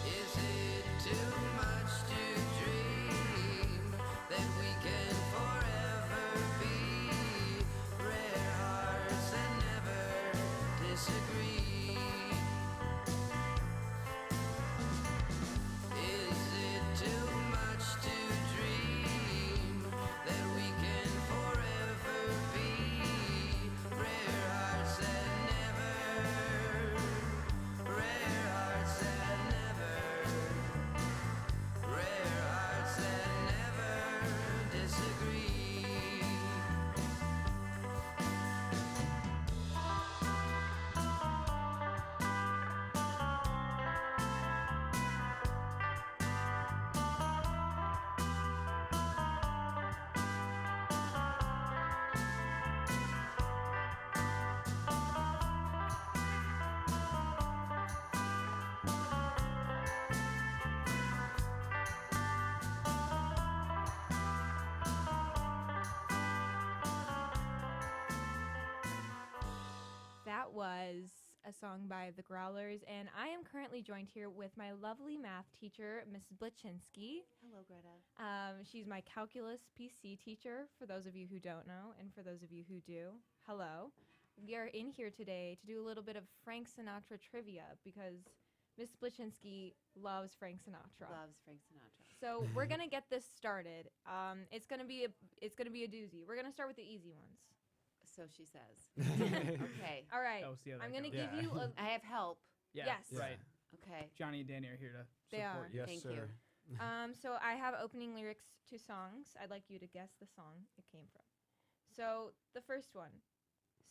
Is it too much to dream that we can forever be rare hearts that never disagree? Is it too much to dream that we can forever be rare hearts that never, rare hearts that never, rare hearts that never disagree? That was a song by the Growlers, and I am currently joined here with my lovely math teacher, Miss Blitchinsky. Hello, Greta. She's my calculus PC teacher, for those of you who don't know, and for those of you who do, hello. We are in here today to do a little bit of Frank Sinatra trivia, because Miss Blitchinsky loves Frank Sinatra. Loves Frank Sinatra. So we're gonna get this started. It's gonna be a doozy. We're gonna start with the easy ones. So she says. Okay. All right. Oh, see how that I'm gonna goes. give you a. I have help. Yeah, Yes. right. Okay. Johnny and Danny are here to They support are. you. Yes, Thank sir. you. So I have opening lyrics to songs. I'd like you to guess the song it came from. So the first one,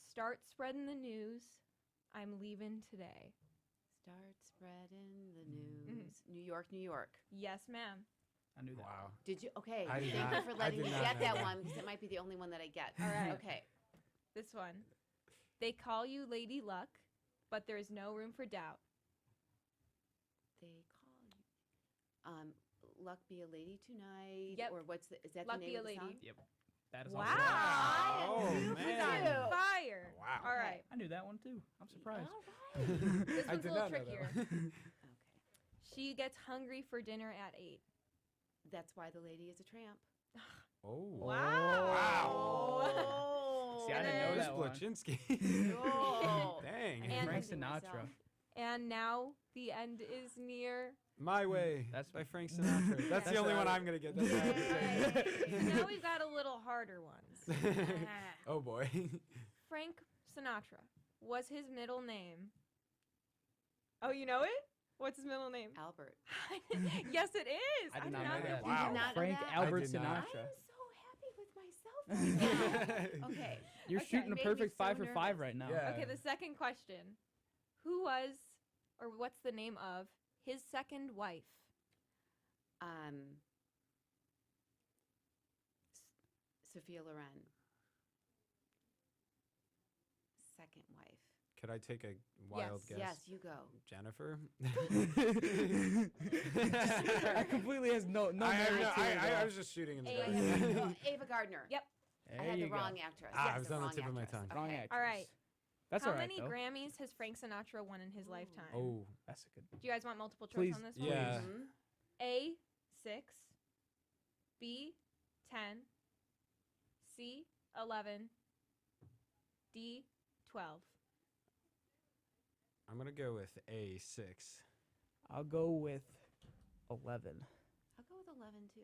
start spreading the news. I'm leaving today. Start spreading the news. New York, New York. Yes, ma'am. I knew that. Wow. Did you? Okay. I did Thank not- you for I letting did me not get know that that. one because it might be the only one that I get. All right. Okay. This one. They call you Lady Luck, but there is no room for doubt. They call you. Luck be a lady tonight. Yep. Or is that Luck the Be name a of the Lady. song? Yep. That is Wow. awesome. Oh, You man. guys are fire. Wow. All right. I knew that one too. I'm surprised. This I one's did a little not know that trickier. one. She gets hungry for dinner at 8. That's why the lady is a tramp. Oh. Wow. See, I And didn't know then- that one. Splitchinsky. Oh. Dang. And- Frank Sinatra. And now the end is near. My Way. That's by Frank Sinatra. That's the only one I'm going to get. That's all I have to say. So now we've got a little harder ones. Oh, boy. Frank Sinatra was his middle name. Oh, you know it? What's his middle name? Albert. Yes, it is. I did did not know that. You did not know Frank that? Albert I did not. Sinatra. I'm so happy with myself right now. Okay. You're Okay, shooting a made me perfect so 5 for 5 nervous. right now. Yeah. Okay, the second question. Who was, or what's the name of, his second wife? Sophia Loren. Second wife. Could I take a wild guess? Yes, you go. Jennifer? That completely has no I merit to it at I all. was just shooting in the dark. Ava Gardner. Yep. I There had you the go. wrong actress. Ah, Yes, it was the on the wrong tip of my actress. tongue. Wrong Okay. actress. All right. That's How all right, many though. Grammys has Frank Sinatra won in his lifetime? Oh. That's a good. Do you guys want multiple choice Please, on this one? Yeah. Mhm. A, 6. B, 10. C, 11. D, 12. I'm going to go with A6. I'll go with 11. I'll go with 11 too.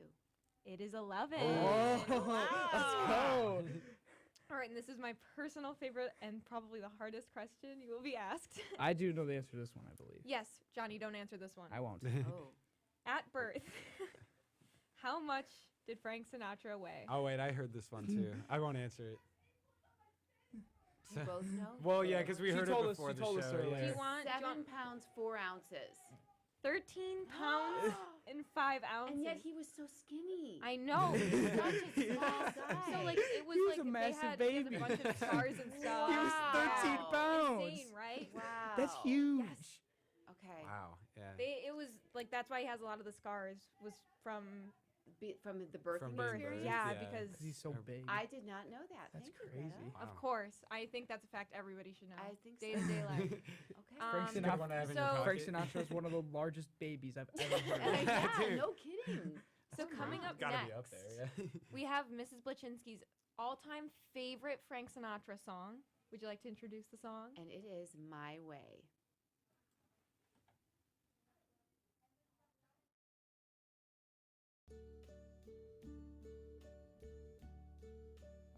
It is 11. Oh, Wow. let's go. All right, and this is my personal favorite and probably the hardest question you will be asked. I do know the answer to this one, I believe. Yes, Johnny, don't answer this one. I won't. Oh. At birth, how much did Frank Sinatra weigh? Oh, wait, I heard this one too. I won't answer it. You both know? Well, yeah, because we She heard it told us- before she the told us show. earlier. Do you Yeah. want 7 pounds 4 ounces. 13 pounds and 5 ounces? And yet he was so skinny. I know. He was such a small guy. So like it was He was like a they massive had baby. a bunch of scars and stuff. He was 13 Wow. pounds. Insane, right? Wow. That's huge. Yes. Okay. Wow, yeah. It was like that's why he has a lot of the scars was from From the birth From birth. being birthed, Yeah, yeah. because Because he's so big. I did not know that. That's Thank you, crazy. Greta. of course, I think that's a fact everybody should know. I think so. Day to day life. Okay. Frank Good one to have in your so- pocket. Frank Sinatra is one of the largest babies I've ever heard. yeah, Dude. no kidding. So coming up Gotta next, be up there, yeah. we have Mrs. Blachinsky's all-time favorite Frank Sinatra song. Would you like to introduce the song? And it is My Way.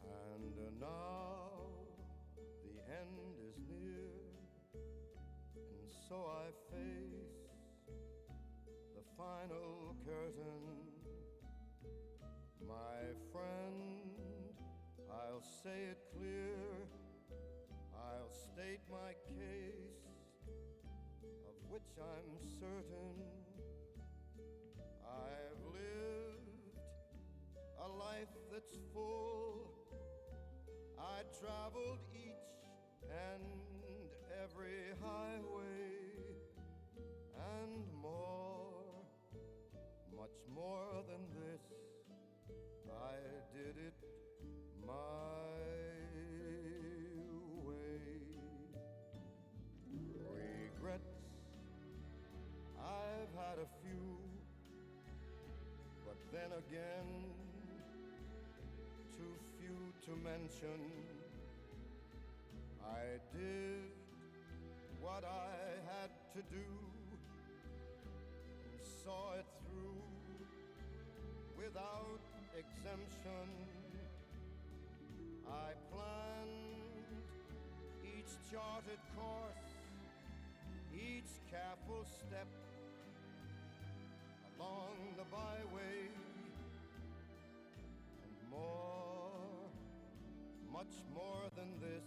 And now the end is near, and so I face the final curtain. My friend, I'll say it clear, I'll state my case, of which I'm certain. I've lived a life that's full. I traveled each and every highway and more, much more than this. I did it my way. Regrets, I've had a few, but then again, too few to mention. I did what I had to do and saw it through without exemption. I planned each charted course, each careful step along the byway, and more, much more than this,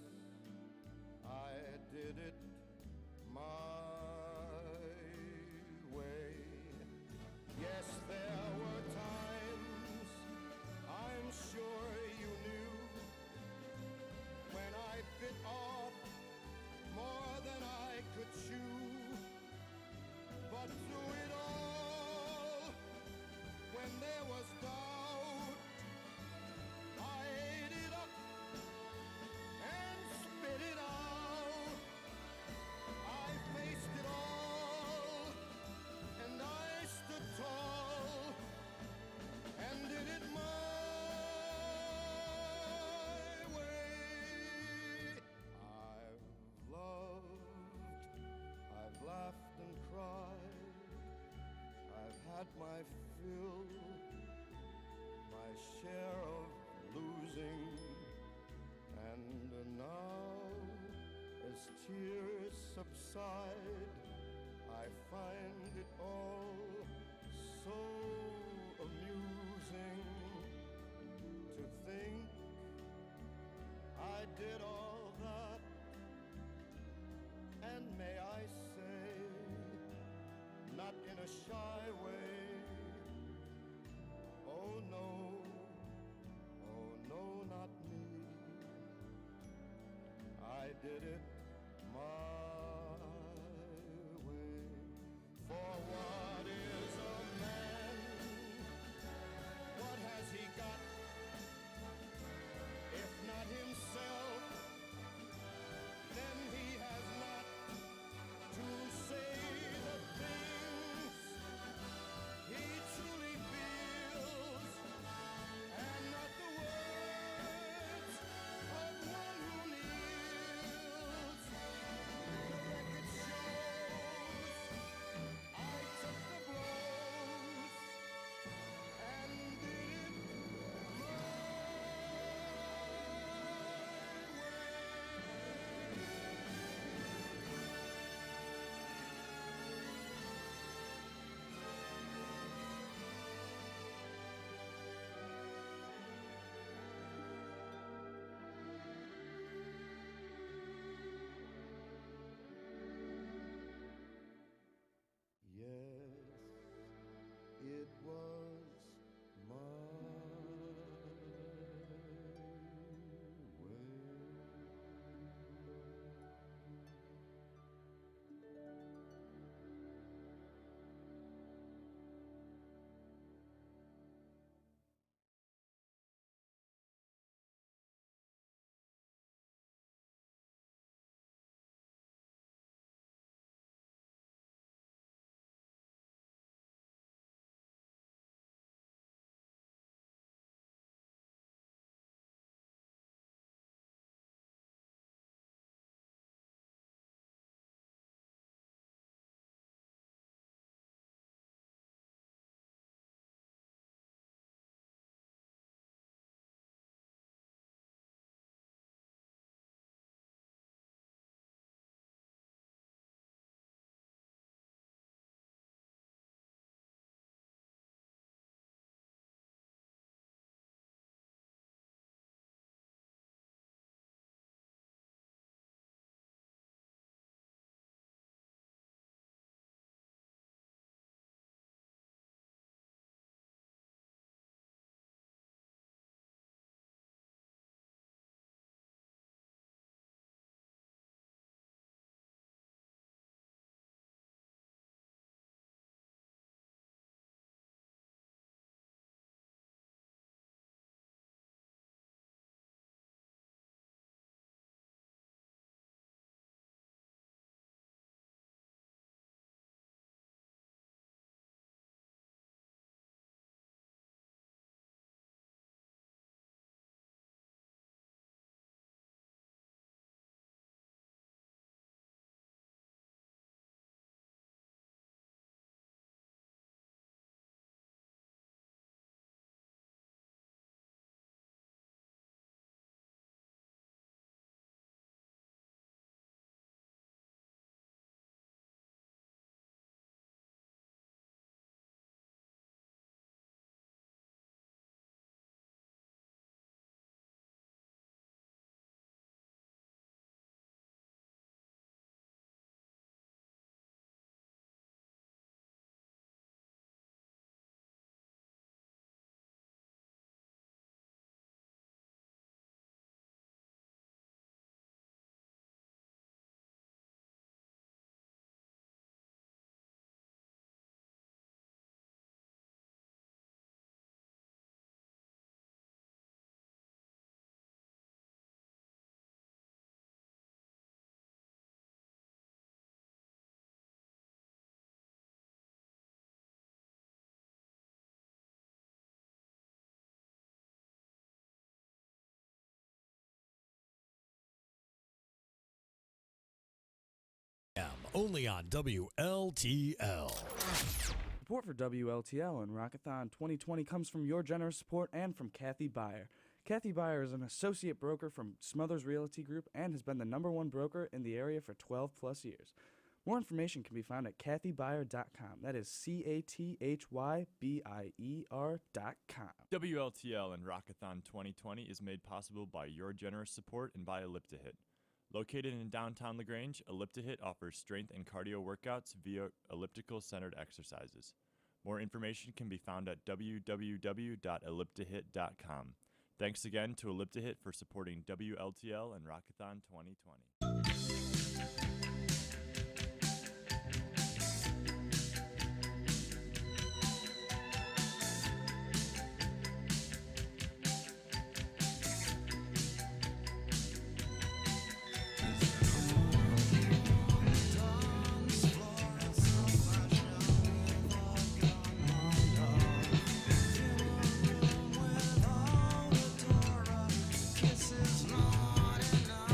I did it my way. Yes, there were times, I'm sure you knew, when I bit off I fill my share of losing, and now as tears subside, I find it all so amusing to think I did all that, and may I say, not in a shy way, oh no, not me. I did it my way. For what is a man? What has he got? If not himself, then he has not to say the things he truly feels, and not the words of one who kneels. The record shows I took the blows and did it my It was my Only on WLTL. Support for WLTL and Rockathon 2020 comes from your generous support and from Kathy Byer. Kathy Byer is an associate broker from Smothers Realty Group and has been the #1 broker in the area for 12 plus years. More information can be found at kathybyer.com. That is CATHYBIER.com. WLTL and Rockathon 2020 is made possible by your generous support and by Elliptahit. Located in downtown LaGrange, Elliptahit offers strength and cardio workouts via elliptical-centered exercises. More information can be found at www.elliptahit.com. Thanks again to Elliptahit for supporting WLTL and Rockathon 2020. Kisses not enough.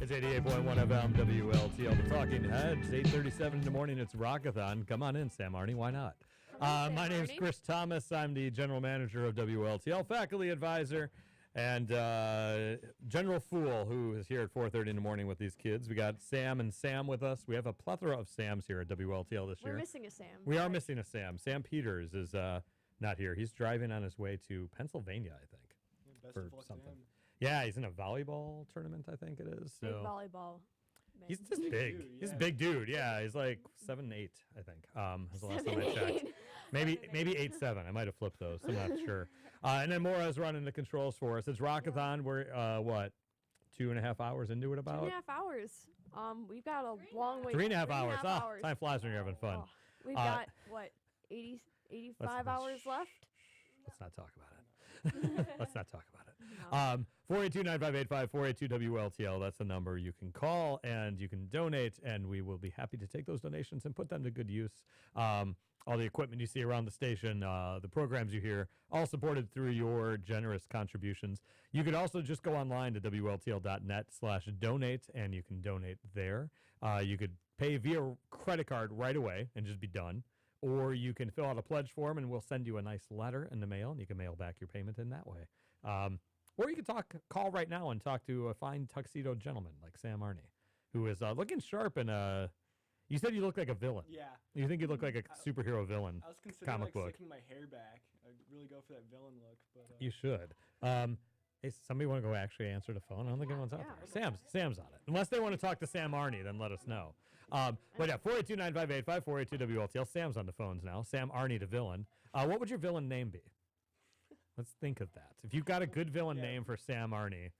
It's 88.1 FM WLTL. The Talking Heads, 8:37 in the morning. It's Rockathon. Come on in, Sam Arnie. Why not? My name is Chris Thomas. I'm the general manager of WLTL, faculty advisor, and General Fool, who is here at 4:30 in the morning with these kids. We got Sam and Sam with us. We have a plethora of Sams here at WLTL this year. We're missing a Sam. We are missing a Sam. Sam Peters is not here. He's driving on his way to Pennsylvania, I think, for something. Yeah, he's in a volleyball tournament, I think it is. So Big volleyball. he's just big. He's a big dude. Yeah, he's like 7'8", I think. Was the last time I checked. Maybe 8'7". I might have flipped those. I'm not sure. And then Maura's running the controls for us. It's Rockathon. We're 2.5 hours into it about. 2.5 hours. We've got a long way. 3.5 hours. 3.5 hours. Time flies when you're having fun. We've got what 85 hours left. Let's not talk about it. Let's not talk about it. 482-9585, 482-WLTL. That's the number you can call, and you can donate, and we will be happy to take those donations and put them to good use. All the equipment you see around the station, the programs you hear, all supported through your generous contributions. You could also just go online to WLTL.net/donate, and you can donate there. You could pay via credit card right away and just be done. Or you can fill out a pledge form, and we'll send you a nice letter in the mail, and you can mail back your payment in that way. Or you can call right now and talk to a fine tuxedo gentleman like Sam Arnie, who is looking sharp and you said you look like a villain. Yeah. You think you look like a superhero villain. I was considering comic book. slicking my hair back. I'd really go for that villain look. But You should. Hey, somebody want to go actually answer the phone? I don't think anyone's out there. Sam's on it. Unless they want to talk to Sam Arnie, then let us know. But yeah, 482-9585, 482-WLTL. Sam's on the phones now. Sam Arnie, the villain. What would your villain name be? Let's think of that. If you've got a good villain name for Sam Arnie.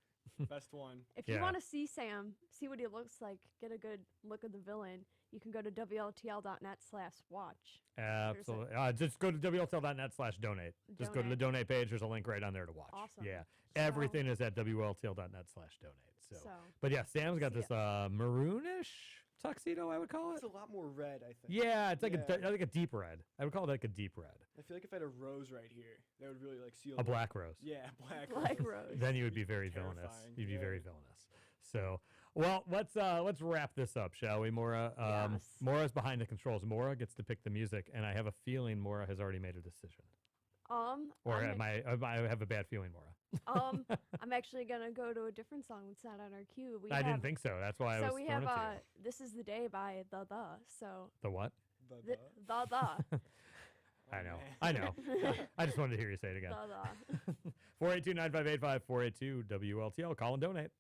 Best one. If you want to see Sam, see what he looks like, get a good look of the villain, you can go to WLTL.net/watch. Absolutely. Just go to WLTL.net/donate. Just go to the donate page. There's a link right on there to watch. Awesome. Yeah. Everything is at WLTL.net/donate. But yeah, Sam's got this maroonish tuxedo, I would call it. It's a lot more red, I think. Yeah, it's like a deep red. I would call it like a deep red. I feel like if I had a rose right here, that would really seal A black rose. Yeah, black rose. Then you would be very villainous. Terrifying. You'd be very villainous. So, well, let's wrap this up, shall we, Maura? Yes. Maura's behind the controls. Maura gets to pick the music, and I have a feeling Maura has already made a decision. Or I have a bad feeling, Maura. I'm actually gonna go to a different song that's not on our queue. I didn't think so. That's why I was So we throwing have it to you. "This Is the Day" by the. So The what? the. I know. I just wanted to hear you say it again. The. 482-9585, 482-WLTL. Call and donate.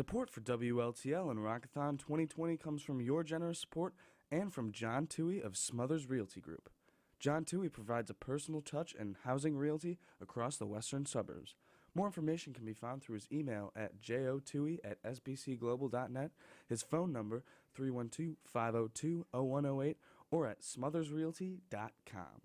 Support for WLTL and Rockathon 2020 comes from your generous support and from John Toohey of Smothers Realty Group. John Toohey provides a personal touch and housing realty across the western suburbs. More information can be found through his email at jotoohey@sbcglobal.net, his phone number 312-502-0108, or at smothersrealty.com.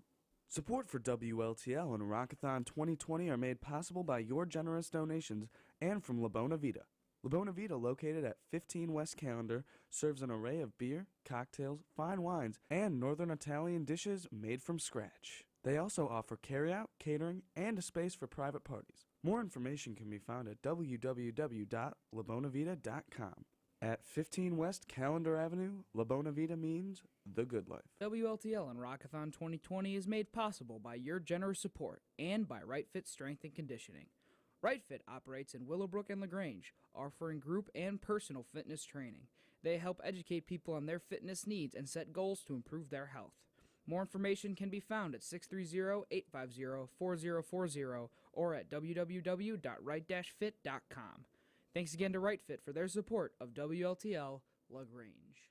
Support for WLTL and Rockathon 2020 are made possible by your generous donations and from La Bona Vita. La Bona Vita, located at 15 West Calendar, serves an array of beer, cocktails, fine wines, and Northern Italian dishes made from scratch. They also offer carry-out, catering, and a space for private parties. More information can be found at www.labonavita.com. At 15 West Calendar Avenue, La Bona Vita means the good life. WLTL and Rockathon 2020 is made possible by your generous support and by Right Fit Strength and Conditioning. Right Fit operates in Willowbrook and LaGrange, offering group and personal fitness training. They help educate people on their fitness needs and set goals to improve their health. More information can be found at 630-850-4040 or at www.right-fit.com. Thanks again to Right Fit for their support of WLTL LaGrange.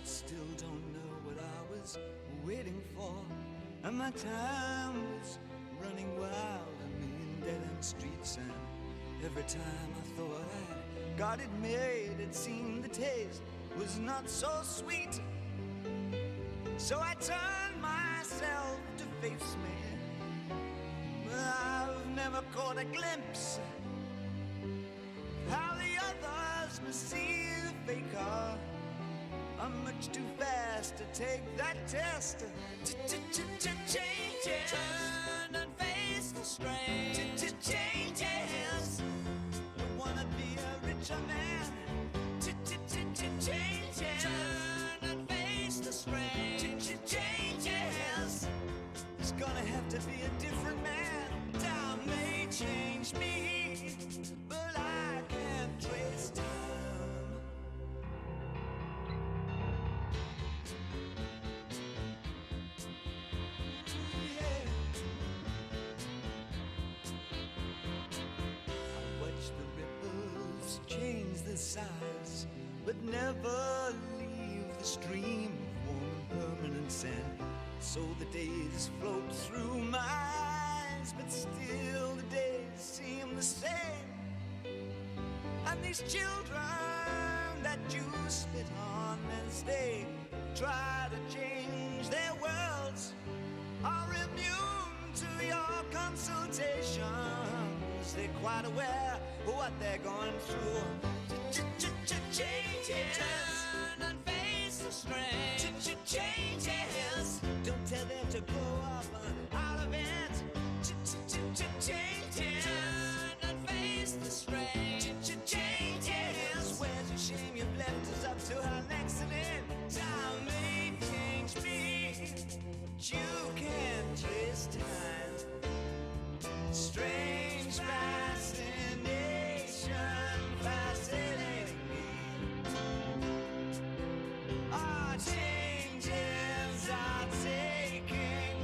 Still don't know what I was waiting for, and my time was running wild, a million dead-end streets, and every time I thought I'd got it made, it seemed the taste was not so sweet. So I turned myself to face me, but I've never caught a glimpse how the others must see the faker. I'm much too fast to take that test. Changes. Turn and face the strain. Changes. I wanna be a richer man. Changes. Turn and face the strain. Changes. There's gonna have to be a different man. Time may change me, but I can't trace time. Change the size, but never leave the stream of warm permanent sand. So the days float through my eyes, but still the days seem the same. And these children that you spit on as they try to change their worlds are immune to your consultations. They're quite aware of what they're going through. Changes. Turn and face the strain. Changes. Don't tell them to grow up out of it. Changes. Turn and face the strain. Changes. Where's your shame? You've left us up to an accident. Time may change me, but you can't trace time. Strange fascination fascinating me. Our changes are taking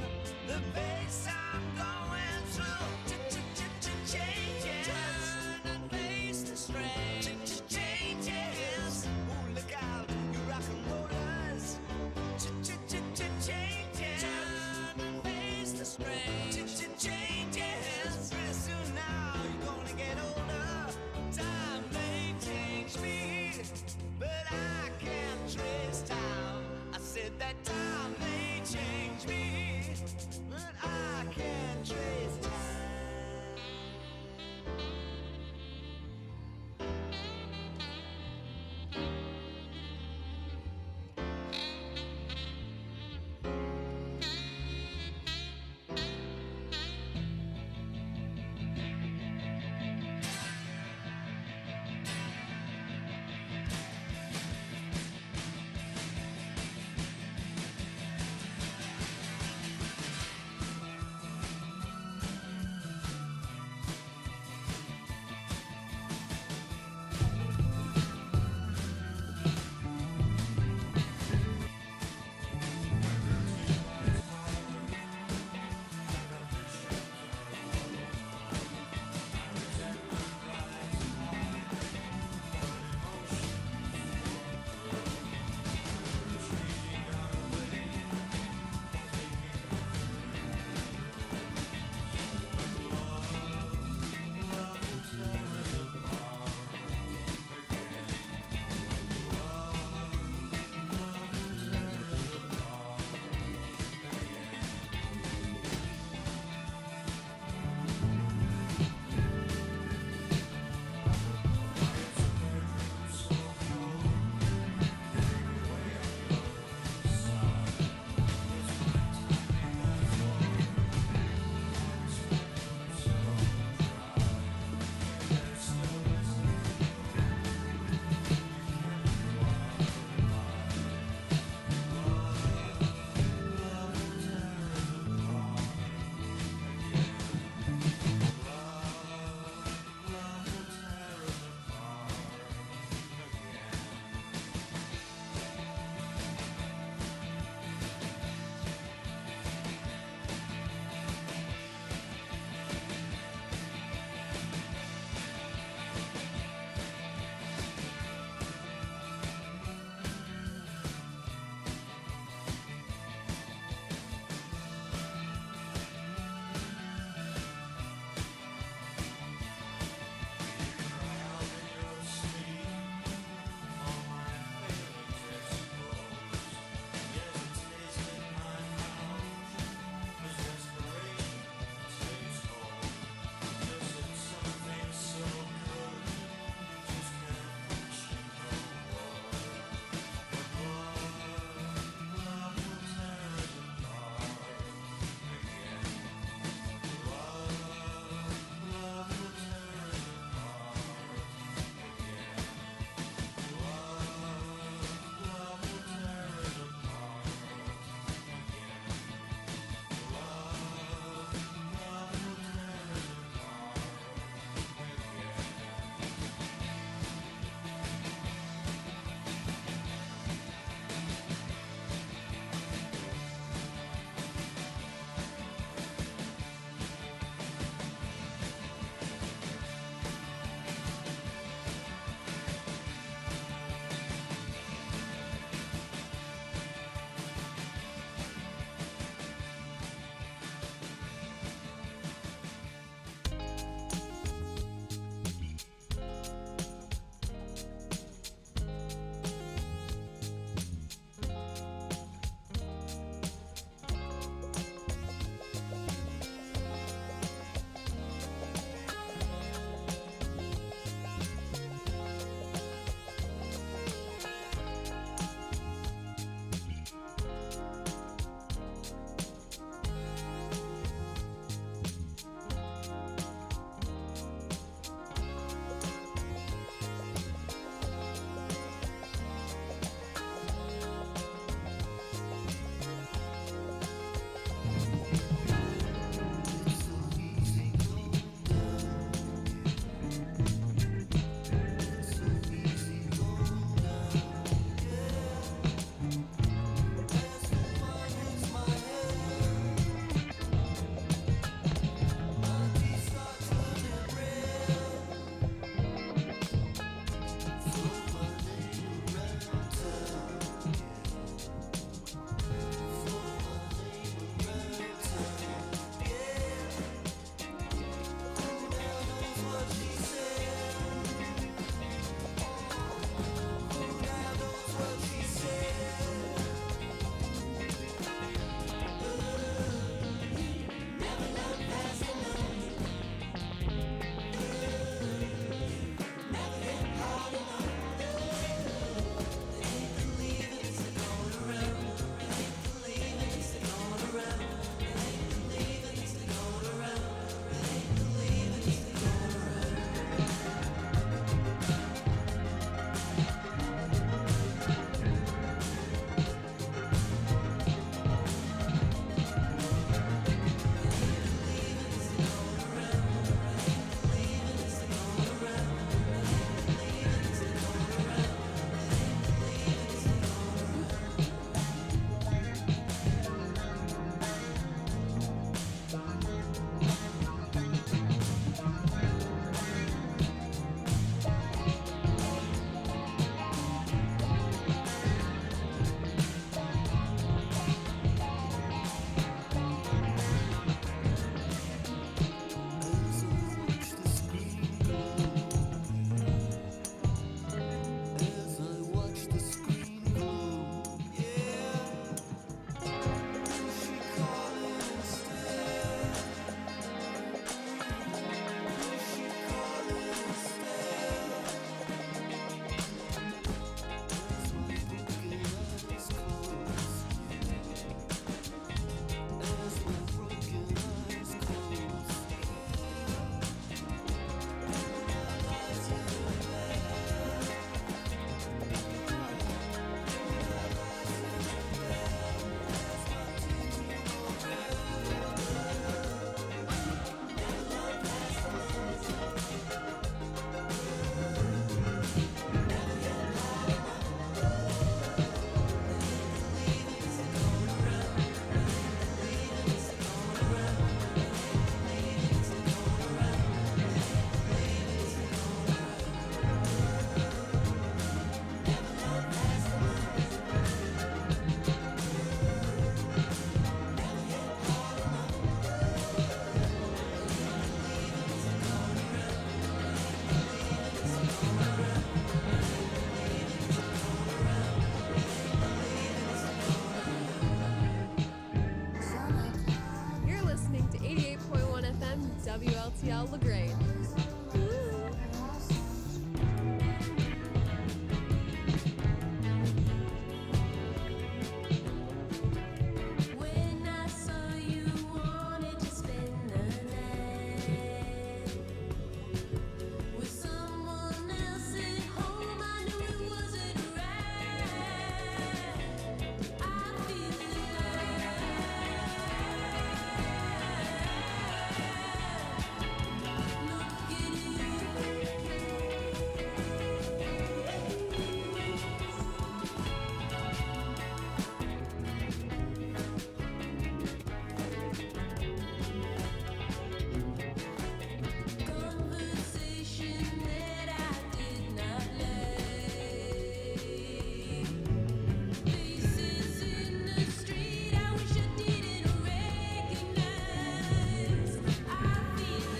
grade. When I saw you wanted to spend the night with someone else at home, I knew it wasn't right. I feel conversation that I did not like. Faces in the street I wish I didn't recognize. I feel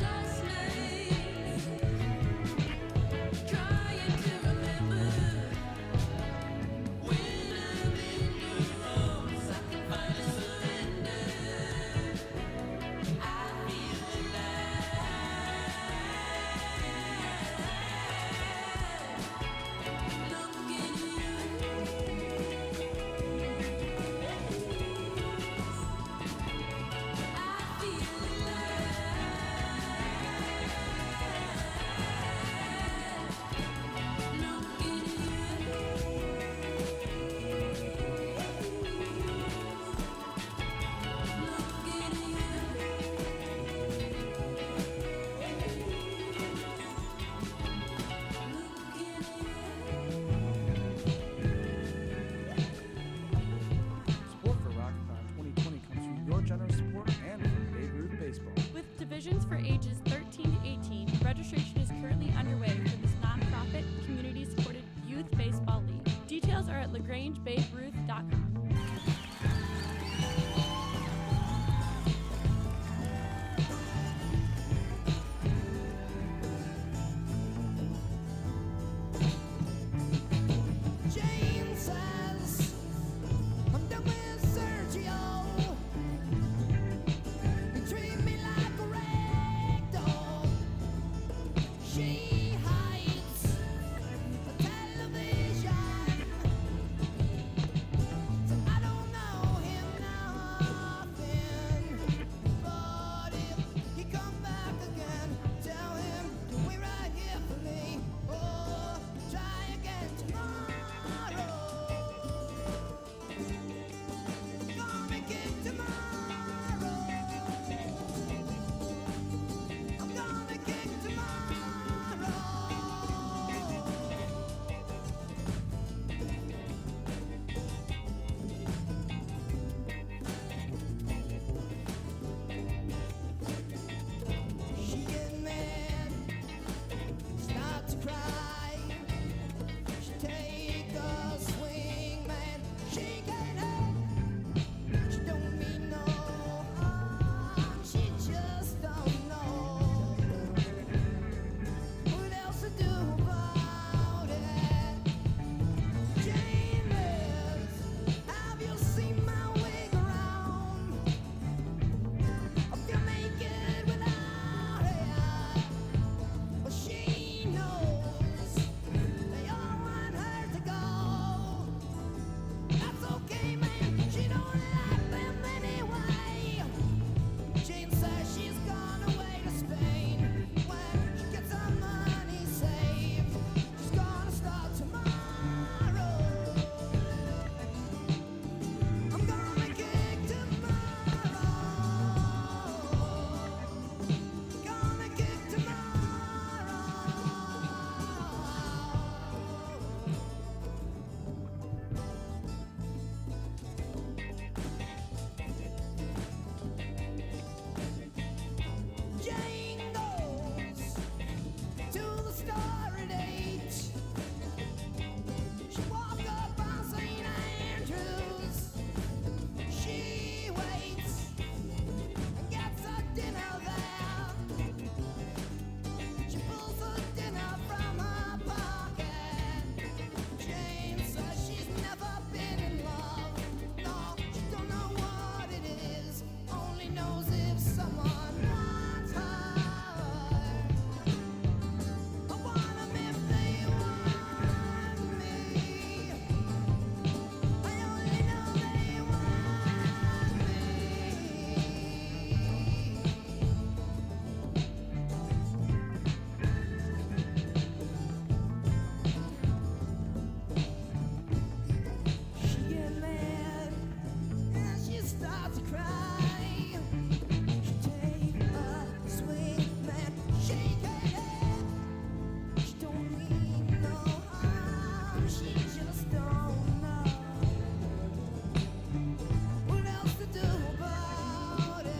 last night, trying to remember. When I'm in your arms, I can finally surrender. I feel Support for Rockathon 2020 comes from your generous support and from Babe Ruth Baseball. With divisions for ages 13 to 18, registration is currently underway for this nonprofit, community-supported youth baseball league. Details are at lagrangebaberuth.com. Jane says, I'm done with Sergio. He treat me like a rag doll. She hides the television. starts to cry. She take a swing and shake her head. She don't mean no harm, she just don't know what else to do about it.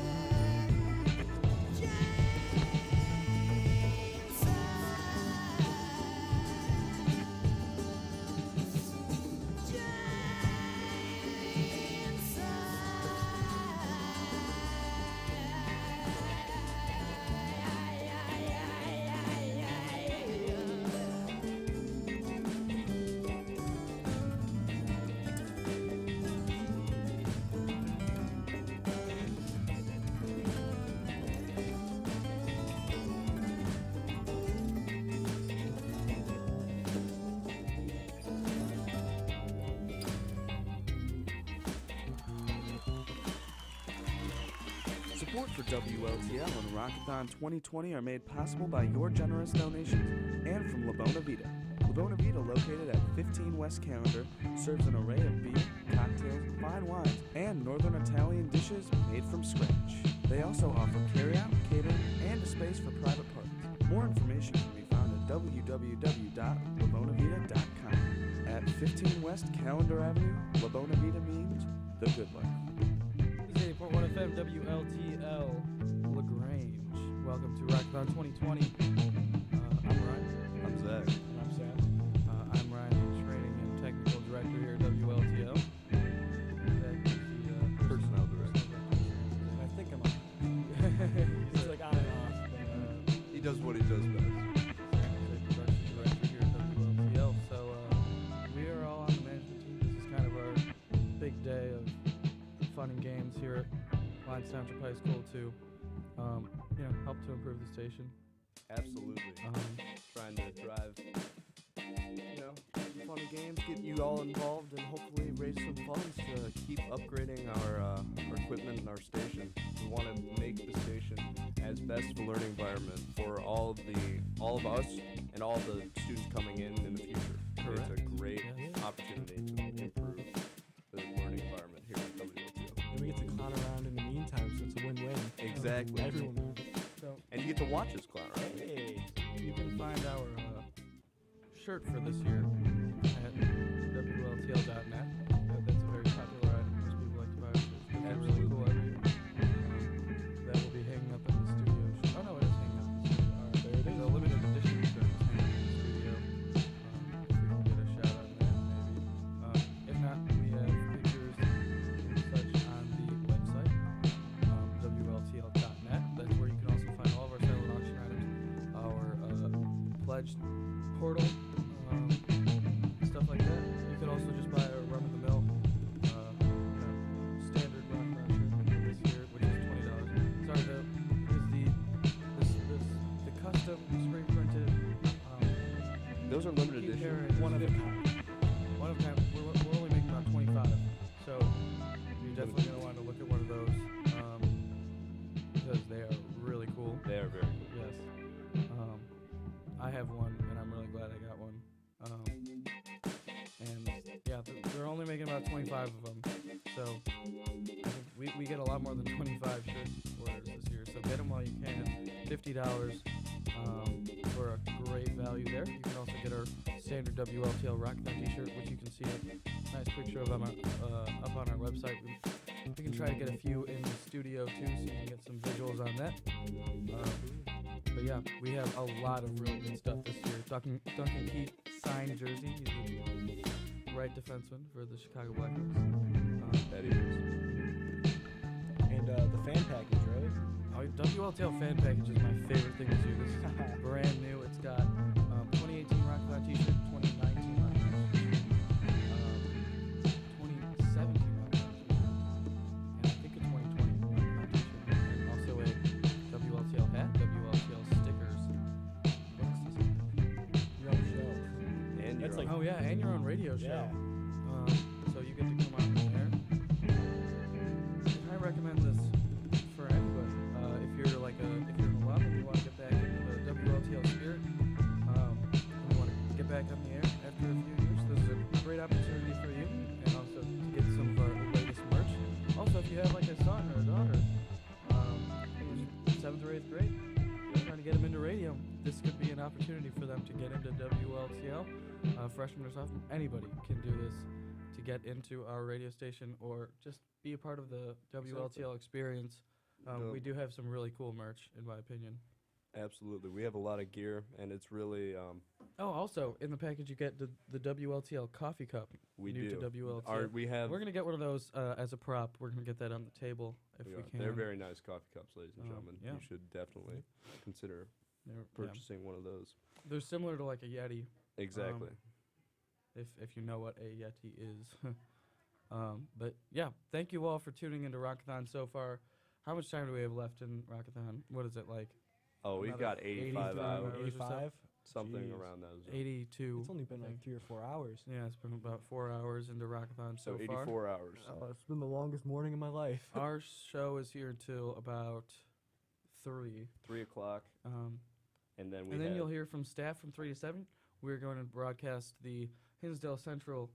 Support for WLTL and Rockathon 2020 are made possible by your generous donations and from La Bona Vita. La Bona Vita, located at 15 West Calendar, serves an array of beer, cocktails, fine wines, and Northern Italian dishes made from scratch. They also offer carry-out, catering, and a space for private parties. More information can be found at www.labonavita.com. At 15 West Calendar Avenue, La Bona Vita means the good life. This is 80.1 FM WLTL LaGrange. Welcome to Rockathon 2020. I'm Ryan. I'm Zach. And I'm Sam. I'm Ryan, the training and technical director here at WLTL. Zach is the personnel director. I think I'm on. He's like on and off. He does what he does best. Production director here at WLTL. So we are all on the management team. This is kind of our big day of fun and games here at Lyons Township High School to, help to improve the station. Absolutely. Trying to drive, fun and games, get you all involved, and hopefully raise some funds to keep upgrading our equipment and our station. We want to make the station as best of a learning environment for all of us and all the students coming in the future. Correct. It's a great opportunity to improve the learning environment here at WLTL. And we get to clown around in the meantime, so it's a win-win. Exactly. Everyone wins. So, and you get to watch us clown, right? Hey, you can find our shirt for this year at WLTL.net. That's a very popular item. Most people like to buy our shirts. They're really cool every year. That will be hanging up in the studio. Oh no, it is hanging up in the studio. All right, there it is. A limited edition shirt is hanging up in the studio. If we can get a shout out of that, maybe. If not, we have pictures and such on the website, WLTL.net. That's where you can also find all of our silent auction items, our pledged portal, stuff like that. You could also just buy a run-of-the-mill, standard Rockathon shirt this year, which is $20. Sorry though, because the custom screen printed. Those are limited edition. One of a kind. One of a kind. We're only making about 25, so you're definitely gonna want to look at one of those because they are really cool. They are very cool. Yes. I have one, and I'm really glad I got one. And yeah, they're only making about 25 of them, so I think we get a lot more than 25 shirt orders this year. So get them while you can. $50 for a great value there. You can also get our standard WLTL Rockathon t-shirt, which you can see a nice picture of them up on our website. We can try to get a few in the studio too, so you can get some visuals on that. But yeah, we have a lot of really good stuff this year. Duncan Keith signed jersey. He's the right defenseman for the Chicago Blackhawks. That is. And the fan package, right? Oh, WLTL fan package is my favorite thing to do. This is brand new. It's got 2018 Rockathon t-shirt, 2019 Rockathon t-shirt, 2017 Rockathon t-shirt, and I think a 2020 Rockathon t-shirt, and also a WLTL hat, WLTL stickers. What else does it have? Your own show. And That's your like, Oh yeah, and your own radio show. Yeah. So you get to come out there. I recommend this for anybody. If you're an alum and you want to get back into the WLTL spirit, and you want to get back on the air after a few years, this is a great opportunity for you, and also to get some of our latest merch. Also, if you have like a son or a daughter who's 7th or 8th grade, you're trying to get them into radio, this could be an opportunity for them to get into WLTL. Freshman or sophomore, anybody can do this to get into our radio station or just be a part of the WLTL experience. We do have some really cool merch, in my opinion. Absolutely. We have a lot of gear, and it's really... Oh, also, in the package you get the WLTL coffee cup. We new do. to WLTL. We're going to get one of those as a prop. We're going to get that on the table if we can. They're very nice coffee cups, ladies and gentlemen. Yeah. You should definitely consider They're- purchasing one of those. They're similar to like a Yeti. Exactly. If you know what a Yeti is. But yeah, thank you all for tuning into Rockathon so far. How much time do we have left in Rockathon? What is it like? Oh, we've got 85 hours. 85? Something Jeez. around those. 82. It's only been I like think. 3 or 4 hours. Yeah, it's been about 4 hours into Rockathon so So far. 84 hours. Oh, it's been the longest morning of my life. Our show is here until about 3. 3 o'clock. And then we And then have- you'll hear from staff from 3 to 7. We're going to broadcast the Hinsdale Central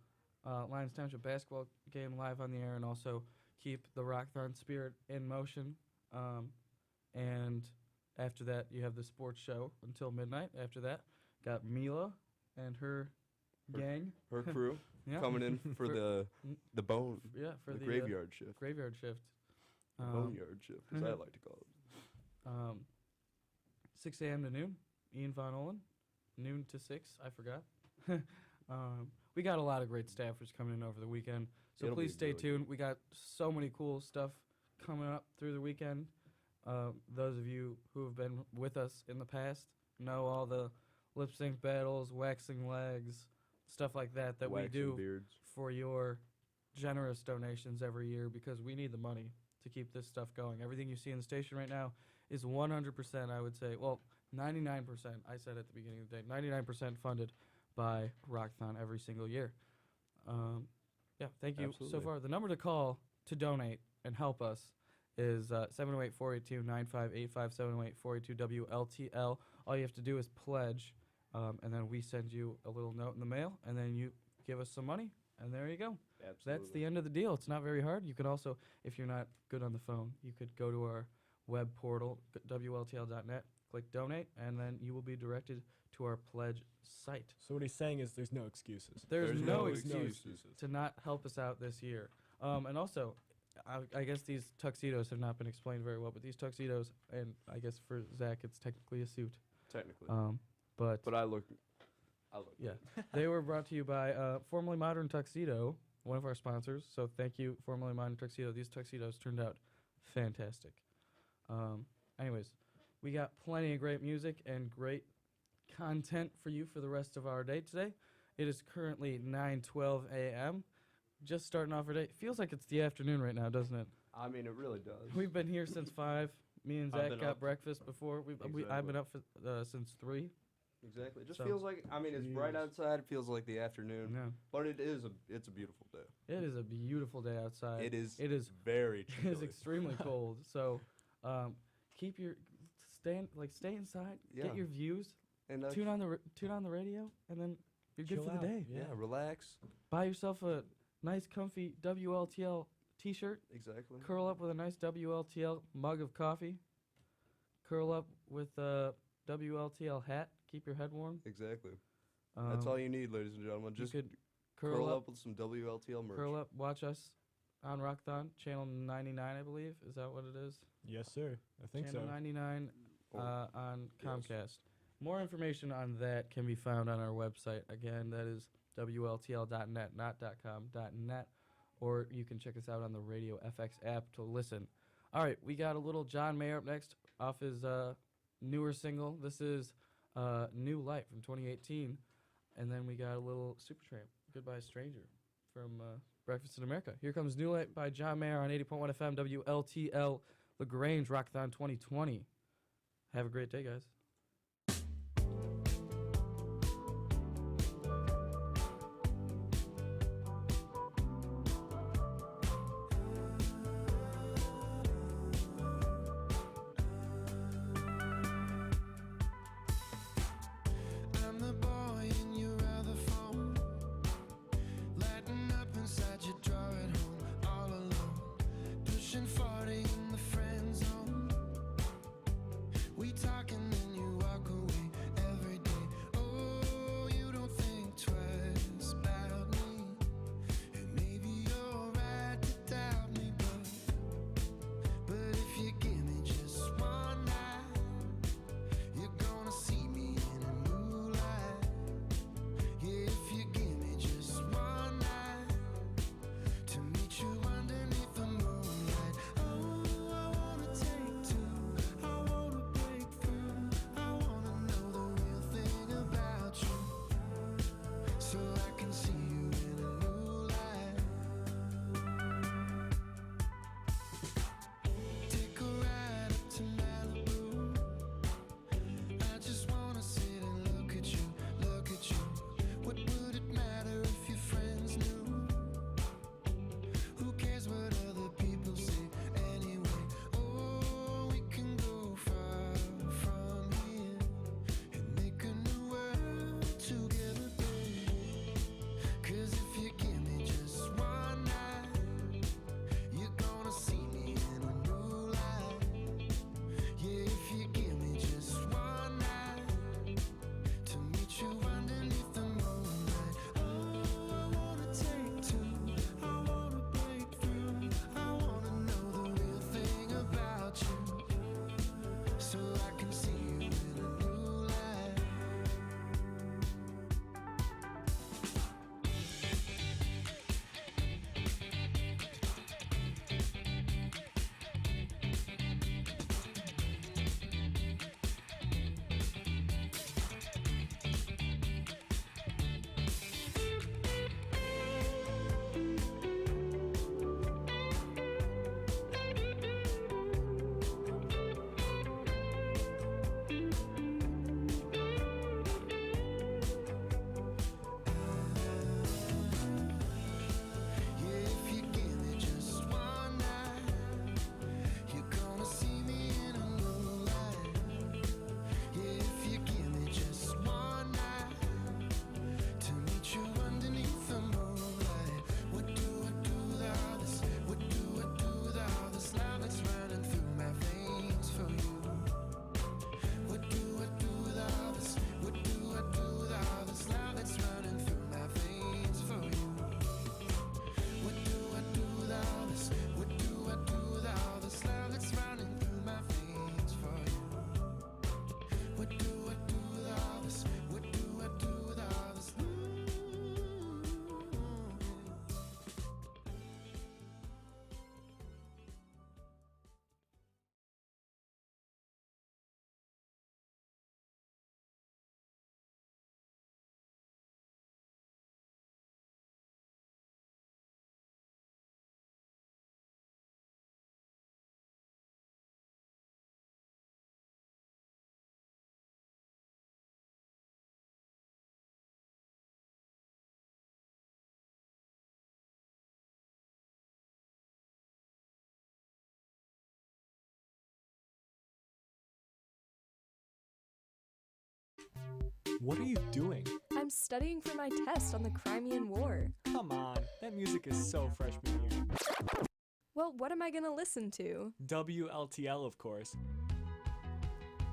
Lyons Township basketball game live on the air and also keep the Rockathon spirit in motion. And after that, you have the sports show until midnight. After that, got Mila and her gang. her crew Yeah. coming in for the bone. Yeah, for the the graveyard shift. Graveyard shift. The boneyard shift, as I like to call it. 6 a.m. to noon. Ian Von Olin. Noon to 6. I forgot. We got a lot of great staffers coming in over the weekend, so It'll please be stay really tuned. We got so many cool stuff coming up through the weekend. Those of you who have been with us in the past know all the lip sync battles, waxing legs, stuff like that we Waxing do beards. for your generous donations every year because we need the money to keep this stuff going. Everything you see in the station right now is 100%, I would say, well, 99%, I said at the beginning of the day, 99% funded by Rock-a-thon every single year. Yeah, thank you so Absolutely. far. The number to call to donate and help us is 708-482-9585, 708-482-WLTL. All you have to do is pledge, and then we send you a little note in the mail, and then you give us some money, and there you go. That's Absolutely. the end of the deal. It's not very hard. You can also, if you're not good on the phone, you could go to our web portal, WLTL.net, click donate, and then you will be directed to our pledge site. So what he's saying is there's no excuses. There's no excuse excuses. to not help us out this year. And also, I guess these tuxedos have not been explained very well, but these tuxedos, and I guess for Zach, it's technically a suit. Technically. But I look yeah. They were brought to you by Formerly Modern Tuxedo, one of our sponsors. So thank you, Formerly Modern Tuxedo. These tuxedos turned out fantastic. Anyways, we got plenty of great music and great content for you for the rest of our day today. It is currently 9:12 a.m. Just starting off our day. Feels like it's the afternoon right now, doesn't it? I mean, it really does. We've been here since 5. Me and I've Zach been got up. breakfast before. I've been up for, since 3. Exactly. It just So- feels like, I mean, it's bright outside. It feels like the afternoon. Yeah. But it's a beautiful day. It is a beautiful day outside. It is It very is chilly. extremely cold. So, stay inside. Yeah. Get your views. And tune on the radio, and then you're good chill for the out. day. Yeah, relax. Buy yourself a nice, comfy WLTL T-shirt. Exactly. Curl up with a nice WLTL mug of coffee. Curl up with a WLTL hat. Keep your head warm. Exactly. That's all you need, ladies and gentlemen. Just could curl up with some WLTL merch. Curl up. Watch us on Rockthon, channel 99, I believe. Is that what it is? Yes, sir. I think channel so. 99 on Comcast. More information on that can be found on our website. Again, that is WLTL.net, not .com, .net. Or you can check us out on the Radio FX app to listen. All right, we got a little John Mayer up next off his newer single. This is New Light from 2018. And then we got a little Supertramp, Goodbye Stranger, from Breakfast in America. Here comes New Light by John Mayer on 80.1 FM, WLTL, LaGrange, Rockathon 2020. Have a great day, guys. I'm the boy in your other phone, lighting up inside your drawer at home, all alone, pushing forward What are you doing? I'm studying for my test on the Crimean War. Come on, that music is so freshman year. Well, what am I gonna listen to? WLTL, of course.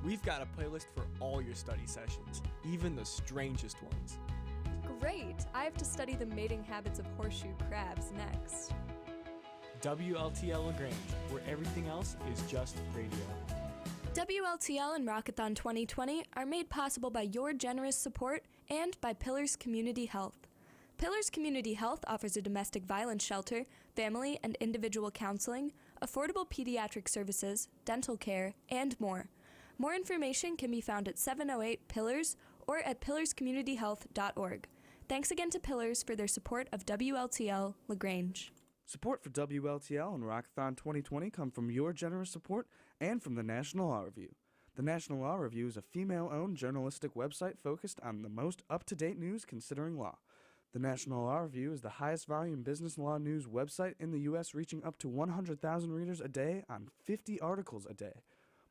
We've got a playlist for all your study sessions, even the strangest ones. Great! I have to study the mating habits of horseshoe crabs next. WLTL LaGrange, where everything else is just radio. WLTL and Rockathon 2020 are made possible by your generous support and by Pillars Community Health. Pillars Community Health offers a domestic violence shelter, family and individual counseling, affordable pediatric services, dental care, and more. More information can be found at 708 Pillars or at pillarscommunityhealth.org. Thanks again to Pillars for their support of WLTL LaGrange. Support for WLTL and Rockathon 2020 come from your generous support and from the National Law Review. The National Law Review is a female-owned journalistic website focused on the most up-to-date news considering law. The National Law Review is the highest volume business law news website in the U.S., reaching up to 100,000 readers a day on 50 articles a day.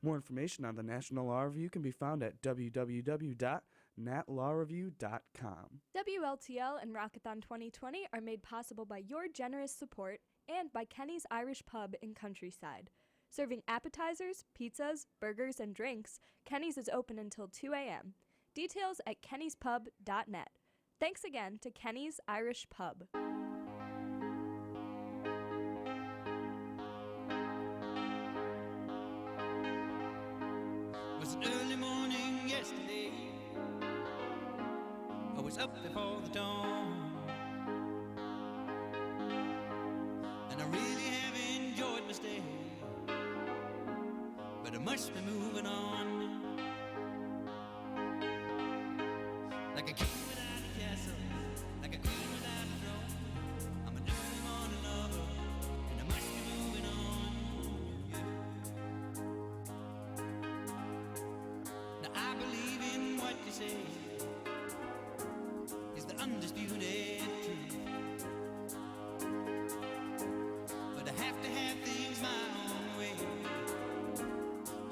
More information on the National Law Review can be found at www.natlawreview.com. WLTL and Rockathon 2020 are made possible by your generous support and by Kenny's Irish Pub in Countryside. Serving appetizers, pizzas, burgers, and drinks, Kenny's is open until 2 a.m. Details at kennyspub.net. Thanks again to Kenny's Irish Pub. It was an early morning yesterday. I was up before the dawn, and I really have enjoyed my stay, but I must be moving on. Like a king without a castle, like a queen without a throne. I'm an early morning lover, and I must be moving on. Now I believe in what you say is the undisputed truth, but I have to have things my own way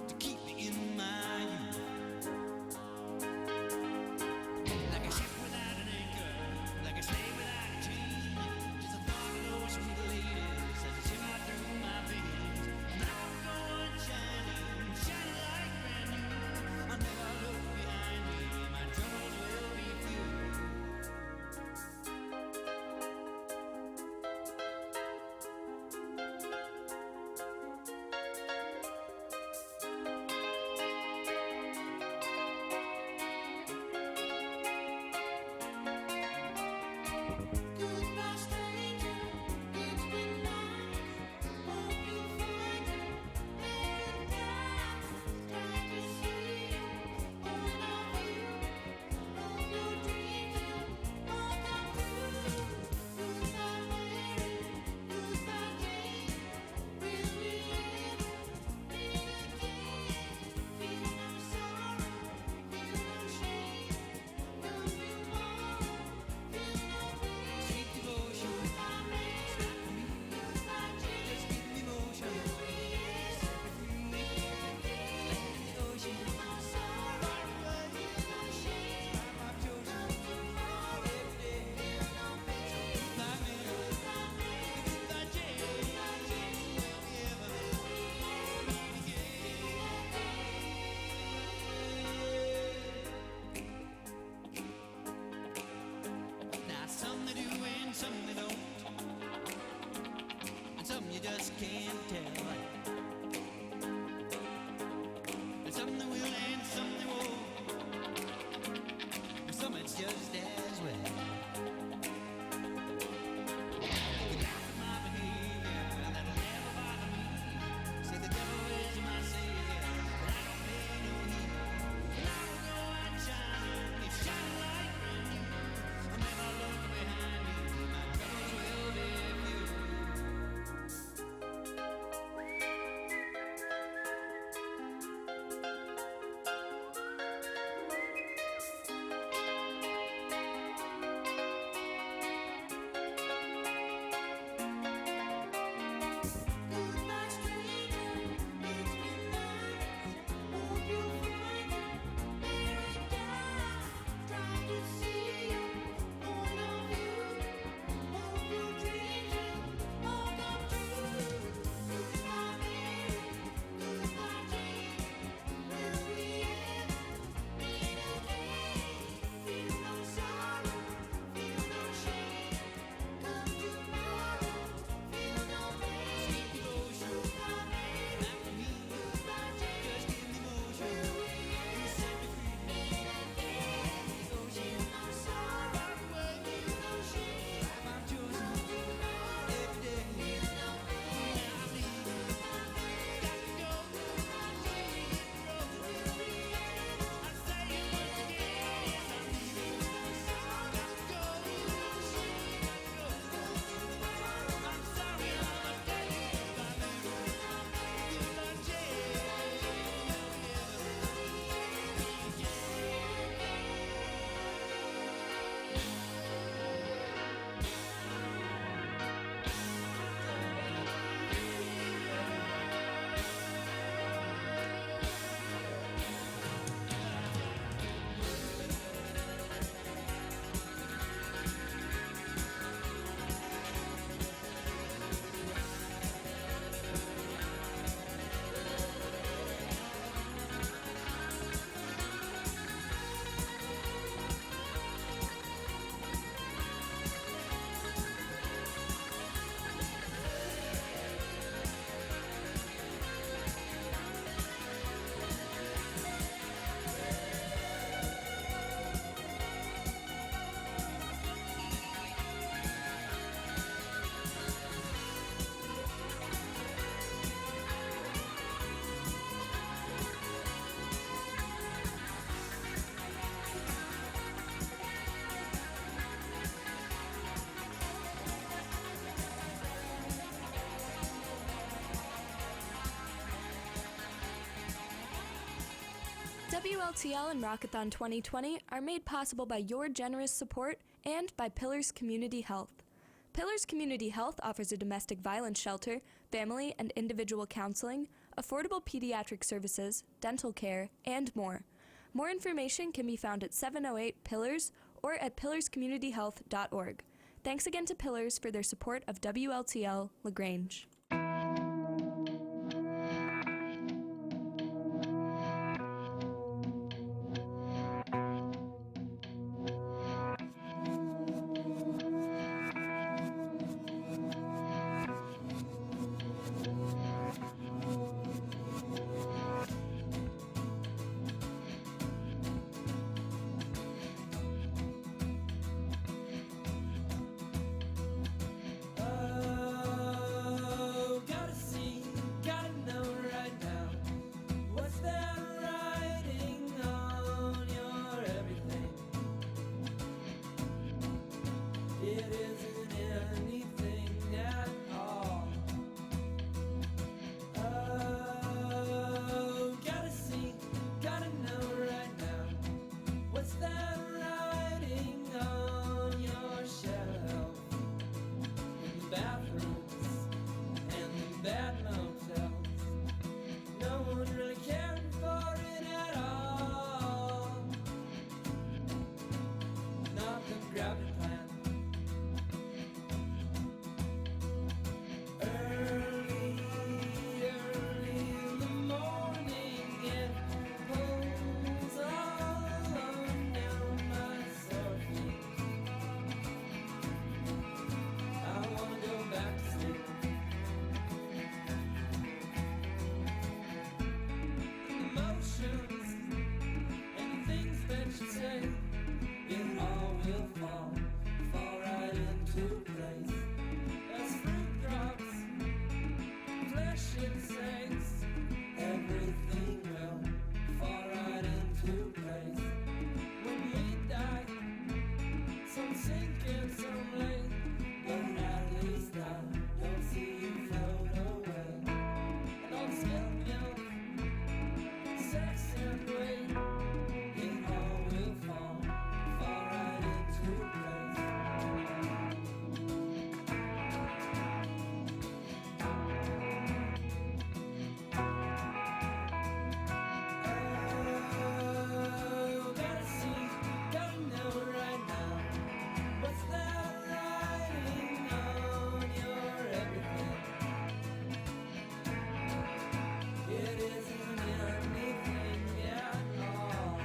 to keep me in my WLTL and Rockathon 2020 are made possible by your generous support and by Pillars Community Health. Pillars Community Health offers a domestic violence shelter, family and individual counseling, affordable pediatric services, dental care, and more. More information can be found at 708 Pillars or at pillarscommunityhealth.org. Thanks again to Pillars for their support of WLTL LaGrange. Oh, gotta see, gotta know right now. What's that writing on your everything? It isn't anything at all. Oh, gotta see, gotta know right now. What's that writing on your shelf? Bathrooms and bad motels. No one really cared for it at all. Not the gravity plan. Early in the morning, it pulls all alone down my sore feet. I wanna go back to sleep. Emotions and the things that you say, it all will fall right into place. As fruit drops, flesh it sinks, everything will fall right into place. When we die, some sink and some lay, but at least I don't see you float away. And all the spilled milk, sex and weight, it all will fall right into place. Oh, gotta see, gotta know right now. What's that writing on your everything? It isn't anything at all.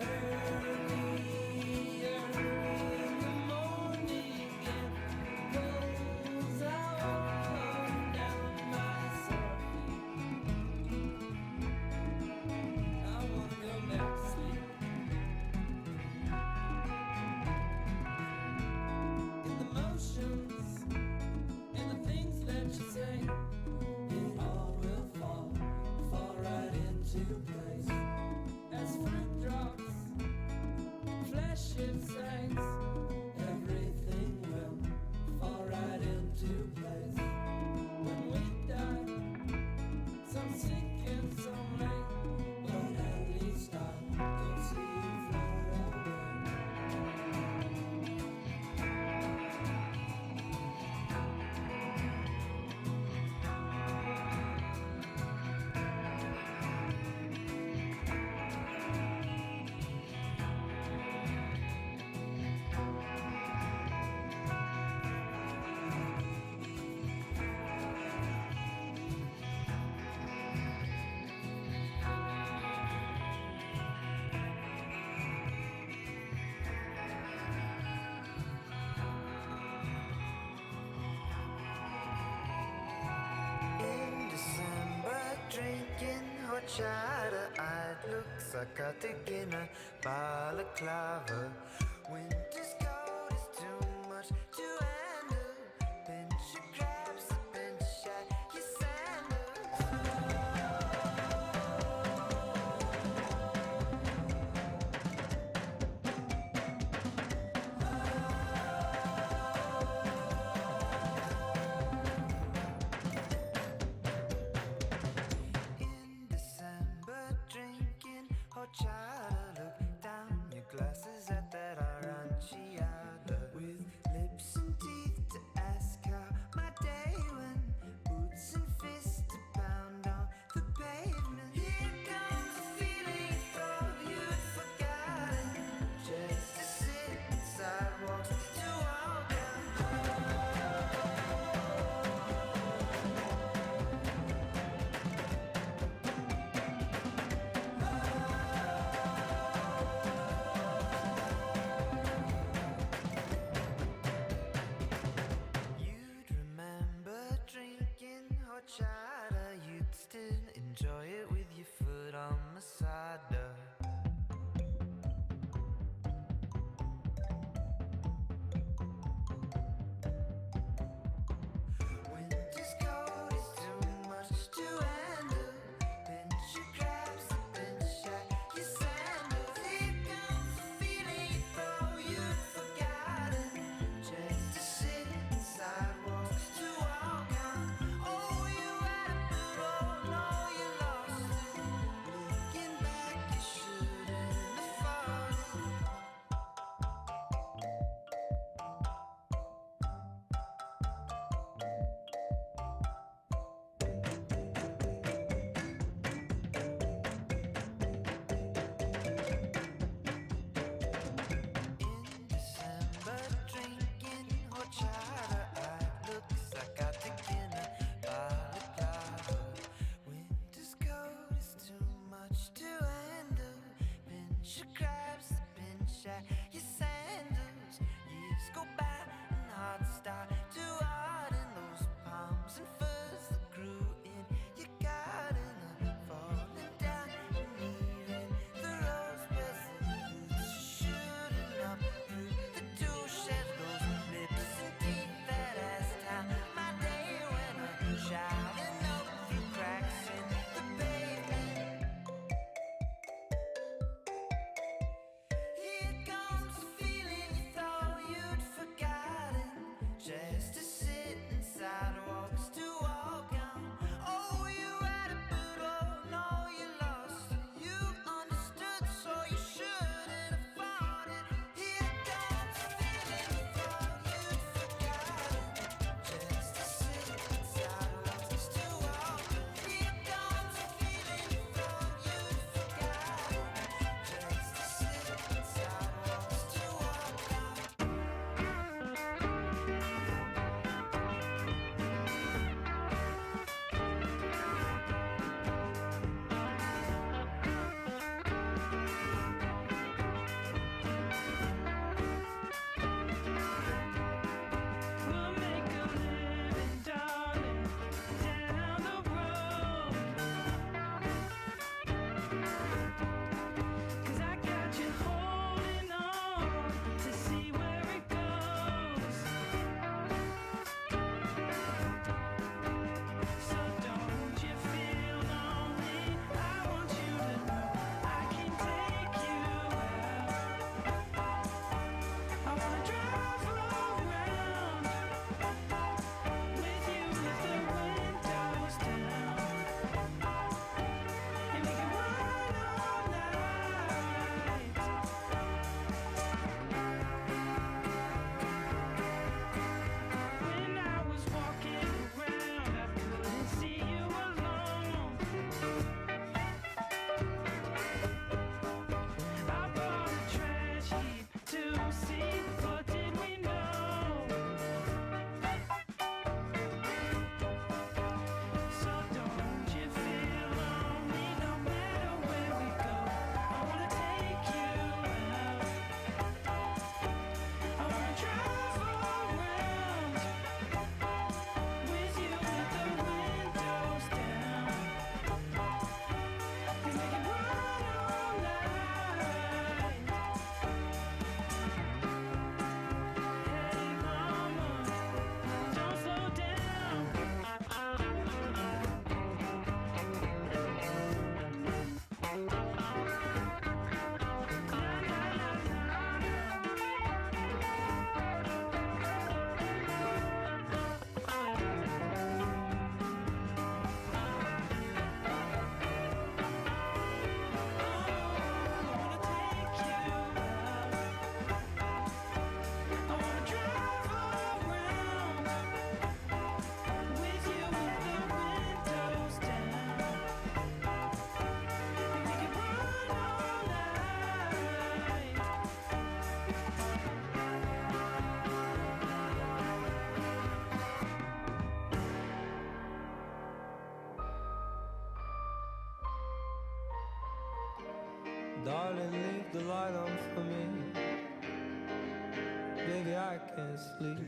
Early in the morning, it pulls out down my sore feet. I wanna go back to sleep. In the motions and the things that you say, it all will fall right into place. As fruit drops, flesh it sinks, everything will fall right into place. When we die, some sink and some lay, but at least I don't see you float away. In December, drinking horchata, I'd look psychotic in a balaclava. Winter's cold is too much to handle. Pinch your grabs, pinch at your December, drink horchata, you'd still enjoy it with your foot on Masada. Winter's cold is too much to handle. Pinch your crabs, pinch your sandals. Here comes the feeling you thought you'd forgotten. Just to sit in sidewalks to walk on. Oh, you had it, but oh no, you lost it. Looking back, you shouldn't have fought it. December drinking horchata, I look psychotic in a balaclava. Winter's cold is too much to handle. Pinch your crabs, pinch at your sandals. Years go by and hearts start to harden. Those palms and furs that grew in your garden are falling down and even the rose buds shooting up through the two sheds. Those lips and teeth that asked how my day went on, shouting up through cracks in the pavement. Here comes the feeling you thought you'd forgotten. Just to sit in sidewalks to walk on. Oh, you had it, but oh no, you lost it. You understood, so you shouldn't have fought it. Here comes the feeling you thought you'd forgotten. Just to sit in sidewalks to walk on. Here comes the feeling you thought you'd forgotten. Just to sit in sidewalks to walk on. We'll make a living, darling, down the road. 'Cause I got you holding on to see where it goes. So don't you feel lonely? I want you to know I can take you out. I wanna drive around with you with the windows down, and we can ride all night. When I was walking around, I couldn't see you alone. I bought a trash heap to see, but did we know? So don't you feel lonely no matter where we go. I wanna take you out. I wanna drive around with you with the windows down, and we can ride all night. Hey mama, don't slow down. I wanna drive around with you with the windows down, and we can ride all night. Darling, leave the light on for me. Baby, I can't sleep.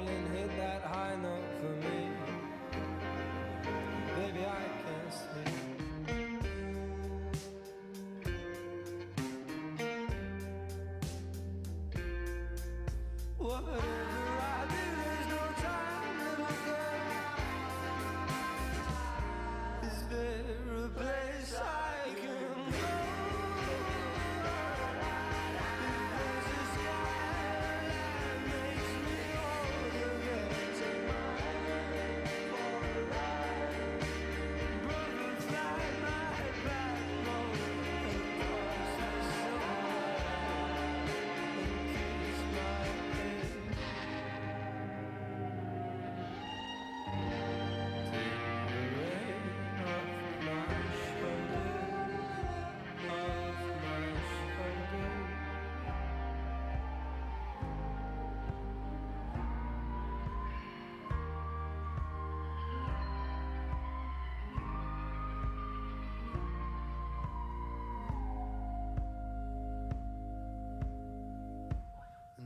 and hit that high note for me. Baby, I can't sleep. Whatever I do, there's no time, little girl. Is there a place I can go? If there's a sky that makes me whole again, take my hand for a ride. Brother, fly my backbone across the sunlight and kiss my head.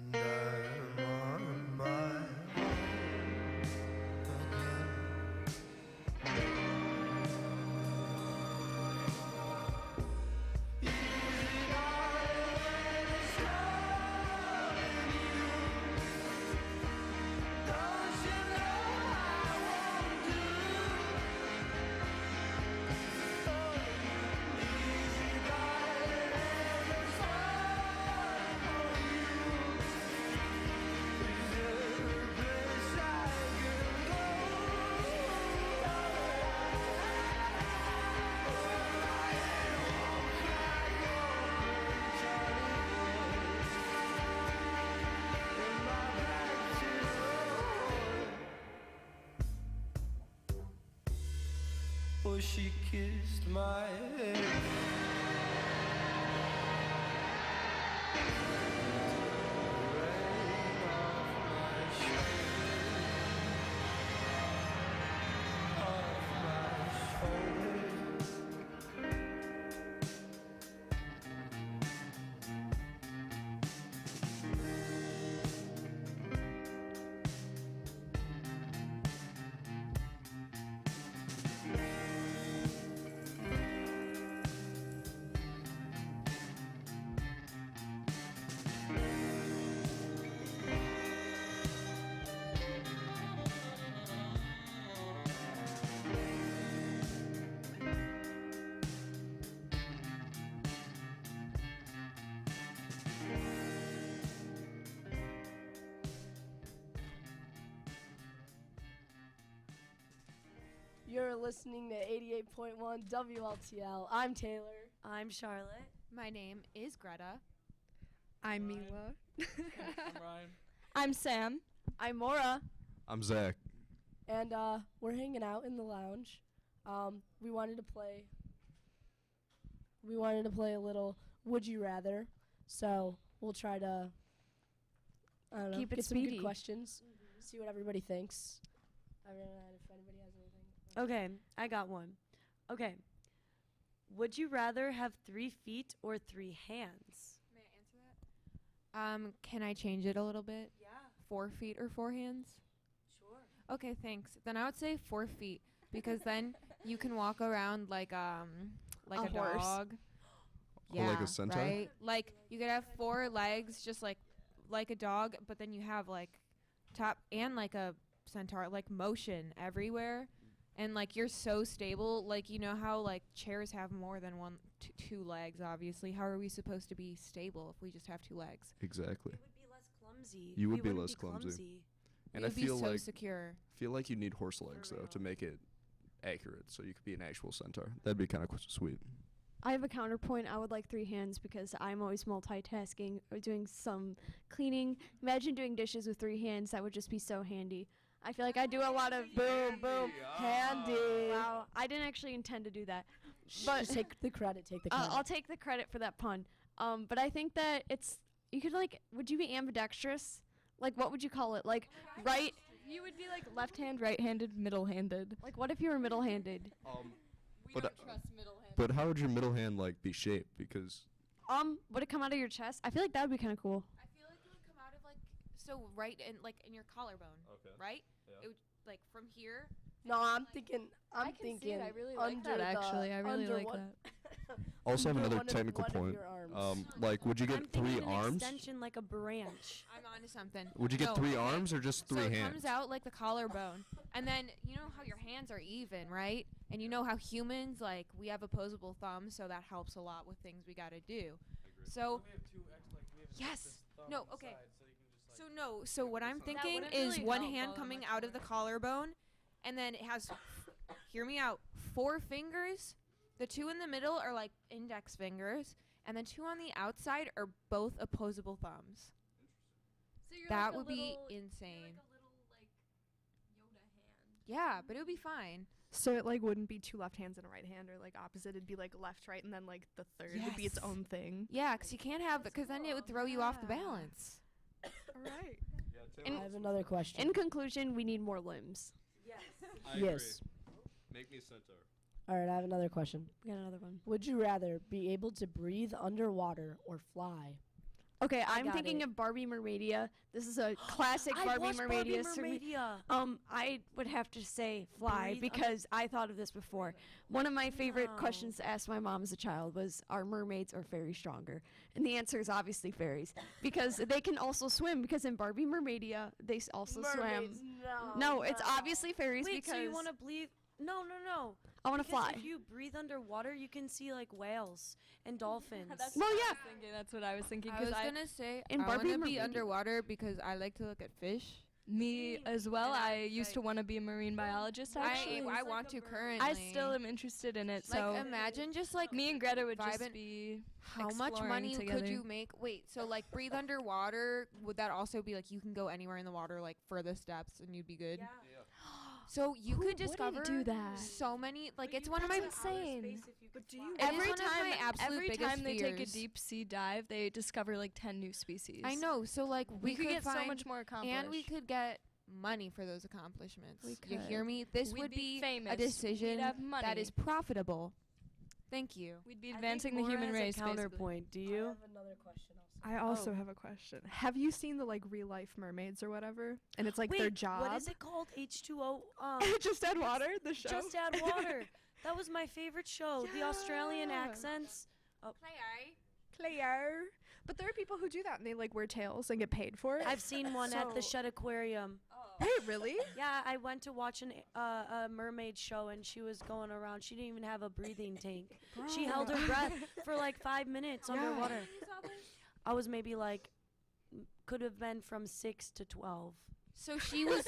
And I'm on my own again. Oh, she kissed my head. You're listening to 88.1 WLTL. I'm Taylor. I'm Charlotte. My name is Greta. I'm Mila. I'm Ryan. I'm Sam. I'm Mora. I'm Zach. And we're hanging out in the lounge. We wanted to play a little Would You Rather. So we'll try to Keep it get some speedy. good questions. See what everybody thinks. I don't know if anybody has anything. Okay, I got one. Okay. Would you rather have 3 feet or 3 hands? May I answer that? Can I change it a little bit? Yeah. 4 feet or 4 hands? Sure. Okay, thanks. Then I would say 4 feet because then you can walk around like a horse. dog. Or like a centaur? Right? Like you could have 4 legs just like a dog, but then you have like top and like a centaur, like motion everywhere. And like you're so stable, like you know how like chairs have more than two legs, obviously. How are we supposed to be stable if we just have 2 legs? Exactly. You would be less clumsy. You would be wouldn't less clumsy. And You'd I be feel so like secure. you need horse legs though to make it accurate, so you could be an actual centaur. That'd be kind of sweet. I have a counterpoint. I would like 3 hands because I'm always multitasking or doing some cleaning. Imagine doing dishes with 3 hands. That would just be so handy. I feel like I do a lot of boom, handy. Wow, I didn't actually intend to do that. But Just take the credit. Take the credit. I'll take the credit for that pun. But I think that you could would you be ambidextrous? Like, what would you call it? Like, right? You would be like left-hand, right-handed, middle-handed. Like, what if you were middle-handed? But but how would your middle hand be shaped? Because Would it come out of your chest? I feel like that would be kind of cool. I feel like it would come out of like So right in like in your collarbone. Okay. Right? Yeah. It would like from here. No, I'm thinking. I'm I can see thinking. it. I really like under that, actually. I really under like one- that. Also have under another one of- technical one of point. your arms. Like, would you I'm get thinking 3 an arms? extension like a branch. I'm onto something. Would you get No, 3 okay. arms or just 3 so it hands? comes out like the collarbone, and then you know how your hands are even, right? And you know how humans like we have opposable thumbs, so that helps a lot with things we got to do. So yes, no, okay. So no, so what I'm thinking wouldn't is really one help hand all that coming much out of the collarbone, and then it has, hear me out, 4 fingers. The 2 in the middle are like index fingers, and then 2 on the outside are both opposable thumbs. So you're That like a would be little- insane. Yoda hand. Yeah, but it would be fine. So it like wouldn't be 2 left hands and a right hand, or like opposite. It'd be like left, right, and then like the third would be its Yes. own thing. Yeah, because you can't have it, because then it would throw you off the balance. All right. I have another question. In conclusion, we need more limbs. Yes. Make me centaur. All right, I have another question. We got another one. Would you rather be able to breathe underwater or fly? Okay, I'm got thinking it. of Barbie Mermaidia. This is a classic I Barbie watched Barbie Mermaidia. Mermaidia. I would have to say fly Breathe because I thought of this before. One of my favorite questions to ask my mom as a child was, are mermaids or fairies stronger? And the answer is obviously fairies because they can also swim because in Barbie Mermaidia, they also swam. Mermaids, No, it's obviously fairies Wait, because so you want to breathe? No, no, no. I want to Because fly. If you breathe underwater, you can see like whales and dolphins. Well, yeah. That's what I was thinking. I was gonna say in I Barbie want to be Mermaidia- underwater because I like to look at fish. Me as well. And I used to want to be a marine biologist. Actually, I want to currently. I still am interested in it. Like So imagine just like me and Greta would just vibing- be How much exploring money together. could you make? Wait, so like breathe underwater, would that also be like you can go anywhere in the water like furthest depths and you'd be good? So you Who could wouldn't discover do that? so many like it's one of my insane. But do you? It is Every one of my time, absolute every biggest time they take a fears. deep sea dive, they discover like 10 new species. I know. So like We could get so find- much more accomplished. and we could get money for those accomplishments. We You hear could. me? This We'd would be be famous. a decision We'd have that money. is profitable. Thank you. We'd be I advancing think the Maura human has race. a counterpoint. Do you? Another question also. I also Oh. have a question. Have you seen the like real life mermaids or whatever? And it's like Wait, their job. what is it called? H2O. Just add water. The show. Just add water. That was my favorite show. The Australian Yeah. accents. Claire. But there are people who do that and they like wear tails and get paid for it. I've seen one at the So- Shed Aquarium. Hey, really? Yeah, I went to watch a mermaid show and she was going around. She didn't even have a breathing tank. She held her breath for like 5 minutes underwater. I was maybe like, could have been from 6 to 12. So she was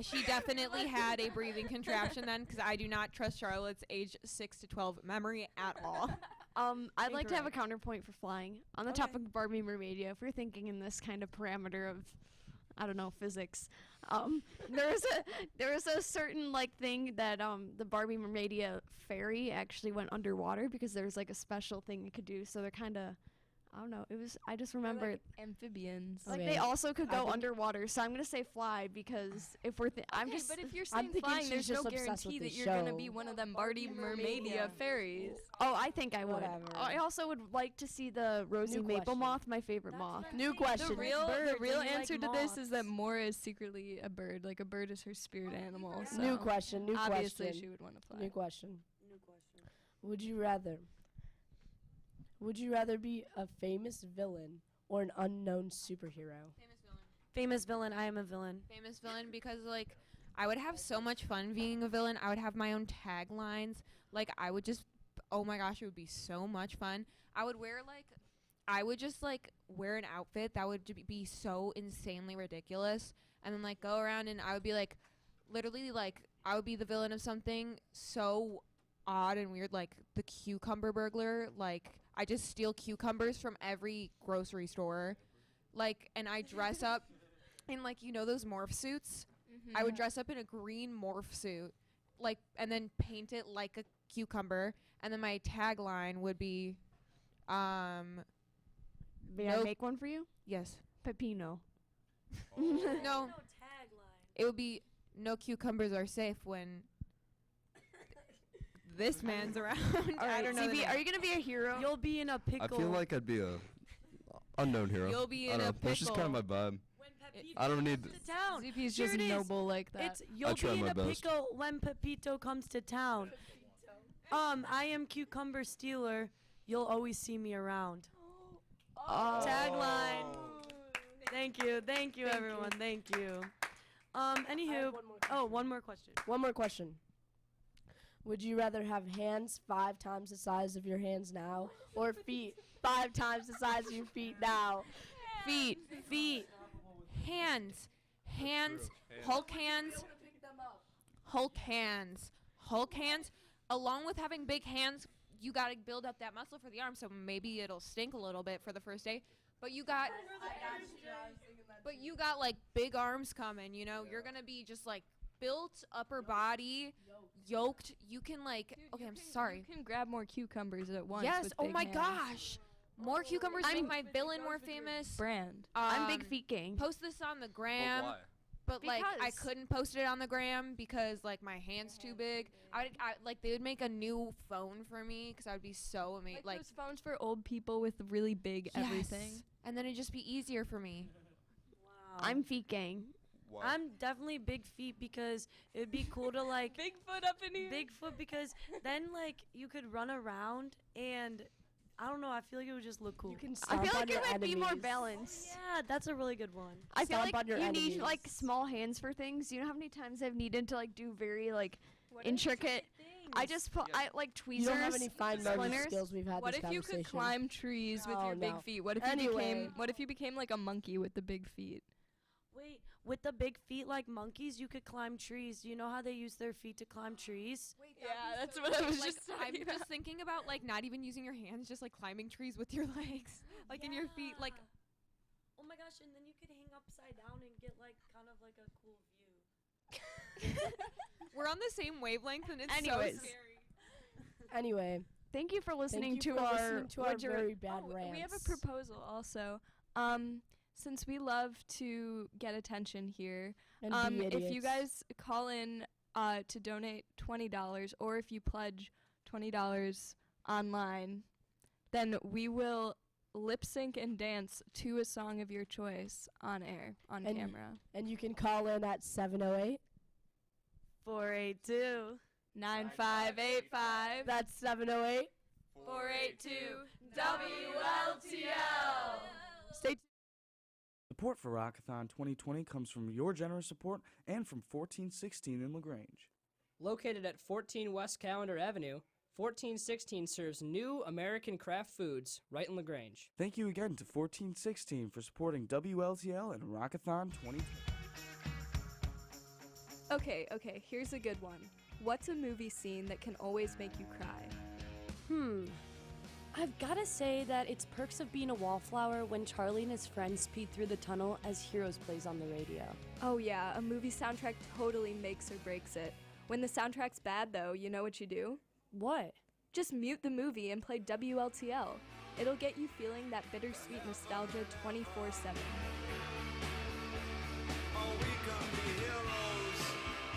she definitely had a breathing contraption then, because I do not trust Charlotte's age 6 to 12 memory at all. I'd like to have a counterpoint for flying. On the topic of Barbie Mermaidia, if we're thinking in this kind of parameter of, I don't know, physics, there was a certain like thing that the Barbie Mermaidia fairy actually went underwater because there was like a special thing it could do. So they're kind of, I don't know. I just remember like amphibians. like Okay. they also could I go think- underwater. So I'm gonna say fly because if we're But if you're I'm saying thinking flying, she's there's no just obsessed with guarantee the that you're gonna show. be one of them Barbie Mermaidia fairies. Oh, I think I would. Whatever. I also would like to see the rosy New maple question. moth, my favorite moth. New question. The real birds, answer and to you like this is that Mora is secretly a bird. Like a bird is her spirit animal. So New question. New obviously question. she would want to fly. New question. Would you rather be a famous villain or an unknown superhero? Famous villain. I am a villain. Famous villain, because like I would have so much fun being a villain. I would have my own taglines. Like I would just, oh my gosh, it would be so much fun. I would just wear an outfit that would be so insanely ridiculous, and then like go around and I would be like, literally like I would be the villain of something so odd and weird, like the cucumber burglar. Like I just steal cucumbers from every grocery store, like, and I dress up in like, you know, those morph suits. I would dress up in a green morph suit, like, and then paint it like a cucumber, and then my tagline would be, May I no- make one for you? yes, Pepino. no, it would be no cucumbers are safe when this man's around. I don't know. the CB, name. are you gonna be a hero? You'll be in a I pickle. feel like I'd be a unknown hero. You'll be I in don't a know. That's just kind of pickle. my vibe. I don't need. to town. ZP's Here just it is. noble like that. It's you'll try be in my a best. pickle when Pepito comes to town. I am Cucumber Stealer. You'll always see me around. Tagline. Thank you, everyone. Thank you. Anywho, one more question. One more question. Would you rather have hands 5 times the size of your hands now, or feet 5 times the size of your feet now? Feet. Hands. Hulk hands. Hulk hands. Along with having big hands, you got to build up that muscle for the arm, so maybe it'll stink a little bit for the first day. But you got like big arms coming, you know? You're going to be just like built upper body, yoked. You can like, okay, I'm sorry. You can grab more cucumbers at once. Yes, with oh big my hands. gosh. More cucumbers make my villain more famous. Brand. I'm Big Feet Gang. Post this on the gram. But why? But like I Because- couldn't post it on the gram because like my hand's too big. I like they would make a new phone for me because I would be so amazing. Like those phones for old people with really big everything. And then it'd just be easier for me. I'm Feet Gang. Why? I'm definitely Big Feet because it'd be cool to like Bigfoot up in here. Bigfoot because then like you could run around and I don't know. I feel like it would just look cool. You can I stomp feel on like your it would be more enemies. balanced. Yeah, that's a really good one. I feel Stomp like on your you need enemies. like small hands for things. You know how many times I've needed to like do very like intricate. I just put I like tweezers. You don't have any fine motor splinters. skills. We've had What this if you conversation. could climb trees with Oh, your big no. feet? What if Anyway. you became like a monkey with the big feet? Wait, with the big feet like monkeys, you could climb trees. Do you know how they use their feet to climb trees? Yeah, that's what I was Like, just I'm saying. just thinking about like not even using your hands, just like climbing trees with your legs, like in your feet. Like Oh my gosh, and then you could hang upside down and get like kind of like a cool view. we're on the same wavelength, and it's Anyways. so scary. Anyway, Thank you for listening you to for our listening to our Would You Ra- very bad We have a rants. proposal also. Since we love to get attention here, And be if you idiots. guys call in to donate $20, or if you pledge $20 online, then we will lip sync and dance to a song of your choice on air, on And- camera. And you can call in at 708. 482. 9585. That's 708. 482 WLTL. Stay Support for Rockathon 2020 comes from your generous support and from 1416 in LaGrange. Located at 14 West Calendar Avenue, 1416 serves new American craft foods right in LaGrange. Thank you again to 1416 for supporting WLTL and Rockathon 2020. Okay, here's a good one. What's a movie scene that can always make you cry? I've gotta say that it's Perks of Being a Wallflower when Charlie and his friends speed through the tunnel as Heroes plays on the radio. Oh yeah, a movie soundtrack totally makes or breaks it. When the soundtrack's bad though, you know what you do? What? Just mute the movie and play WLTL. It'll get you feeling that bittersweet nostalgia 24/7.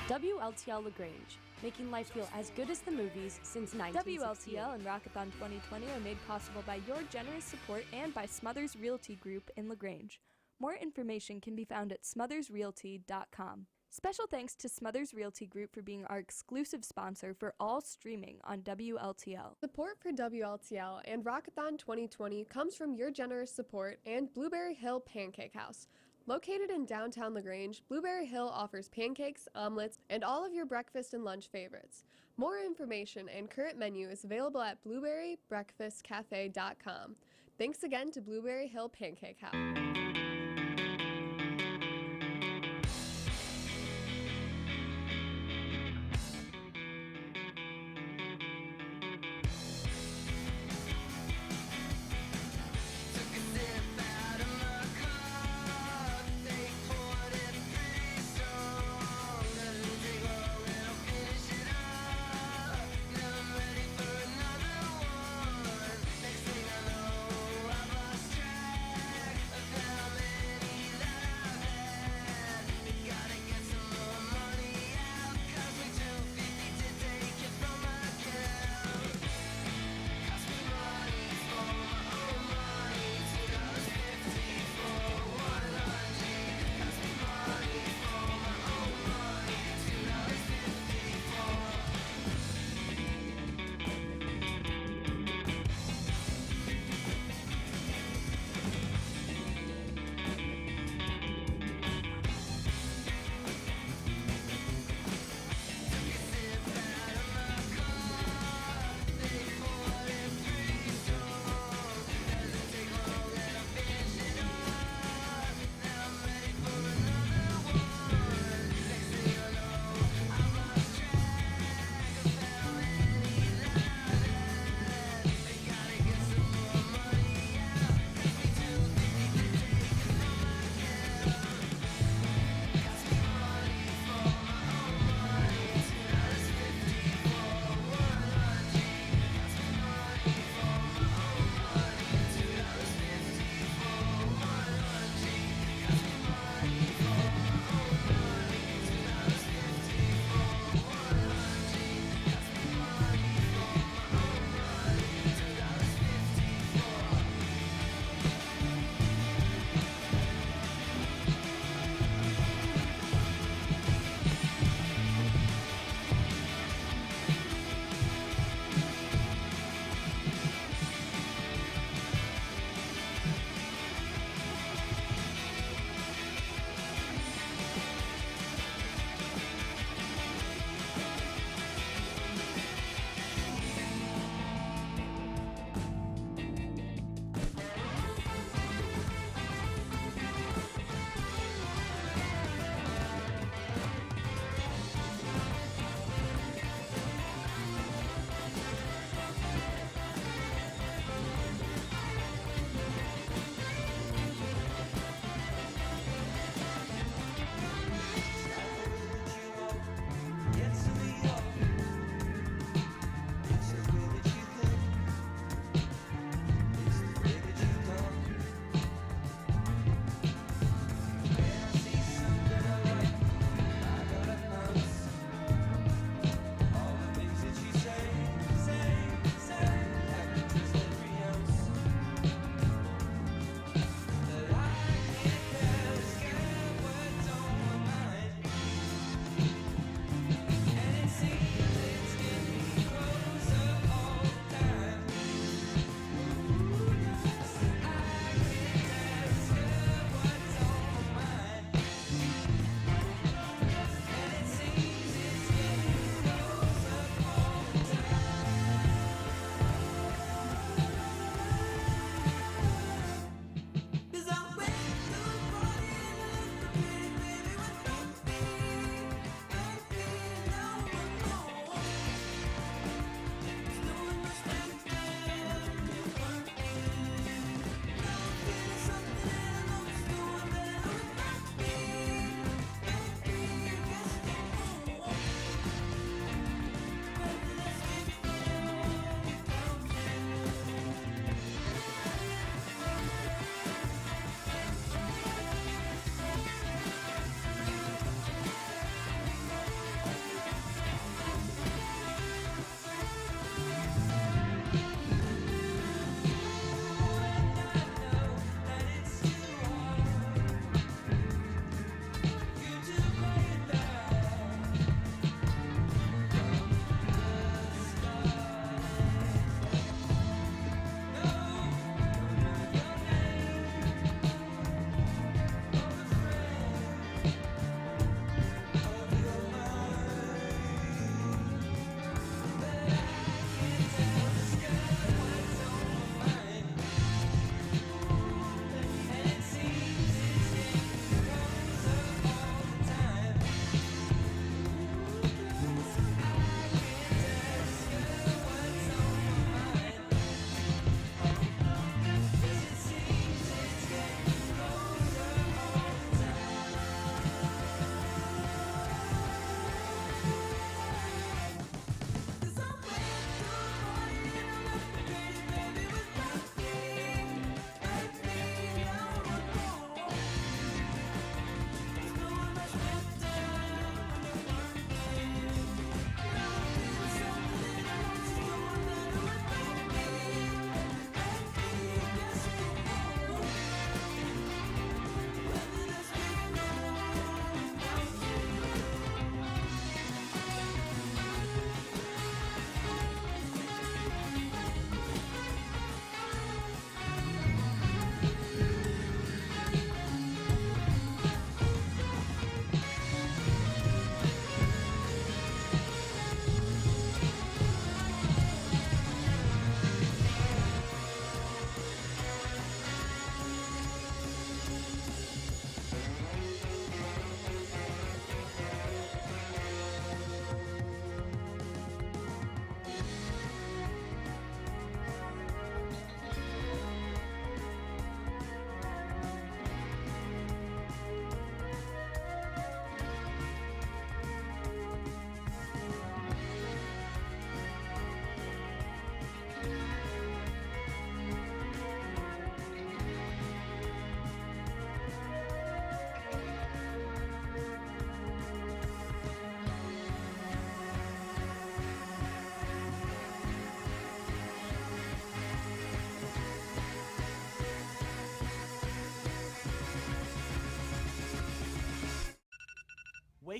WLTL LaGrange, making life feel as good as the movies since 1968. WLTL and Rockathon 2020 are made possible by your generous support and by Smothers Realty Group in LaGrange. More information can be found at smothersrealty.com. Special thanks to Smothers Realty Group for being our exclusive sponsor for all streaming on WLTL. Support for WLTL and Rockathon 2020 comes from your generous support and Blueberry Hill Pancake House. Located in downtown LaGrange, Blueberry Hill offers pancakes, omelets, and all of your breakfast and lunch favorites. More information and current menu is available at blueberrybreakfastcafe.com. Thanks again to Blueberry Hill Pancake House. Next thing I know, I've lost track of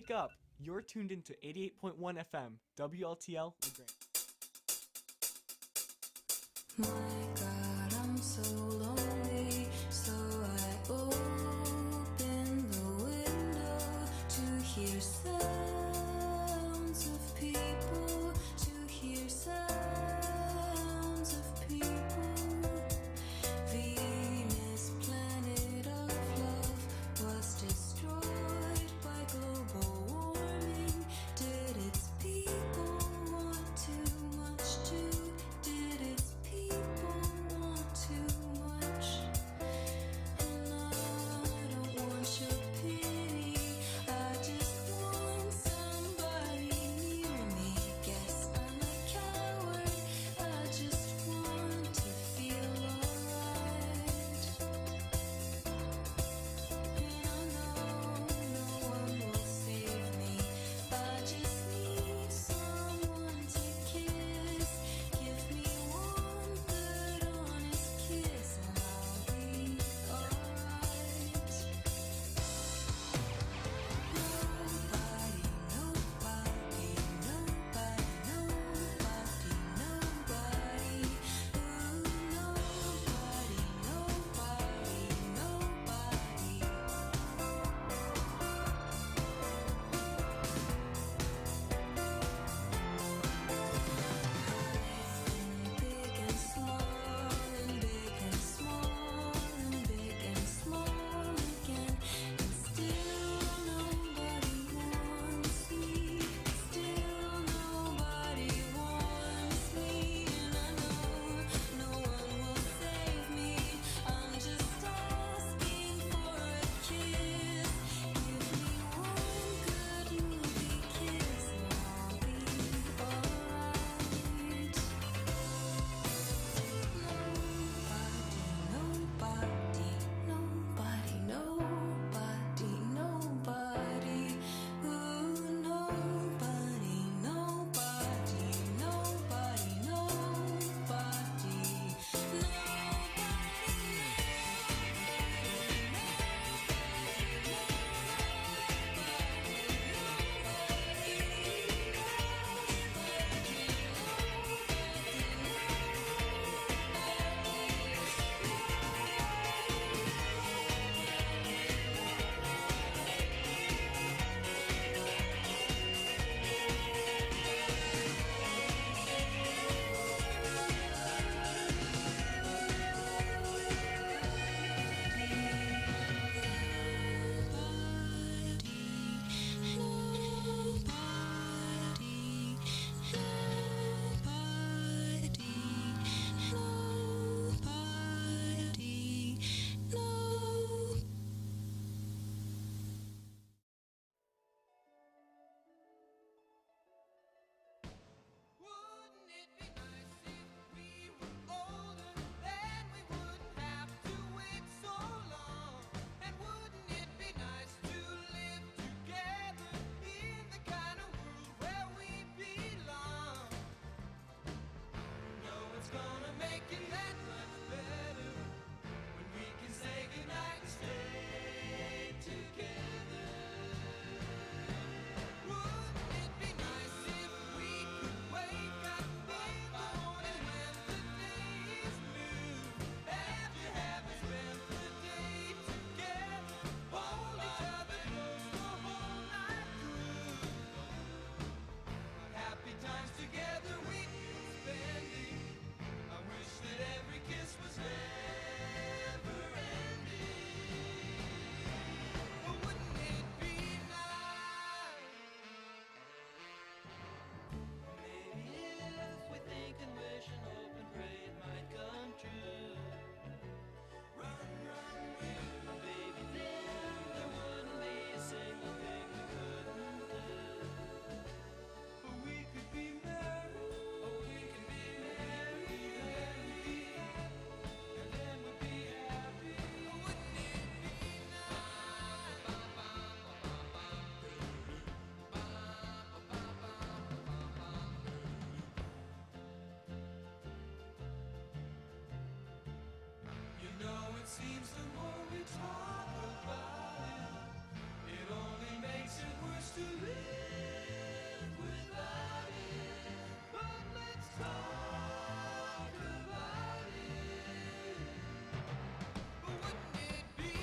Wake up! You're tuned into 88.1 FM, WLTL LaGrange. My God, I'm so lonely, so I open the window to hear sounds of people, to hear sounds of people. Venus, planet of love, was destroyed by global warming. Did its people want too much too? Did its people want too much? And I don't want your pity, I just want somebody near me. Guess I'm a coward, I just want to feel alright. And I know no one will save me, I just need someone to kiss. Give me one good honest kiss and I'll be alright. Nobody, nobody, nobody, nobody, nobody. Ooh, nobody, nobody, nobody. Big and small and big and small and big and small again, and still nobody wants me. Still nobody wants me, and I know no one will save me. I'm just asking for a kiss. Give me one good movie kiss, and I'll be alright. Nobody, nobody, nobody, nobody. Ooh, nobody, nobody, nobody, nobody. Seems the more we talk about it, it only makes it worse. wish to live without it, but let's talk about it. Wouldn't it be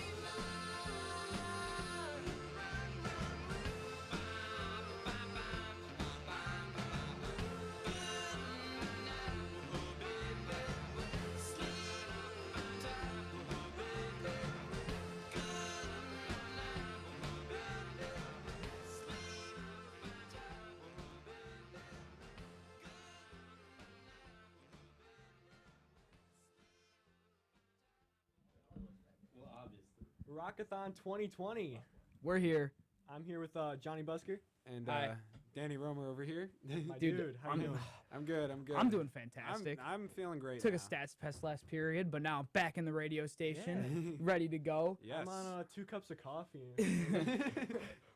Rock-a-thon 2020. We're here. I'm here with Johnny Busker. And Hi. Danny Romer over here. My dude, how you doing? I'm good. I'm good. I'm doing fantastic. I'm feeling great. Took now. a stats test last period, but now I'm back in the radio station, ready to go. Yes. I'm on 2 cups of coffee.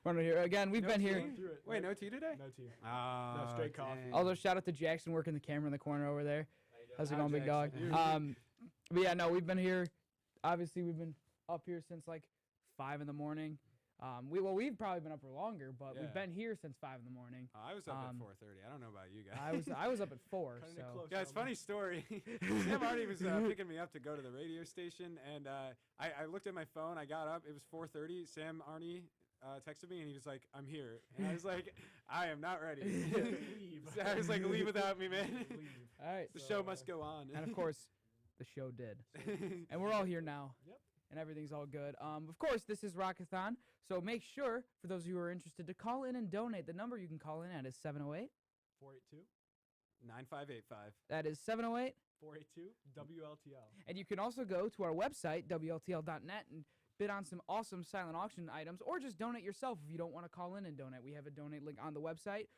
We're here again. We've No been tea? here. Wait, no tea today? No tea. Ah, No, straight coffee. dang. Although shout out to Jackson working the camera in the corner over there. How's it Hi, going, big dog? Jackson. But yeah, no, we've been here. Obviously, we've been up here since like 5 in the morning. We've probably been up for longer, but we've Yeah. been here since 5 in the morning. I was up at 4:30. I don't know about you guys. I was up at 4. Cutting it So close. Yeah, it's a funny story. Sam Artie was picking me up to go to the radio station, and I looked at my phone. I got up. It was 4:30. Sam Arnie texted me, and he was like, "I'm here." And I was like, "I am not ready." Leave. So I was like, "Leave without me, man." Leave. all right, The show must go on. and of course, the show did, and we're all here now. Yep. And everything's all good. Of course, this is Rockathon, so make sure, for those of you who are interested, to call in and donate. The number you can call in at is 708. 482. 9585. That is 708. 482 WLTL. And you can also go to our website, WLTL.net, and bid on some awesome silent auction items, or just donate yourself if you don't want to call in and donate. We have a donate link on the website.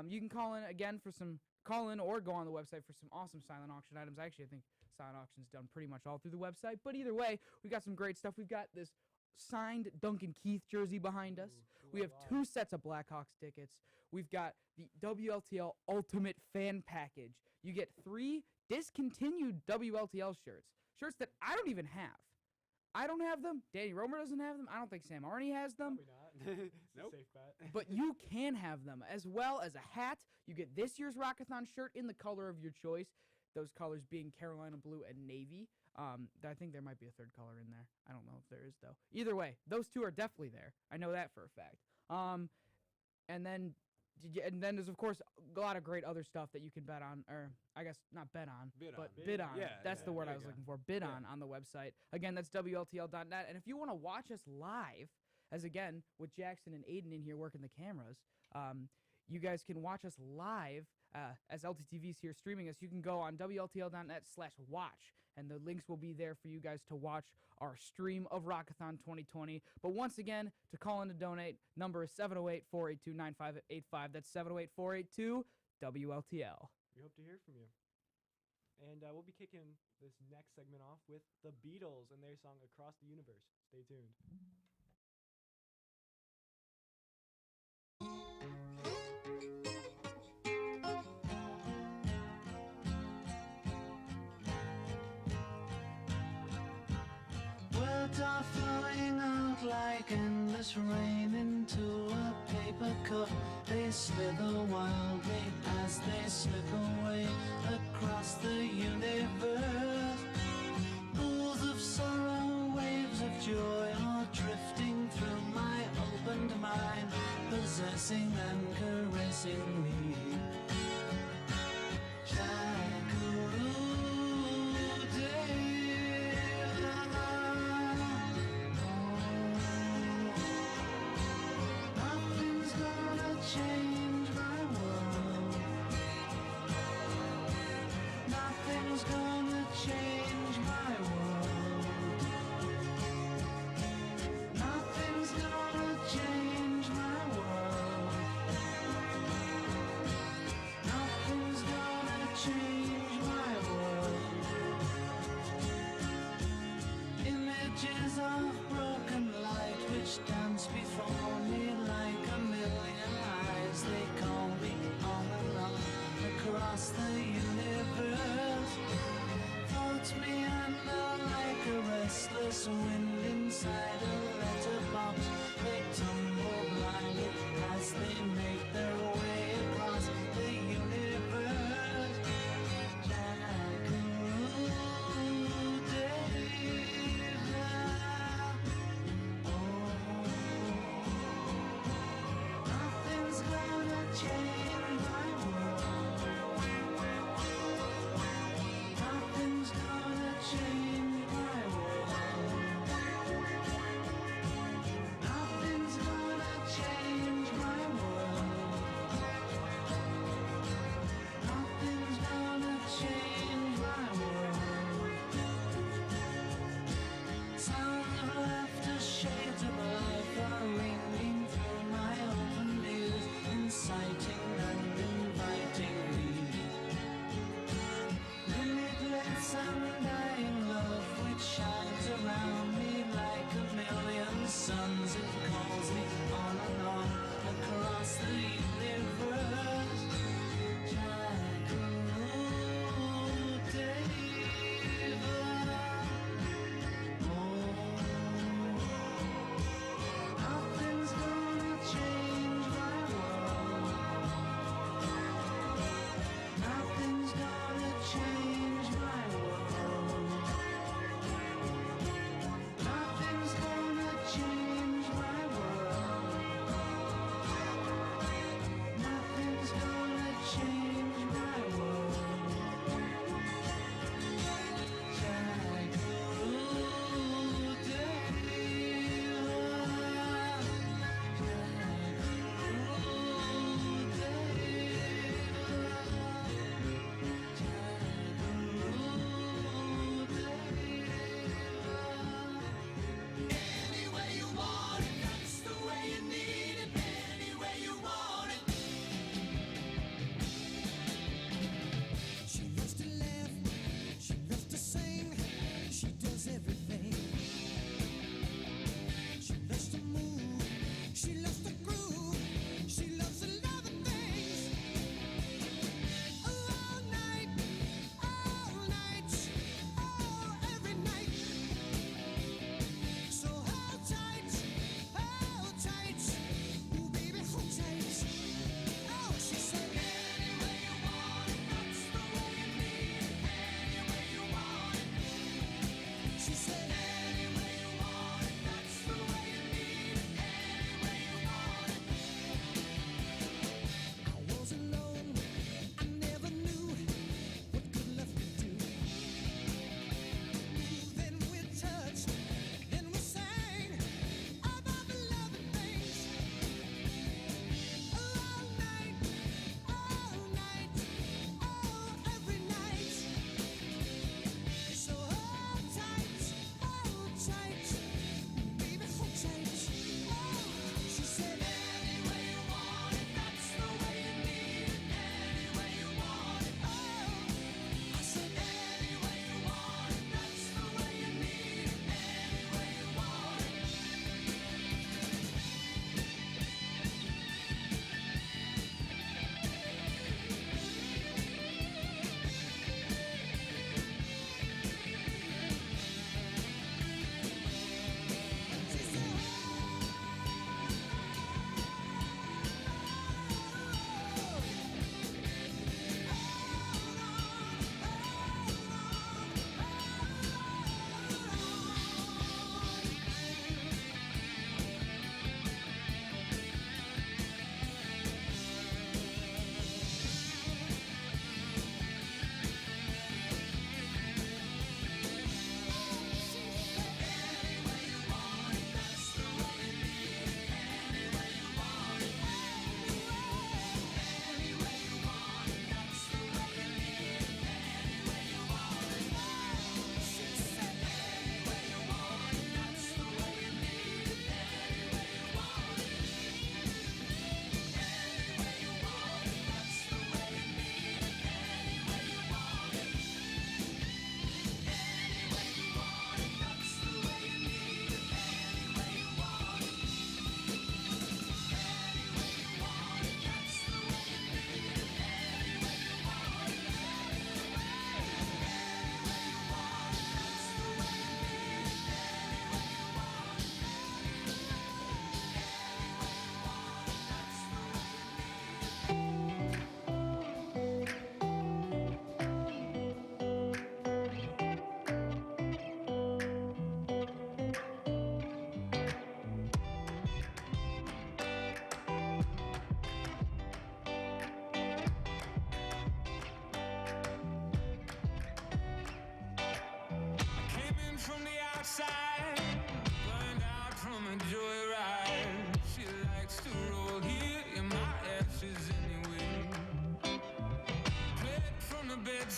You can call in again for some or go on the website for some awesome silent auction items. Actually, I think silent auction's done pretty much all through the website. But either way, we got some great stuff. We've got this signed Duncan Keith jersey behind us. We have 2 sets of Blackhawks tickets. We've got the WLTL Ultimate Fan Package. You get 3 discontinued WLTL shirts that I don't even have. I don't have them. Danny Romer doesn't have them. I don't think Sam Arnie has them. Probably not. Nope. Safe bet. But you can have them, as well as a hat. You get this year's Rockathon shirt in the color of your choice. Those colors being Carolina blue and navy. I think there might be a 3rd color in there. I don't know if there is, though. Either way, those 2 are definitely there. I know that for a fact. And then there's, of course, a lot of great other stuff that you can bet on, or I guess not bet on, but bid on. Yeah, That's the word there I you was go. looking for. Bid on the website. Again, that's WLTL.net. And if you want to watch us live, as again, with Jackson and Aiden in here working the cameras, you guys can watch us live as LTTV's here streaming us. You can go on WLTL.net/watch, and the links will be there for you guys to watch our stream of Rockathon 2020. But once again, to call in to donate, number is 708-482-9585. That's 708-482-WLTL. We hope to hear from you. And we'll be kicking this next segment off with the Beatles and their song Across the Universe. Stay tuned. Words are flowing out like endless rain into a paper cup. They slither wildly as they slip away across the universe. Pools of sorrow, waves of joy are drifting through my opened mind, possessing and caressing me. Nothing's gonna change my world. Nothing's gonna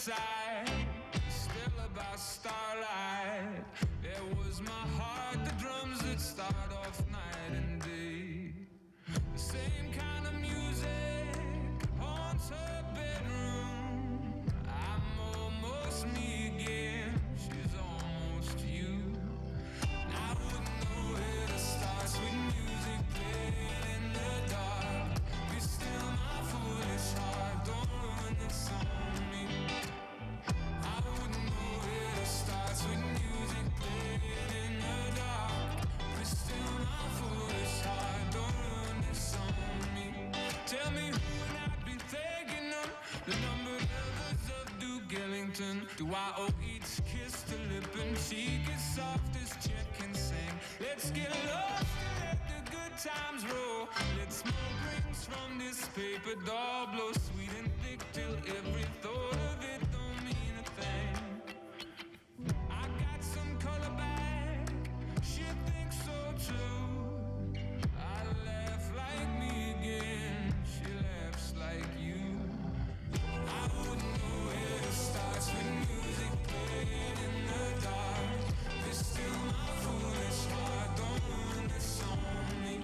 side, still about starlight. There was my heart, the drums that start off night and day. The same kind of music haunts her bedroom. I'm almost me again, she's almost you. I wouldn't know where to start, sweet music playing in the dark. Be still my foolish heart, don't ruin this on me. I wouldn't know where to start, sweet music playing in the dark. Be still my foolish heart, don't ruin this on me. Tell me who would I be thinking of? The numbered lovers of Duke Ellington. Do I owe each kiss to lip and cheek as soft as Chet can sing? Let's get lost and let the good times roll. Let smoke rings from this paper doll blow sweet and thick till every thought of it don't mean a thing. I got some color back, she thinks so too. I laugh like me again, she laughs like you. I wouldn't know where to start, sweet music playing in the dark. Be still my foolish heart, don't ruin this on me.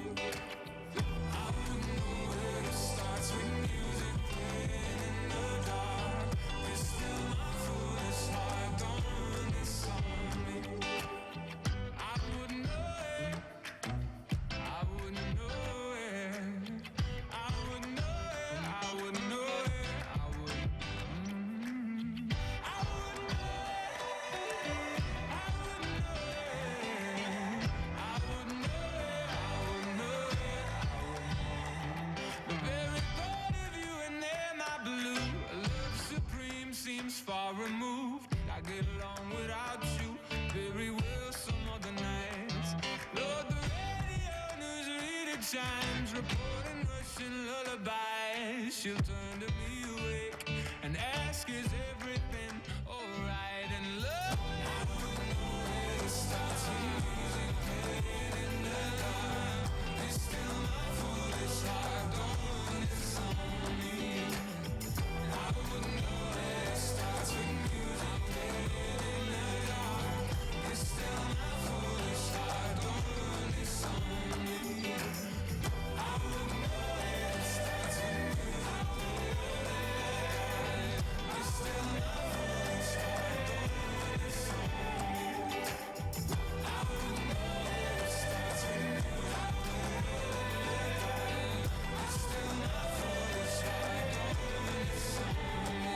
I wouldn't know where to start, sweet music playing in the dark. Be still my foolish heart, don't ruin this on me. I wouldn't know it, I wouldn't know it, I wouldn't know it, I wouldn't know it, I wouldn't. I wouldn't know it, I wouldn't know it, I wouldn't know it, I wouldn't know it, I wouldn't. The very thought of you and then my blue love supreme seems far removed. I get along without you very well some other nights. Lord, the radio news reader chimes, reporting Russian lullabies. She'll turn to me awake and ask, is everything alright? And love, I wouldn't know where to start, sweet music playing in the dark. Be still my foolish heart, don't ruin this on me. I wouldn't know where to start, sweet music playing in the dark. Be still my foolish heart, don't ruin this on me. I wouldn't know where to start, sweet music playing in the dark. Be still my foolish heart, don't ruin this on me. I wouldn't know where to start, sweet music playing in the dark. Be still my foolish heart, don't ruin this on me.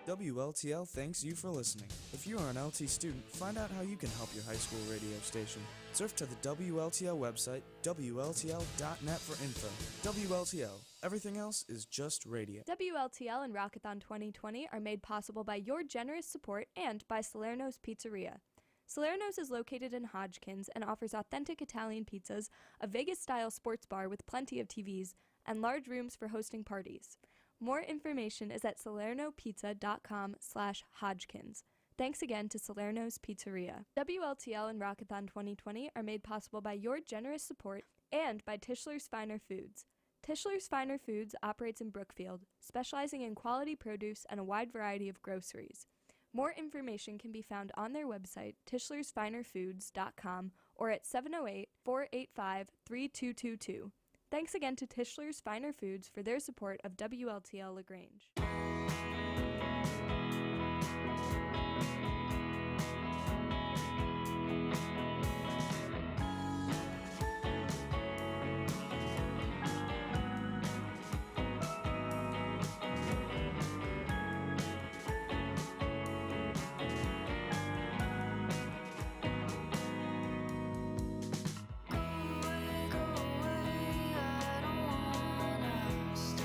WLTL thanks you for listening. If you are an LT student, find out how you can help your high school radio station. Surf to the WLTL website, WLTL.net for info. WLTL. Everything else is just radio. WLTL and Rockathon 2020 are made possible by your generous support and by Salerno's Pizzeria. Salerno's is located in Hodgkins and offers authentic Italian pizzas, a Vegas-style sports bar with plenty of TVs, and large rooms for hosting parties. More information is at salernopizza.com/Hodgkins. Thanks again to Salerno's Pizzeria. WLTL and Rockathon 2020 are made possible by your generous support and by Tischler's Finer Foods. Tischler's Finer Foods operates in Brookfield, specializing in quality produce and a wide variety of groceries. More information can be found on their website, tischlersfinerfoods.com, or at 708-485-3222. Thanks again to Tischler's Finer Foods for their support of WLTL LaGrange. I don't wanna stay.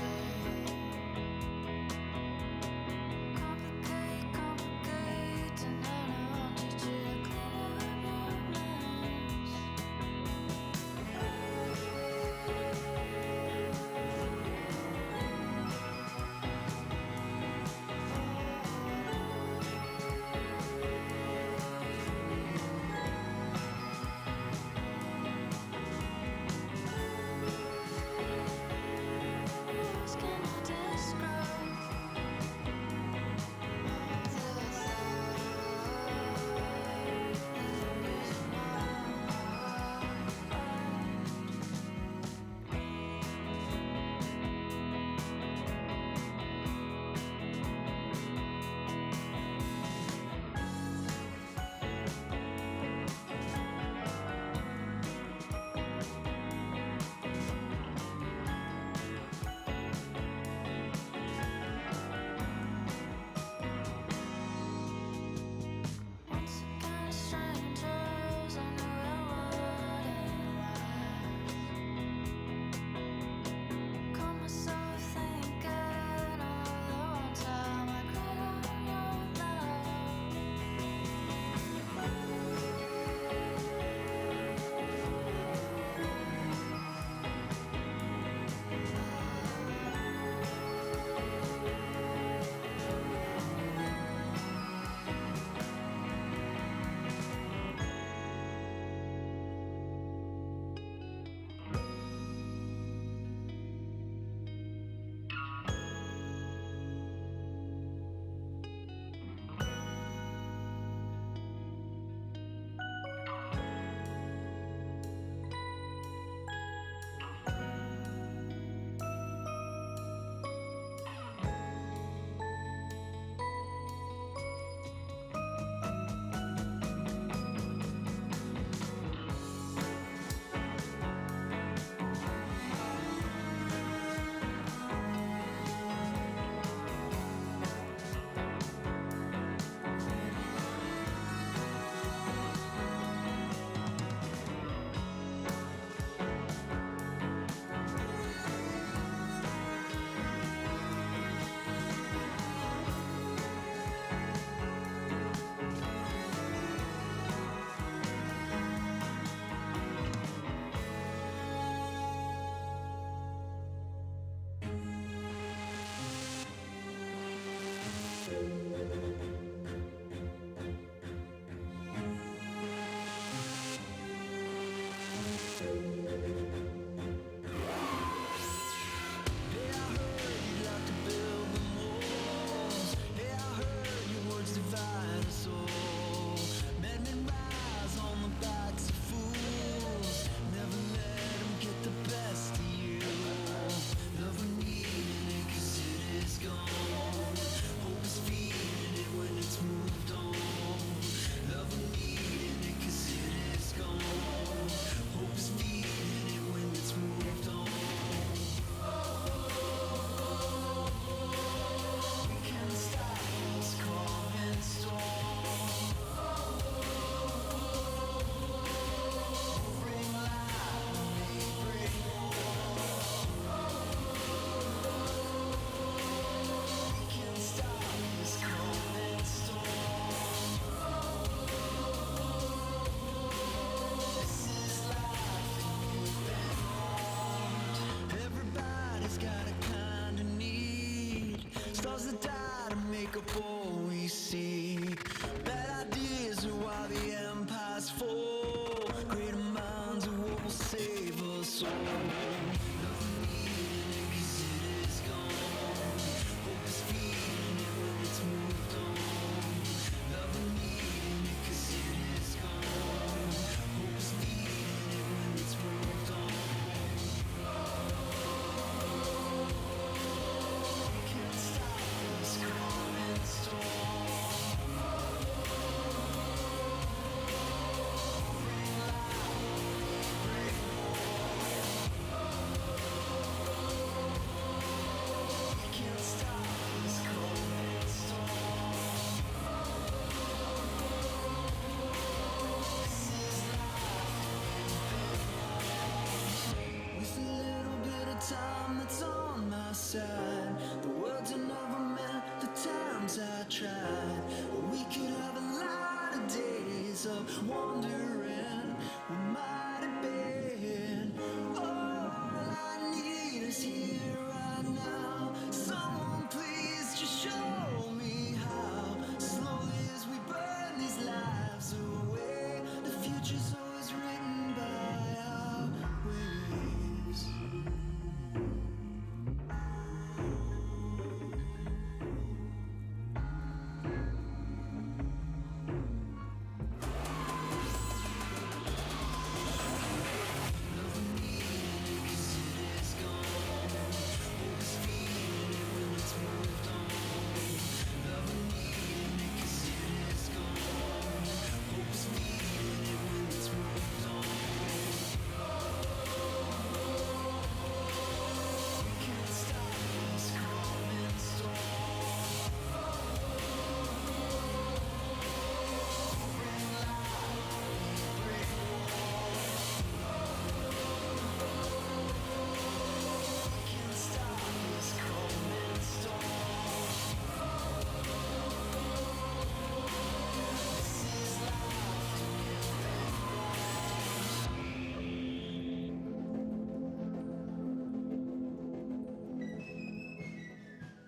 side. The words I never meant, the times I tried. We could have a lot of days of wondering what might have been. All I need is here right now. Someone please just show me how. Slowly as we burn these lives away, the future's always written by our ways.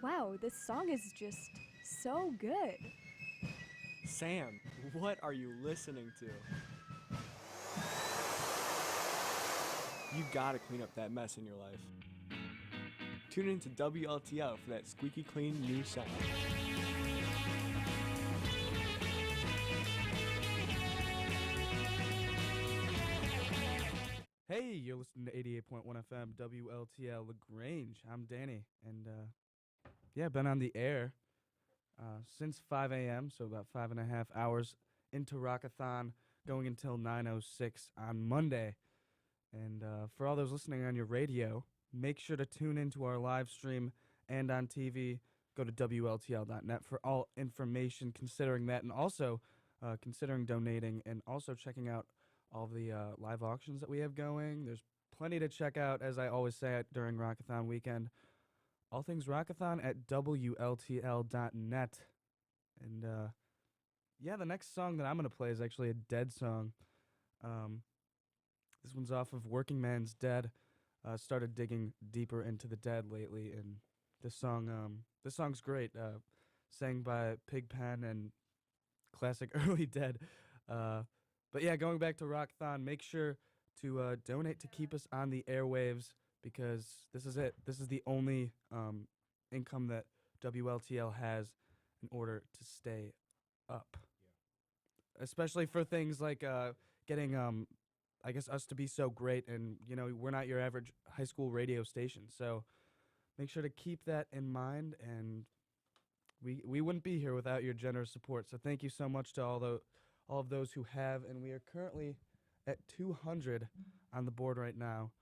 Wow, this song is just so good. Sam, what are you listening to? You gotta clean up that mess in your life. Tune in to WLTL for that squeaky clean new sound. Hey, you're listening to 88.1 FM WLTL LaGrange. I'm Danny, and yeah, been on the air since 5 a.m., so about 5.5 hours into Rock-a-thon, going until 9:06 on Monday. And for all those listening on your radio, make sure to tune into our live stream and on TV. Go to WLTL.net for all information considering that, and also considering donating, and also checking out all the live auctions that we have going. There's plenty to check out, as I always say during Rockathon weekend. All things Rockathon at WLTL.net. And yeah, the next song that I'm going to play is actually a Dead song. This one's off of Working Man's Dead. Started digging deeper into the Dead lately, and this song's great. Sang by Pigpen and classic early Dead. But yeah, going back to Rockathon, make sure to donate to keep us on the airwaves, because this is it. This is the only income that WLTL has in order to stay up. Yeah. Especially for things like getting, I guess, us to be so great, and, you know, we're not your average high school radio station. So make sure to keep that in mind, and we wouldn't be here without your generous support. So thank you so much to all of those who have, and we are currently at 200 on the board right now.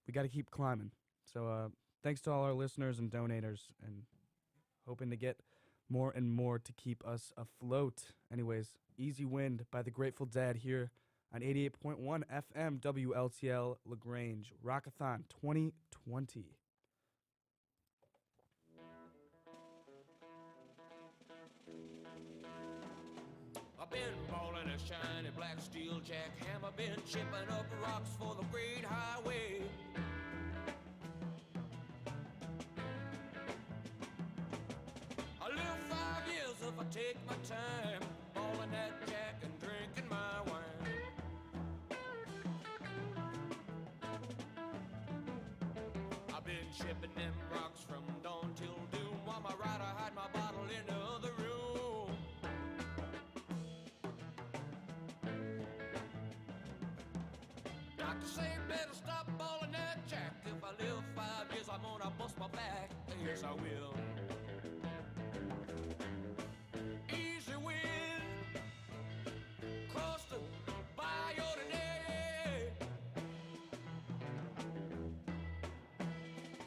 We got to keep climbing. So thanks to all our listeners and donators, and hoping to get more and more to keep us afloat. Anyways, Easy Wind by the Grateful Dead here on 88.1 FM WLTL LaGrange. Rockathon 2020. I've been balling a shiny black steel jackhammer, been chipping up rocks for the great highway. I live 5 years if I take my time, balling that jack and drinking my wine. I've been chipping them rocks from dawn till doom, while my rider hide my bottle in the other room. Doctor say better stop balling that jack. If I live 5 years, I'm gonna bust my back. Yes, I will. Easy wind, cross the bayou today.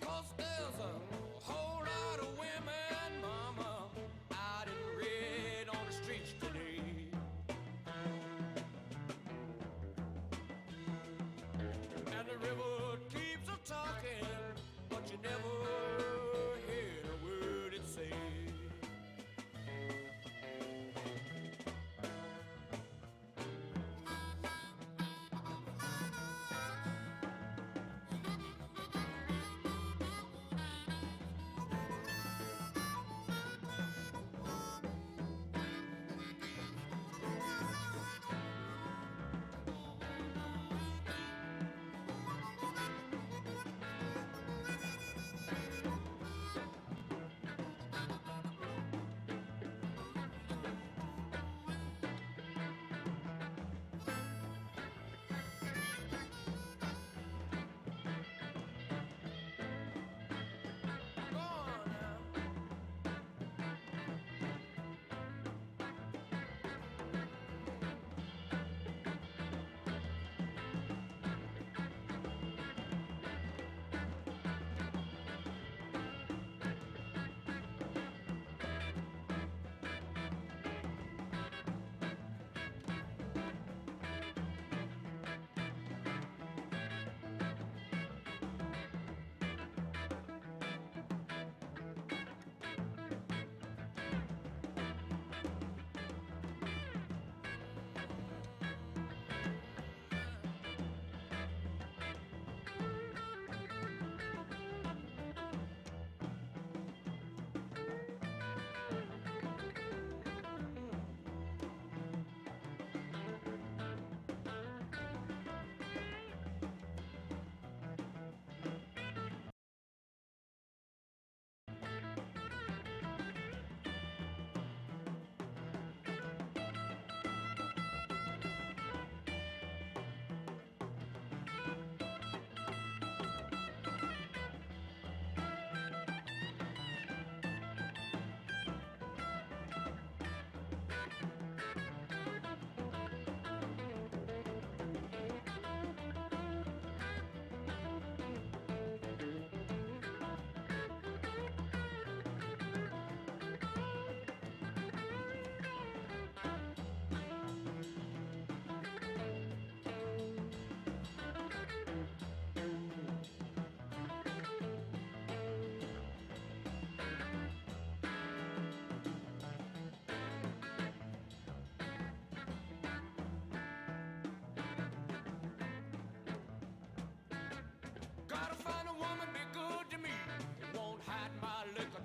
'Cause there's a whole lot of women, mama, out in red on the streets today. And the river keeps a talking, but you never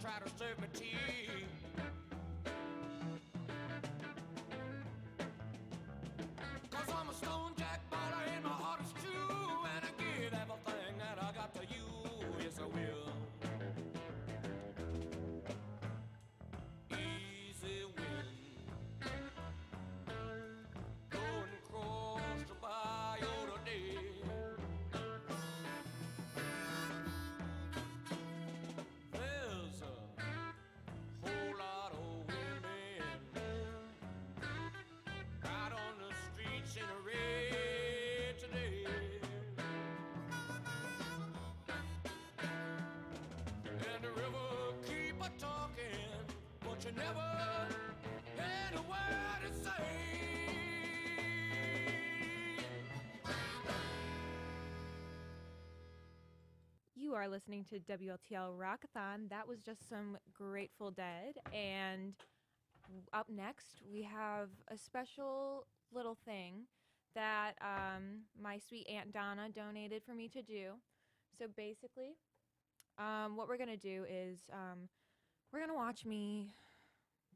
try to serve me tea. Cause I'm a stone jack baller and my heart is true, and I give everything that I got to you. Yes, I will. Easy win. Going across the bayou today. There's a whole lot of women out on the streets in a red today. And the river keep a talking, but you never hear a word to say. You are listening to WLTL Rockathon. That was just some Grateful Dead. And up next, we have a special little thing that my sweet Aunt Donna donated for me to do. So basically, what we're going to do is we're going to watch me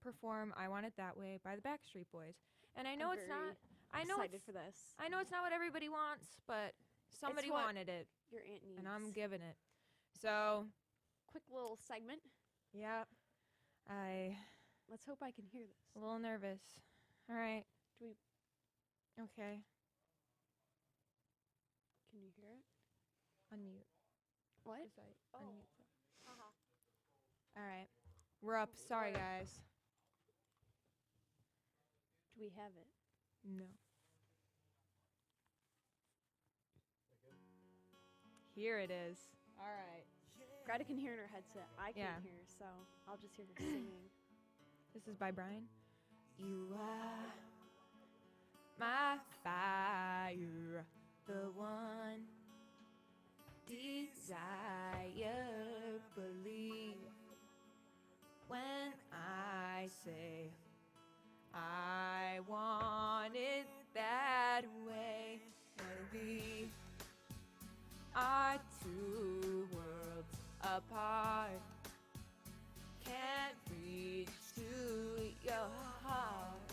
perform I Want It That Way by the Backstreet Boys. And I know I'm it's not... very I know excited it's, for this. I know it's not what everybody wants, but somebody what wanted it. Your aunt needs. And I'm giving it. So, Quick little segment. yeah, Let's hope I can hear this. a little nervous. All right. Do we? Okay. Can you hear it? Unmute. What? Just like Oh. unmute. All right. We're up. Sorry, guys. Do we have it? No. Here it is. All right. Greta can hear in her headset. I can't Yeah. hear, so I'll just hear her singing. This is by Brian. You are my fire, the one desire, believe when I say I want it that way. And we are two worlds apart. Can't reach to your heart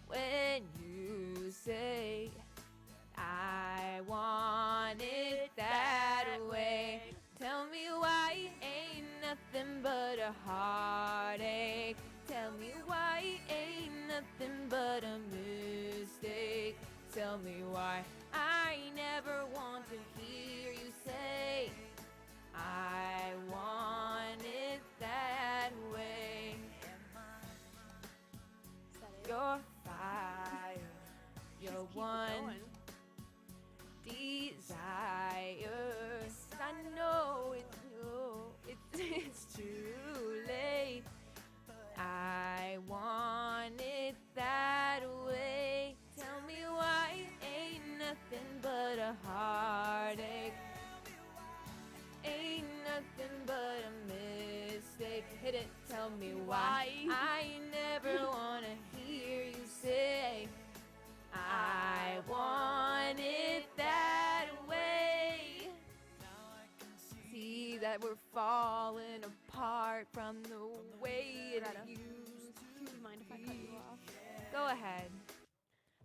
when you say I want it that way. Tell me why ain't nothing but a heartache. Tell me why ain't nothing but a mistake. Tell me why I never want to hear you say I want it that way. Your fire, your one desire. I know it's too late. I want it that way. Tell me why ain't nothing but a heartache. Ain't nothing but a mistake. Hit it, tell me why. I never wanna hear you say I want it that way. See that we're falling apart from the way it used Do you mind if I cut you off? Go ahead.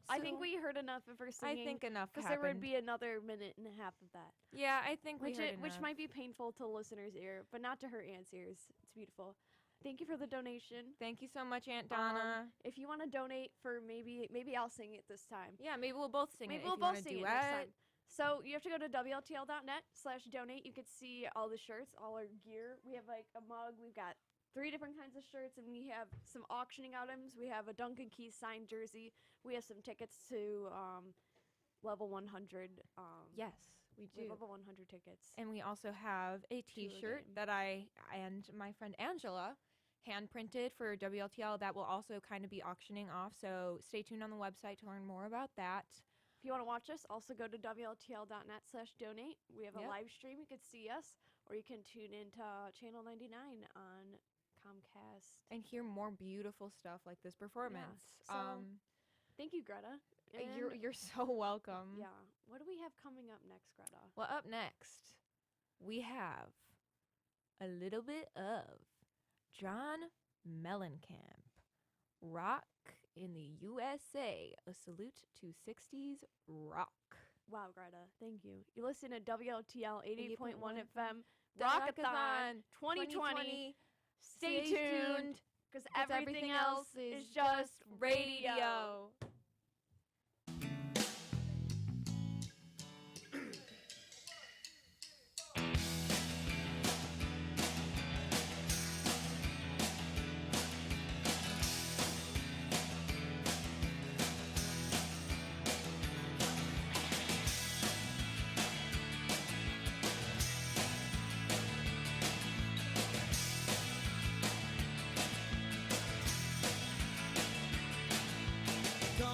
I think we heard enough of her singing. I think enough because there would happened. be another minute and a half of that. Yeah, I think we heard which enough. might be painful to listeners' ear, but not to her aunt's ears. It's beautiful. Thank you for the donation. Thank you so much, Aunt Donna. If you want to donate for maybe I'll sing it this time. Yeah, maybe we'll both sing Maybe it. we'll if you both wanna sing it next time. So you have to go to WLTL.net/donate. You can see all the shirts, all our gear. We have like a mug. We've got 3 different kinds of shirts, and we have some auctioning items. We have a Duncan Keys signed jersey. We have some tickets to level 100. Yes, we We do. have level 100 tickets. And we also have a T-shirt that I and my friend Angela hand printed for WLTL that will also kind of be auctioning off. So stay tuned on the website to learn more about that. If you want to watch us, also go to WLTL.net/donate. We have a Yep. live stream. You can see us, or you can tune into Channel 99 on Comcast. And hear more beautiful stuff like this performance. So, thank you, Greta. You're so welcome. Yeah. What do we have coming up next, Greta? Well, up next, we have a little bit of John Mellencamp. Rock in the USA. A salute to 60s rock. Wow, Greta, thank you. You listen to WLTL 88.1 FM, Rockathon Rockathon 2020. Stay Stay tuned, because everything else is just radio. Come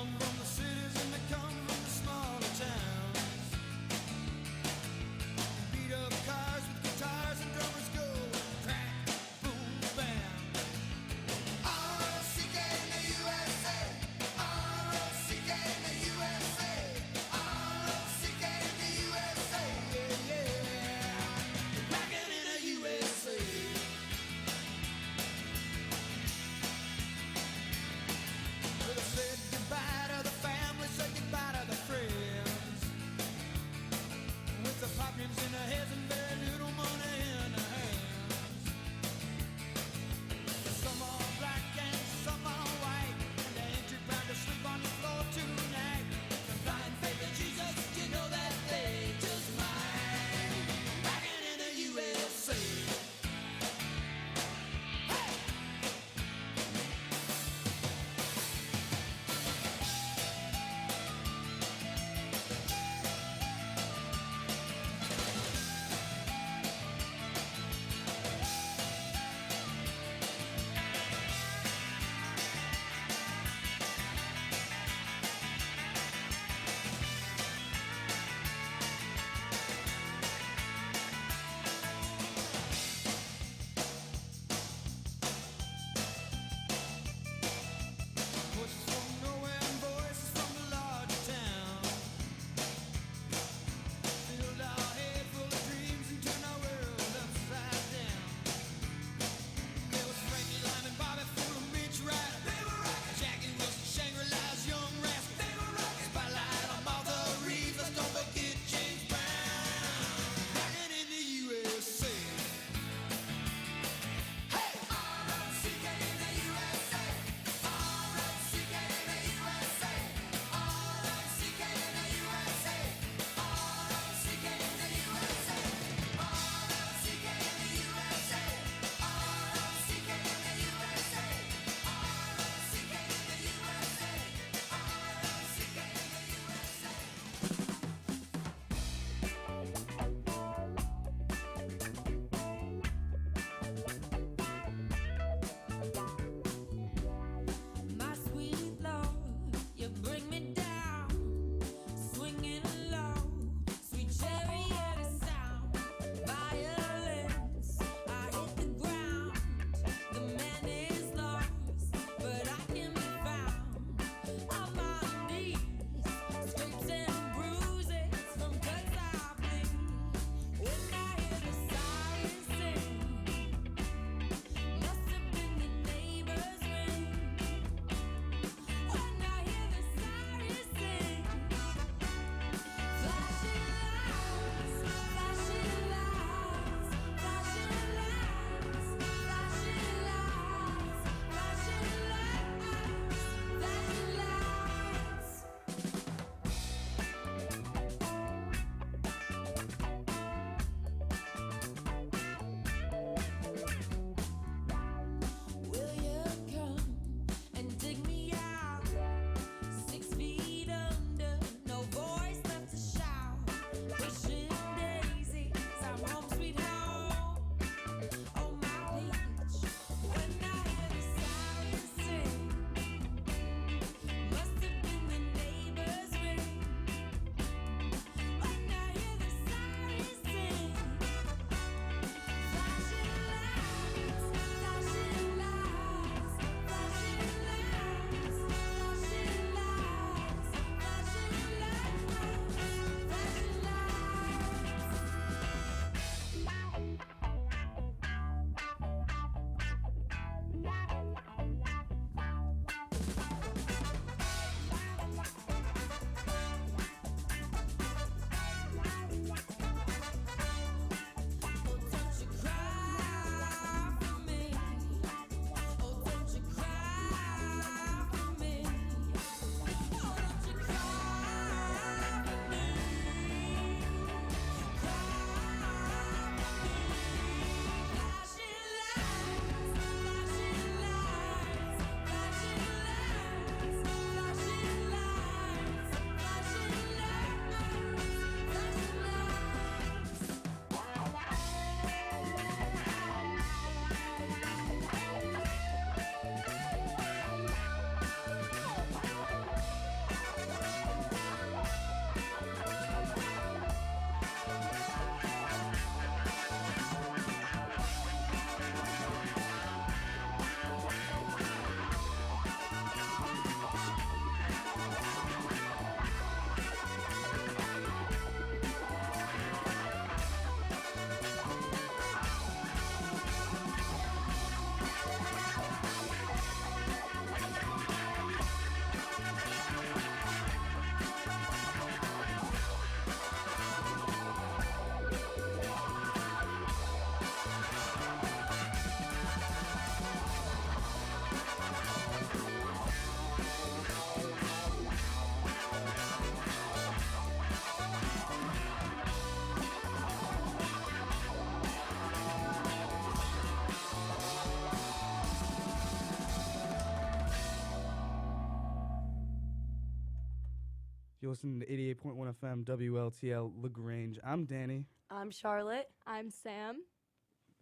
You're listening to 88.1 FM WLTL LaGrange. I'm Danny. I'm Charlotte. I'm Sam.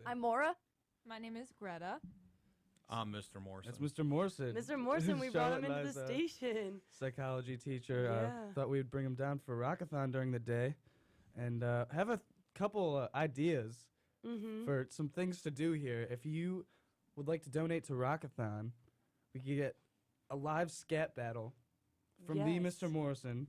I'm Maura. My name is Greta. I'm Mr. Morrison. That's Mr. Morrison. Mr. Morrison, we brought him Charlotte into and the I's, station. Psychology teacher. Yeah. Thought we would bring him down for Rock-a-thon during the day and have a couple ideas for some things to do here. If you would like to donate to Rock-a-thon, we could get a live scat battle from the Yes. Mr. Morrison.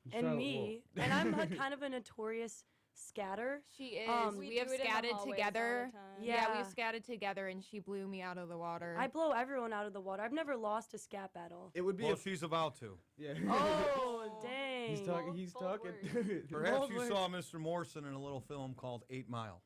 And Charlotte me. will- And I'm a kind of a notorious scatter. She is. We We have do it in the scatted hallways all the together. time. Yeah, Yeah. we've scatted together, and she blew me out of the water. I blow everyone out of the water. I've never lost a scat battle. It would be Well, she's about to. Yeah. Oh, dang. He's talking. He's talking. Perhaps Bold you words. saw Mr. Morrison in a little film called 8 Mile.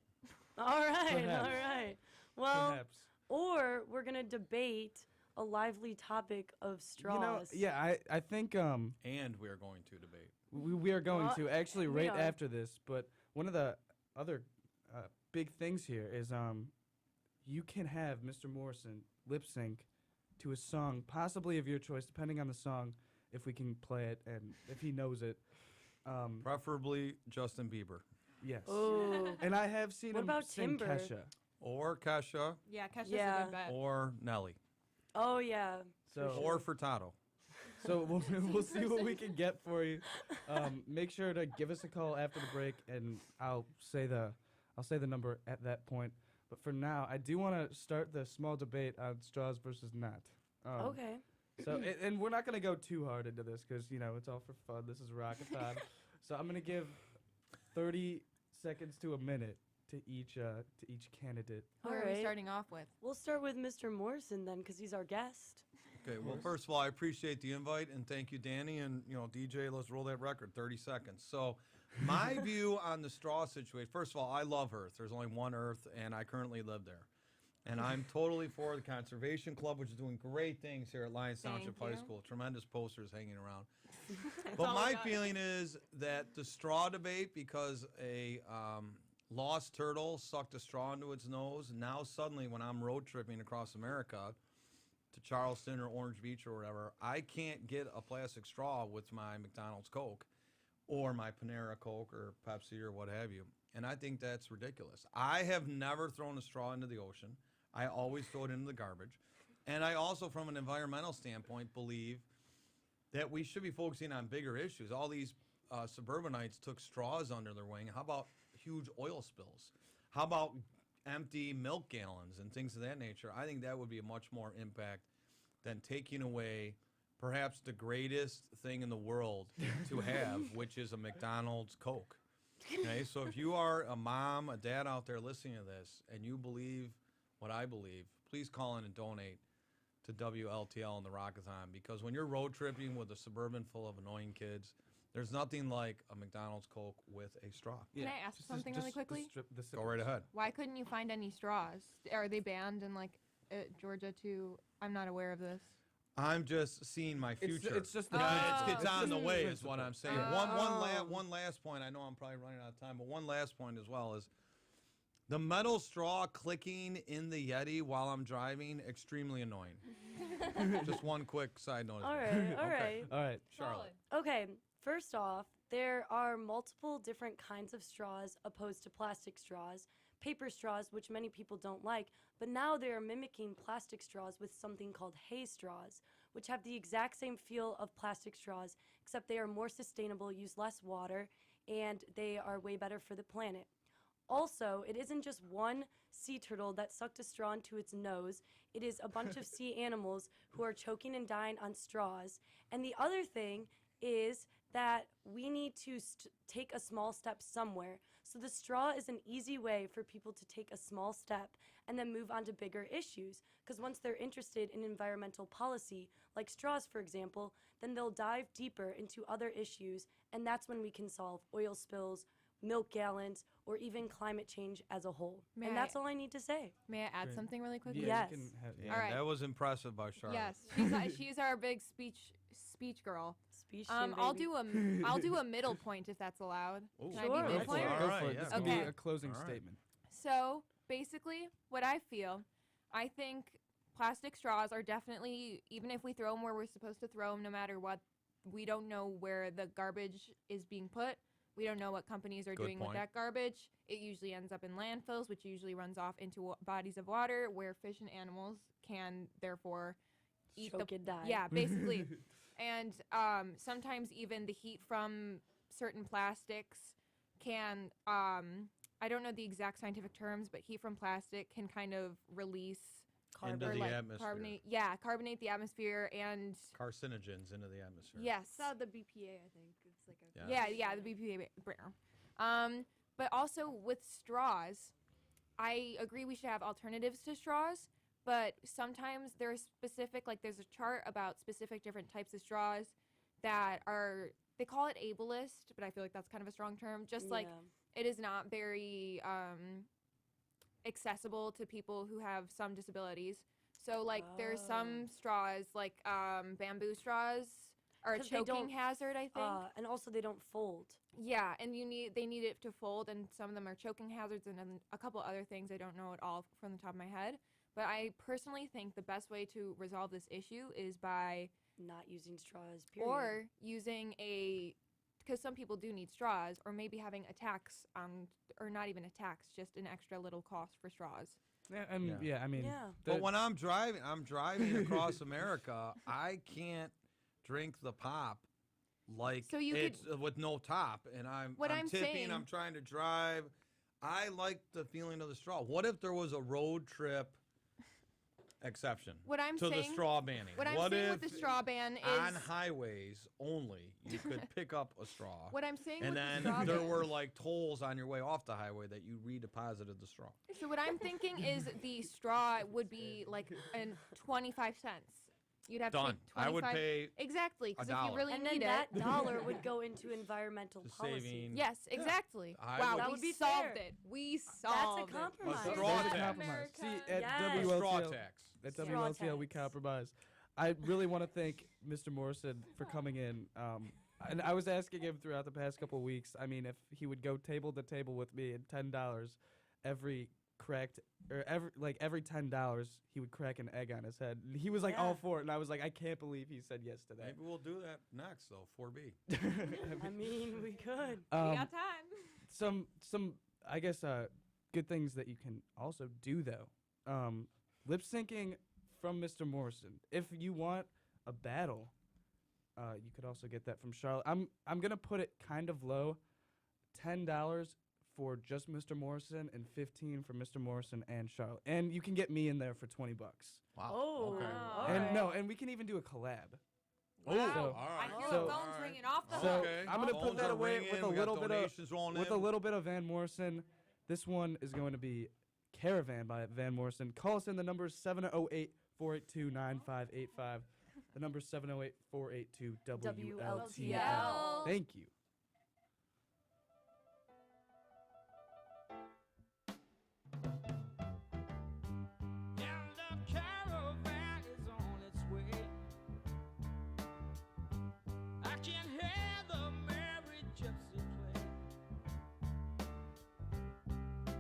All right, Perhaps. all right. Well, Perhaps. or we're going to debate a lively topic of straws. You know, yeah, I think And we are going to debate. we are going to actually we right are. after this. But one of the other big things here is you can have Mr. Morrison lip sync to a song, possibly of your choice, depending on the song, if we can play it and if he knows it. Preferably Justin Bieber. Yes. Oh. And I have seen What him about sing Timber? Kesha. Or Kesha. Yeah, Kesha's Yeah. a good bet. Or Nelly. Oh, yeah. So Or Furtado. So we'll see what we can get for you. Make sure to give us a call after the break, and I'll say the number at that point. But for now, I do want to start the small debate on straws versus not. Okay. So and we're not gonna go too hard into this because it's all for fun. This is Rock-a-thon. So I'm gonna give 30 seconds to a minute to each candidate. Who are we starting off with? We'll start with Mr. Morrison then, because he's our guest. Okay, well, first of all, I appreciate the invite, and thank you, Danny, and, DJ, let's roll that record, 30 seconds. So my view on the straw situation, first of all, I love Earth. There's only one Earth, and I currently live there. And I'm totally for the Conservation Club, which is doing great things here at Lyons Township High School. Tremendous posters hanging around. But my feeling is that the straw debate, because a lost turtle sucked a straw into its nose, now suddenly when I'm road tripping across America to Charleston or Orange Beach or wherever, I can't get a plastic straw with my McDonald's Coke or my Panera Coke or Pepsi or what have you. And I think that's ridiculous. I have never thrown a straw into the ocean. I always throw it into the garbage. And I also, from an environmental standpoint, believe that we should be focusing on bigger issues. All these suburbanites took straws under their wing. How about huge oil spills? How about empty milk gallons and things of that nature? I think that would be a much more impact than taking away perhaps the greatest thing in the world to have, which is a McDonald's Coke. Okay, so if you are a mom, a dad out there listening to this, and you believe what I believe, please call in and donate to WLTL and the Rockathon, because when you're road tripping with a Suburban full of annoying kids, there's nothing like a McDonald's Coke with a straw. Can I ask something really quickly? Go right ahead. Why couldn't you find any straws? Are they banned in Georgia too? I'm not aware of this. I'm just seeing my future. It's just it's on the way, is principle. what I'm saying. Yeah. One last point. I know I'm probably running out of time, but one last point as well is the metal straw clicking in the Yeti while I'm driving, extremely annoying. Just one quick side note. All right, all right. All right, Charlotte. Okay, first off, there are multiple different kinds of straws opposed to plastic straws. Paper straws, which many people don't like, but now they are mimicking plastic straws with something called hay straws, which have the exact same feel of plastic straws, except they are more sustainable, use less water, and they are way better for the planet. Also, it isn't just one sea turtle that sucked a straw into its nose. It is a bunch of sea animals who are choking and dying on straws. And the other thing is that we need to take a small step somewhere. So the straw is an easy way for people to take a small step and then move on to bigger issues. Because once they're interested in environmental policy, like straws, for example, then they'll dive deeper into other issues, and that's when we can solve oil spills, milk gallons, or even climate change as a whole. And that's all I need to say. May I add Great. something really quickly? Yes. Yeah, All right. that was impressive by Charlotte. Yes, she's our big speech girl. Speech. I'll do a middle point if that's allowed. Ooh. Can I Sure. be midpoint? All Go right, for it. yeah, This go could be Okay. a closing All right. statement. So basically, what I feel, I think plastic straws are definitely, even if we throw them where we're supposed to throw them, no matter what we don't know where the garbage is being put. We don't know what companies are Good doing with point. that garbage. It usually ends up in landfills, which usually runs off into bodies of water where fish and animals can therefore eat Choke and die. Yeah, basically. And sometimes even the heat from certain plastics can, I don't know the exact scientific terms, but heat from plastic can kind of release Into or the like atmosphere. carbonate the atmosphere and Carcinogens into the atmosphere. yes. Saw the BPA, I think. It's like a Yeah, the BPA burner. But also with straws, I agree we should have alternatives to straws, but sometimes there's specific, like there's a chart about specific different types of straws that are, they call it ableist, but I feel like that's kind of a strong term. Just like it is not very accessible to people who have some disabilities. So like there's some straws, like bamboo straws, are a 'Cause they choking don't hazard, I think. And also they don't fold. Yeah, and they need it to fold, and some of them are choking hazards, and then a couple other things I don't know at all from the top of my head. But I personally think the best way to resolve this issue is by not using straws, period. or using because some people do need straws, or maybe having a tax on, or not even a tax, just an extra little cost for straws. Yeah, I mean, But when I'm driving across America, I can't drink the pop like So you it's with no top, and I'm tipping, saying- I'm trying to drive. I like the feeling of the straw. What if there was a road trip exception What I'm to the saying- straw banning? what I'm What saying if with the straw ban on is- highways only you could pick up a straw? What I'm saying and with the then straw there ban- were like tolls on your way off the highway that you redeposited the straw. So what I'm thinking is the straw would be like 25 cents. You'd have Done. to pay 25 I would pay exactly, because if you $1. really and need then that it, dollar would go into environmental To policy. saving- Yes, exactly. I Wow, would- That we would be solved fair. it. We solved That's a compromise. A straw There's a tax. compromise. See, at Yes. WLTL, Straw tax. at Straw WLTL, we tax. compromise. I really want to thank Mr. Morrison for coming in. And I was asking him throughout the past couple of weeks. I mean, if he would go table to table with me and $10 every every $10 he would crack an egg on his head. He was like all for it, and I was like, I can't believe he said yes to that. Maybe we'll do that next, though. 4B. I mean, we could. we got time. Some I guess good things that you can also do though. Lip syncing from Mr. Morrison. If you want a battle, you could also get that from Charlotte. I'm gonna put it kind of low, $10 for just Mr. Morrison and $15 for Mr. Morrison and Charlotte. And you can get me in there for $20. Wow. Oh, Okay. all And right. no, and we can even do a collab. Oh, So- all right. I hear So- the phones ringing off the So hook. Okay. I'm gonna put Phones that are away ringing, with a we got little bit of donations rolling with in. a little bit of Van Morrison. This one is going to be Caravan by Van Morrison. Call us in. The number is 708-482-9585. The number is 708-482-WLTL. WLTL. Thank you. And the caravan is on its way. I can hear the merry gypsy play.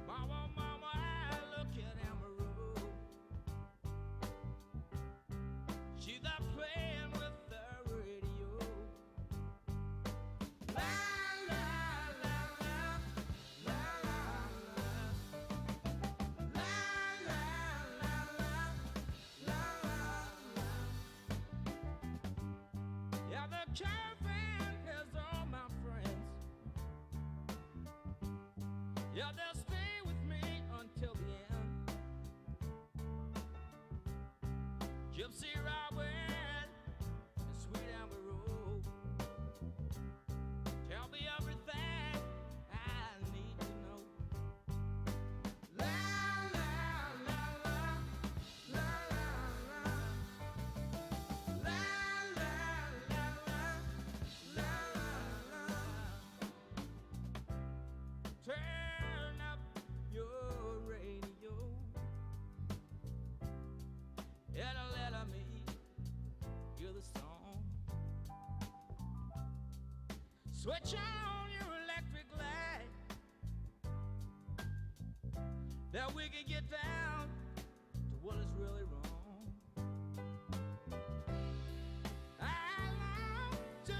Mama, mama, I look at Amarillo. She's there playing with the radio. La la la la, la la la. La la la la, la la la. Yeah, the caravan has all my friends. Yeah, they'll stay with me until the end. Gypsy Robin and Sweet Amarillo, tell me everything I need to know. La la la la, la la la. La la la la, la la la. Turn up your radio. It'll let me hear the song. Switch on your electric light, that we can get down to what is really wrong. I long to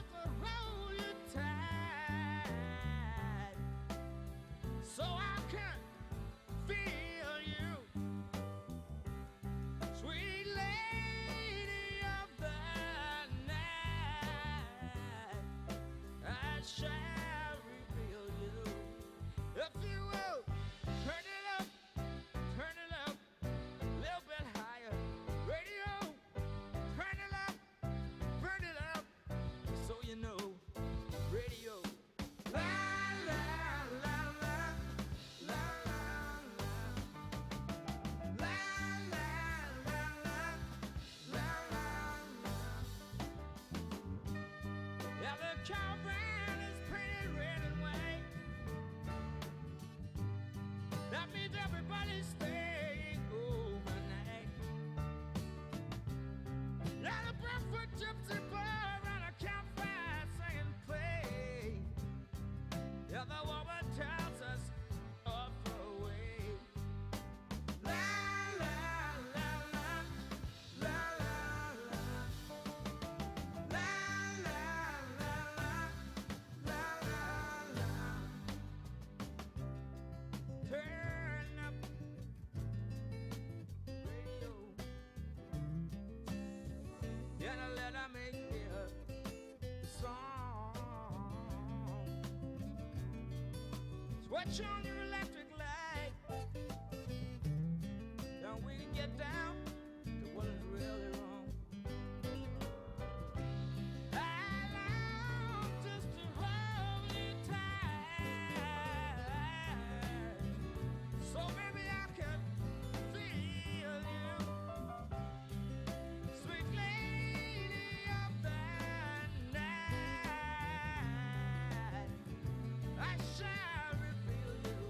so I can feel you, sweet lady of the night. I shall reveal you if you will turn it up, a little bit higher. Radio, turn it up, burn it up, so you know. Radio. La la la la la la la la la la la la. Yeah, the caravan is painted red and white. That means everybody's staying overnight. Yeah, the barefoot gypsy bar around a campfire singing play. Yeah, the woman tells us off the way. La la la la la la la la la la la la la. Turn up radio. Yeah, now let her make me a song. Switch on your electric light. Now we can get down to what is really wrong. I long just to hold you tight, so maybe I can feel you, sweet lady of the night. I shall reveal you.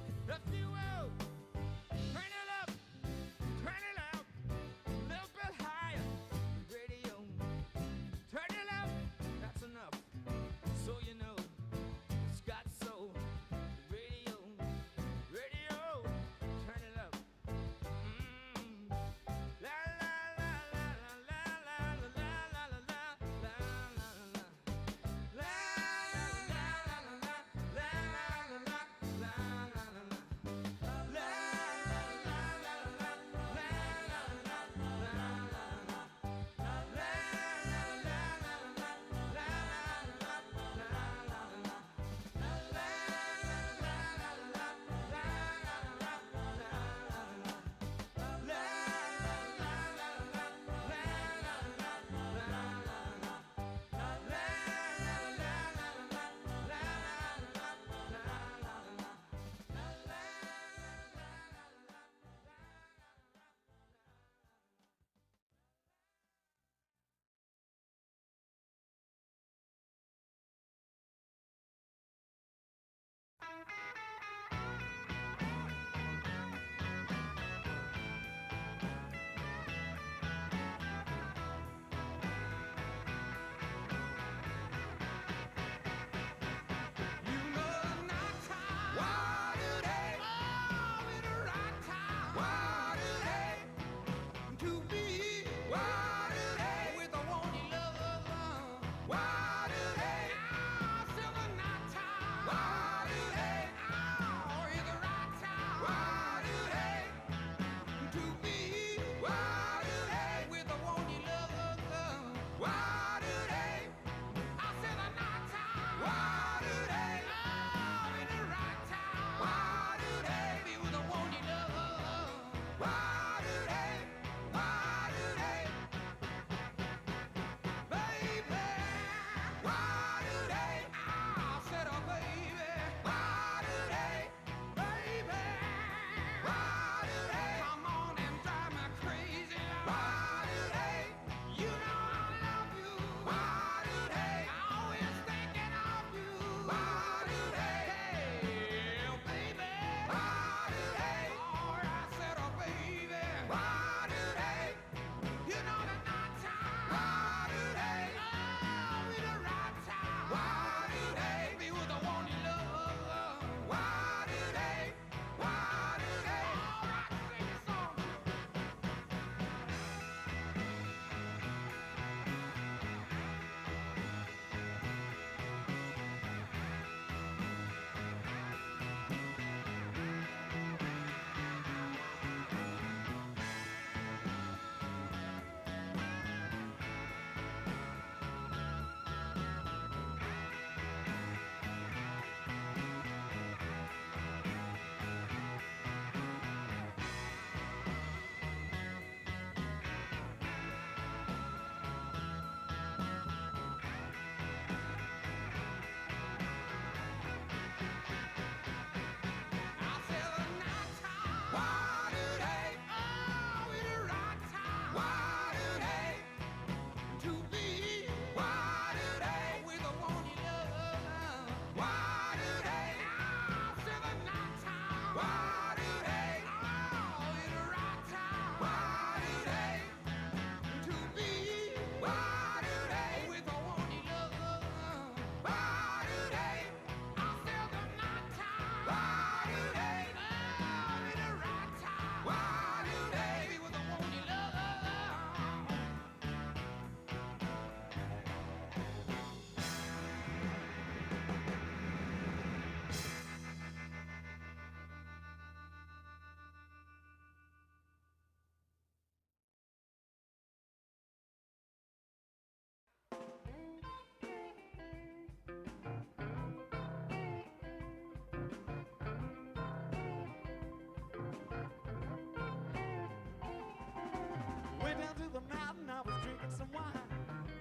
some night and I was drinking some wine.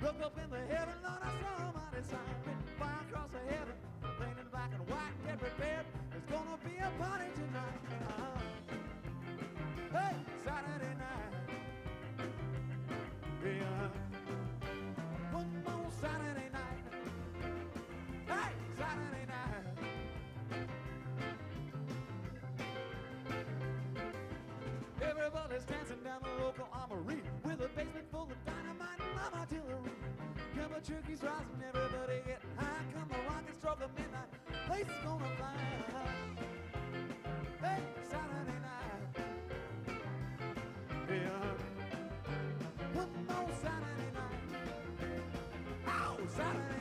Looked up in the heaven, Lord, I saw a mighty sign written fire across the heaven, plain in black and white. Get prepared, there's gonna be a party tonight. Hey, Saturday night. Yeah. One more Saturday night. Hey, Saturday night. Everybody's dancing down the local armory with a basement full of dynamite and love artillery. Couple turkeys rising, everybody getting high. Come the rocket stroke of midnight, place is gonna fly. Hey, Saturday night. Yeah. One more Saturday night. Oh, Saturday